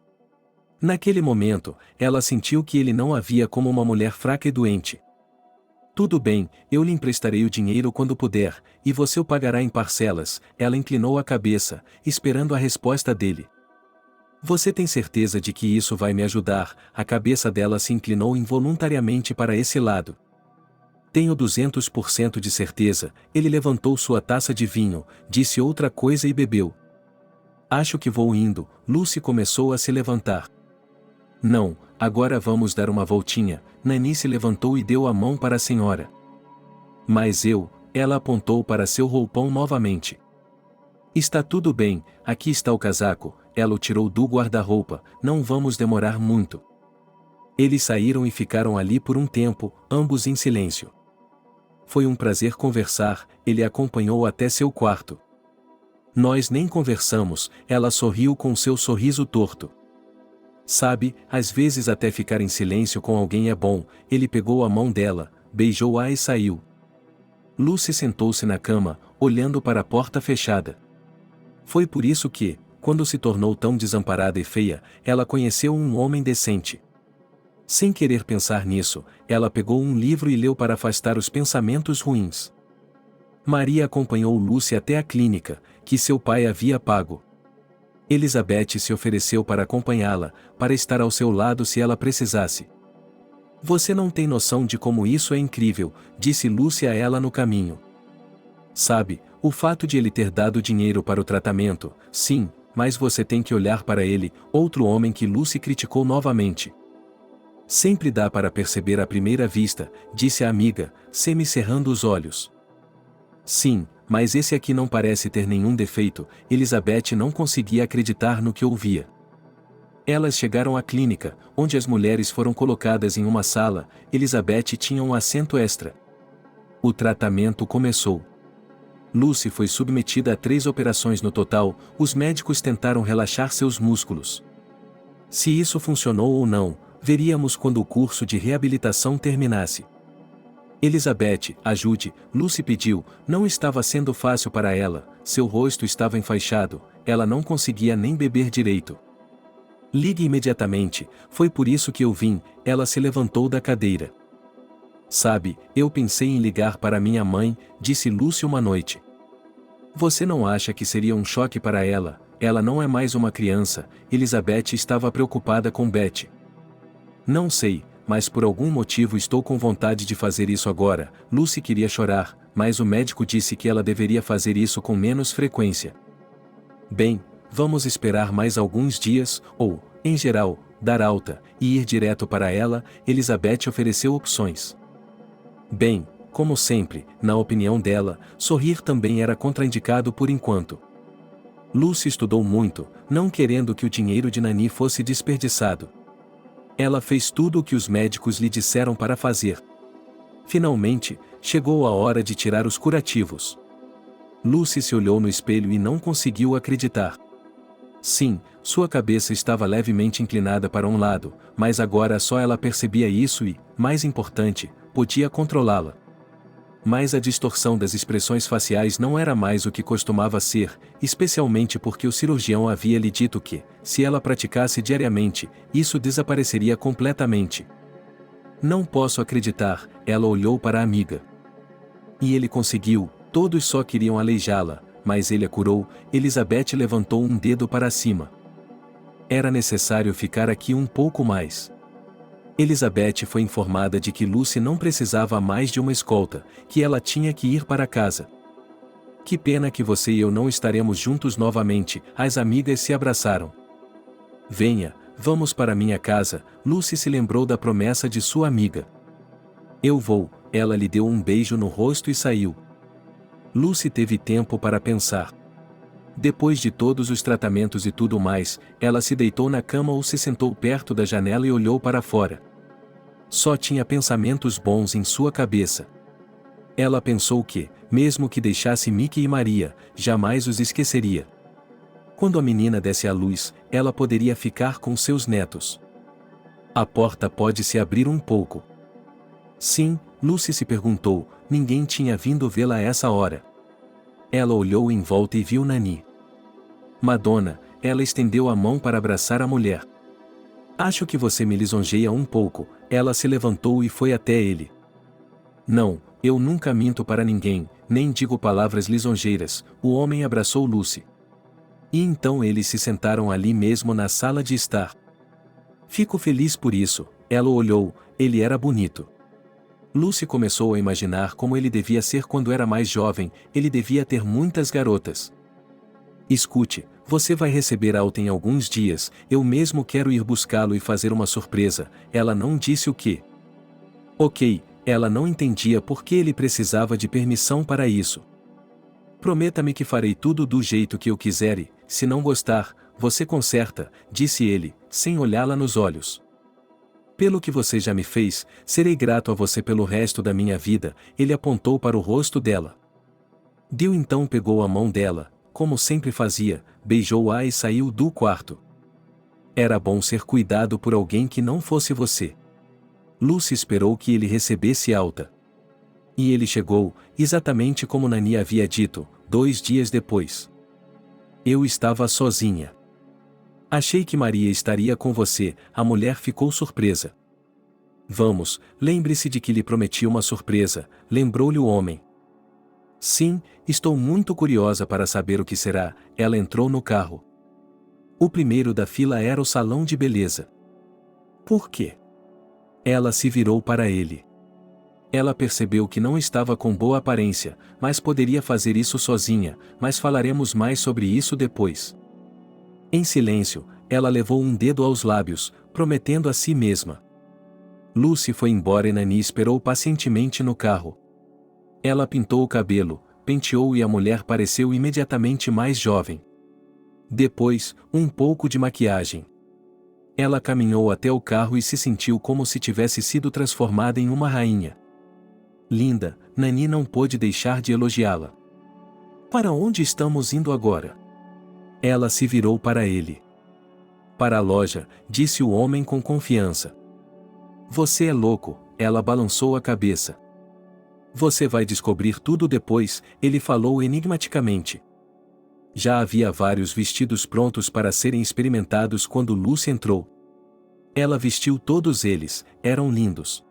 Naquele momento, ela sentiu que ele não a via como uma mulher fraca e doente. Tudo bem, eu lhe emprestarei o dinheiro quando puder, e você o pagará em parcelas. Ela inclinou a cabeça, esperando a resposta dele. Você tem certeza de que isso vai me ajudar? A cabeça dela se inclinou involuntariamente para esse lado. Tenho 200% de certeza. Ele levantou sua taça de vinho, disse outra coisa e bebeu. Acho que vou indo. Lucy começou a se levantar. Não, agora vamos dar uma voltinha. Nani se levantou e deu a mão para a senhora. Mas ela apontou para seu roupão novamente. Está tudo bem, aqui está o casaco. Ela o tirou do guarda-roupa, não vamos demorar muito. Eles saíram e ficaram ali por um tempo, ambos em silêncio. Foi um prazer conversar, ele a acompanhou até seu quarto. Nós nem conversamos, ela sorriu com seu sorriso torto. Sabe, às vezes até ficar em silêncio com alguém é bom. Ele pegou a mão dela, beijou-a e saiu. Lucy sentou-se na cama, olhando para a porta fechada. Foi por isso que, quando se tornou tão desamparada e feia, ela conheceu um homem decente. Sem querer pensar nisso, ela pegou um livro e leu para afastar os pensamentos ruins. Maria acompanhou Lucy até a clínica, que seu pai havia pago. Elizabeth se ofereceu para acompanhá-la, para estar ao seu lado se ela precisasse. Você não tem noção de como isso é incrível, disse Lucy a ela no caminho. Sabe, o fato de ele ter dado dinheiro para o tratamento, sim, mas você tem que olhar para ele, outro homem que Lucy criticou novamente. Sempre dá para perceber à primeira vista, disse a amiga, semicerrando os olhos. Sim, mas esse aqui não parece ter nenhum defeito. Elizabeth não conseguia acreditar no que ouvia. Elas chegaram à clínica, onde as mulheres foram colocadas em uma sala. Elizabeth tinha um assento extra. O tratamento começou. Lucy foi submetida a 3 operações no total. Os médicos tentaram relaxar seus músculos. Se isso funcionou ou não, veríamos quando o curso de reabilitação terminasse. Elizabeth, ajude, Lucy pediu, não estava sendo fácil para ela, seu rosto estava enfaixado, ela não conseguia nem beber direito. Ligue imediatamente, foi por isso que eu vim, ela se levantou da cadeira. Sabe, eu pensei em ligar para minha mãe, disse Lucy uma noite. Você não acha que seria um choque para ela? Ela não é mais uma criança. Elizabeth estava preocupada com Betty. Não sei, mas por algum motivo estou com vontade de fazer isso agora. Lucy queria chorar, mas o médico disse que ela deveria fazer isso com menos frequência. Bem, vamos esperar mais alguns dias, ou, em geral, dar alta, e ir direto para ela. Elizabeth ofereceu opções. Bem, como sempre, na opinião dela, sorrir também era contraindicado por enquanto. Lucy estudou muito, não querendo que o dinheiro de Nani fosse desperdiçado. Ela fez tudo o que os médicos lhe disseram para fazer. Finalmente, chegou a hora de tirar os curativos. Lucy se olhou no espelho e não conseguiu acreditar. Sim, sua cabeça estava levemente inclinada para um lado, mas agora só ela percebia isso e, mais importante, podia controlá-la. Mas a distorção das expressões faciais não era mais o que costumava ser, especialmente porque o cirurgião havia lhe dito que, se ela praticasse diariamente, isso desapareceria completamente. Não posso acreditar, ela olhou para a amiga. E ele conseguiu, todos só queriam aleijá-la, mas ele a curou. Elizabeth levantou um dedo para cima. Era necessário ficar aqui um pouco mais. Elizabeth foi informada de que Lucy não precisava mais de uma escolta, que ela tinha que ir para casa. Que pena que você e eu não estaremos juntos novamente, as amigas se abraçaram. Venha, vamos para minha casa. Lucy se lembrou da promessa de sua amiga. Eu vou. Ela lhe deu um beijo no rosto e saiu. Lucy teve tempo para pensar. Depois de todos os tratamentos e tudo mais, ela se deitou na cama ou se sentou perto da janela e olhou para fora. Só tinha pensamentos bons em sua cabeça. Ela pensou que, mesmo que deixasse Mickey e Maria, jamais os esqueceria. Quando a menina desse à luz, ela poderia ficar com seus netos. A porta pode se abrir um pouco. Sim, Lucy se perguntou, ninguém tinha vindo vê-la a essa hora. Ela olhou em volta e viu Nani. Madonna, ela estendeu a mão para abraçar a mulher. Acho que você me lisonjeia um pouco. Ela se levantou e foi até ele. Não, eu nunca minto para ninguém, nem digo palavras lisonjeiras. O homem abraçou Lucy. E então eles se sentaram ali mesmo na sala de estar. Fico feliz por isso. Ela o olhou, ele era bonito. Lucy começou a imaginar como ele devia ser quando era mais jovem, ele devia ter muitas garotas. Escute, você vai receber alta em alguns dias, eu mesmo quero ir buscá-lo e fazer uma surpresa. Ela não disse o que. Ok, ela não entendia por que ele precisava de permissão para isso. Prometa-me que farei tudo do jeito que eu quiser e, se não gostar, você conserta, disse ele, sem olhá-la nos olhos. Pelo que você já me fez, serei grato a você pelo resto da minha vida. Ele apontou para o rosto dela. Dil então pegou a mão dela, como sempre fazia, beijou-a e saiu do quarto. Era bom ser cuidado por alguém que não fosse você. Lucy esperou que ele recebesse alta. E ele chegou, exatamente como Nani havia dito, 2 dias depois. Eu estava sozinha. Achei que Maria estaria com você. A mulher ficou surpresa. Vamos, lembre-se de que lhe prometi uma surpresa, lembrou-lhe o homem. Sim, estou muito curiosa para saber o que será. Ela entrou no carro. O primeiro da fila era o salão de beleza. Por quê? Ela se virou para ele. Ela percebeu que não estava com boa aparência, mas poderia fazer isso sozinha, mas falaremos mais sobre isso depois. Em silêncio, ela levou um dedo aos lábios, prometendo a si mesma. Lucy foi embora e Nani esperou pacientemente no carro. Ela pintou o cabelo, penteou e a mulher pareceu imediatamente mais jovem. Depois, um pouco de maquiagem. Ela caminhou até o carro e se sentiu como se tivesse sido transformada em uma rainha. Linda, Nani não pôde deixar de elogiá-la. Para onde estamos indo agora? Ela se virou para ele. Para a loja, disse o homem com confiança. Você é louco, ela balançou a cabeça. Você vai descobrir tudo depois, ele falou enigmaticamente. Já havia vários vestidos prontos para serem experimentados quando Lucy entrou. Ela vestiu todos eles, eram lindos.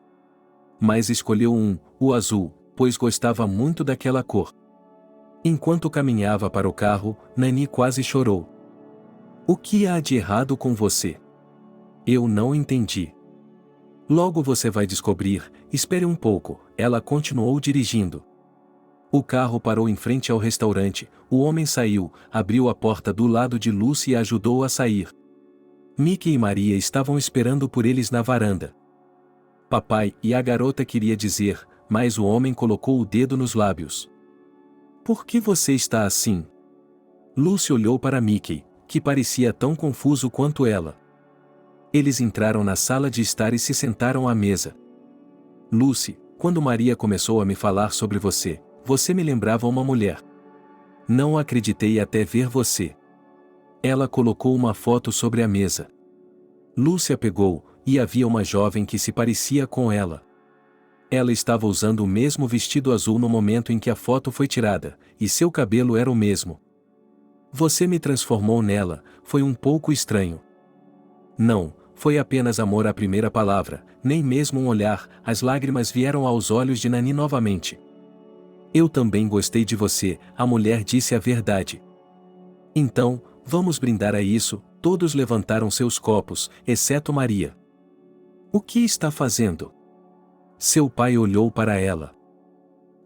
Mas escolheu um, o azul, pois gostava muito daquela cor. Enquanto caminhava para o carro, Nani quase chorou. O que há de errado com você? Eu não entendi. Logo você vai descobrir, espere um pouco, ela continuou dirigindo. O carro parou em frente ao restaurante, o homem saiu, abriu a porta do lado de Lucy e ajudou a sair. Mickey e Maria estavam esperando por eles na varanda. Papai, e a garota queria dizer, mas o homem colocou o dedo nos lábios. Por que você está assim? Lucy olhou para Mickey, que parecia tão confuso quanto ela. Eles entraram na sala de estar e se sentaram à mesa. Lucy, quando Maria começou a me falar sobre você, você me lembrava uma mulher. Não acreditei até ver você. Ela colocou uma foto sobre a mesa. Lucy a pegou, e havia uma jovem que se parecia com ela. Ela estava usando o mesmo vestido azul no momento em que a foto foi tirada, e seu cabelo era o mesmo. Você me transformou nela, foi um pouco estranho. Não, foi apenas amor à primeira palavra, nem mesmo um olhar, as lágrimas vieram aos olhos de Nani novamente. Eu também gostei de você, a mulher disse a verdade. Então, vamos brindar a isso, todos levantaram seus copos, exceto Maria. O que está fazendo? Seu pai olhou para ela.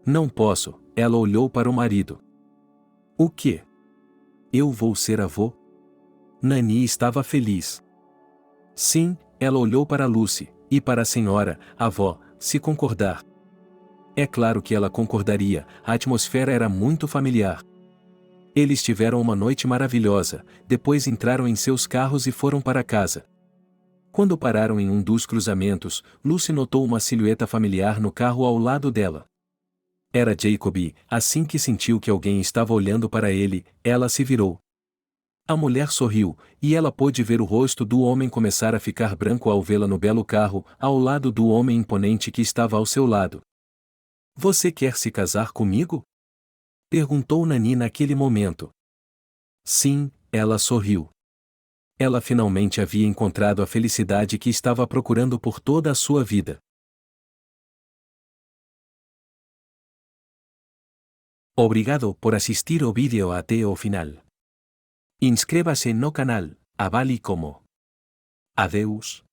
Não posso, ela olhou para o marido. O quê? Eu vou ser avô? Nani estava feliz. Sim, ela olhou para Lucy, e para a senhora, avó, se concordar. É claro que ela concordaria, a atmosfera era muito familiar. Eles tiveram uma noite maravilhosa, depois entraram em seus carros e foram para casa. Quando pararam em um dos cruzamentos, Lucy notou uma silhueta familiar no carro ao lado dela. Era Jacob e, assim que sentiu que alguém estava olhando para ele, ela se virou. A mulher sorriu, e ela pôde ver o rosto do homem começar a ficar branco ao vê-la no belo carro, ao lado do homem imponente que estava ao seu lado. Você quer se casar comigo? Perguntou Nani naquele momento. Sim, ela sorriu. Ela finalmente havia encontrado a felicidade que estava procurando por toda a sua vida. Obrigado por assistir o vídeo até o final. Inscreva-se no canal, avale como. Adeus.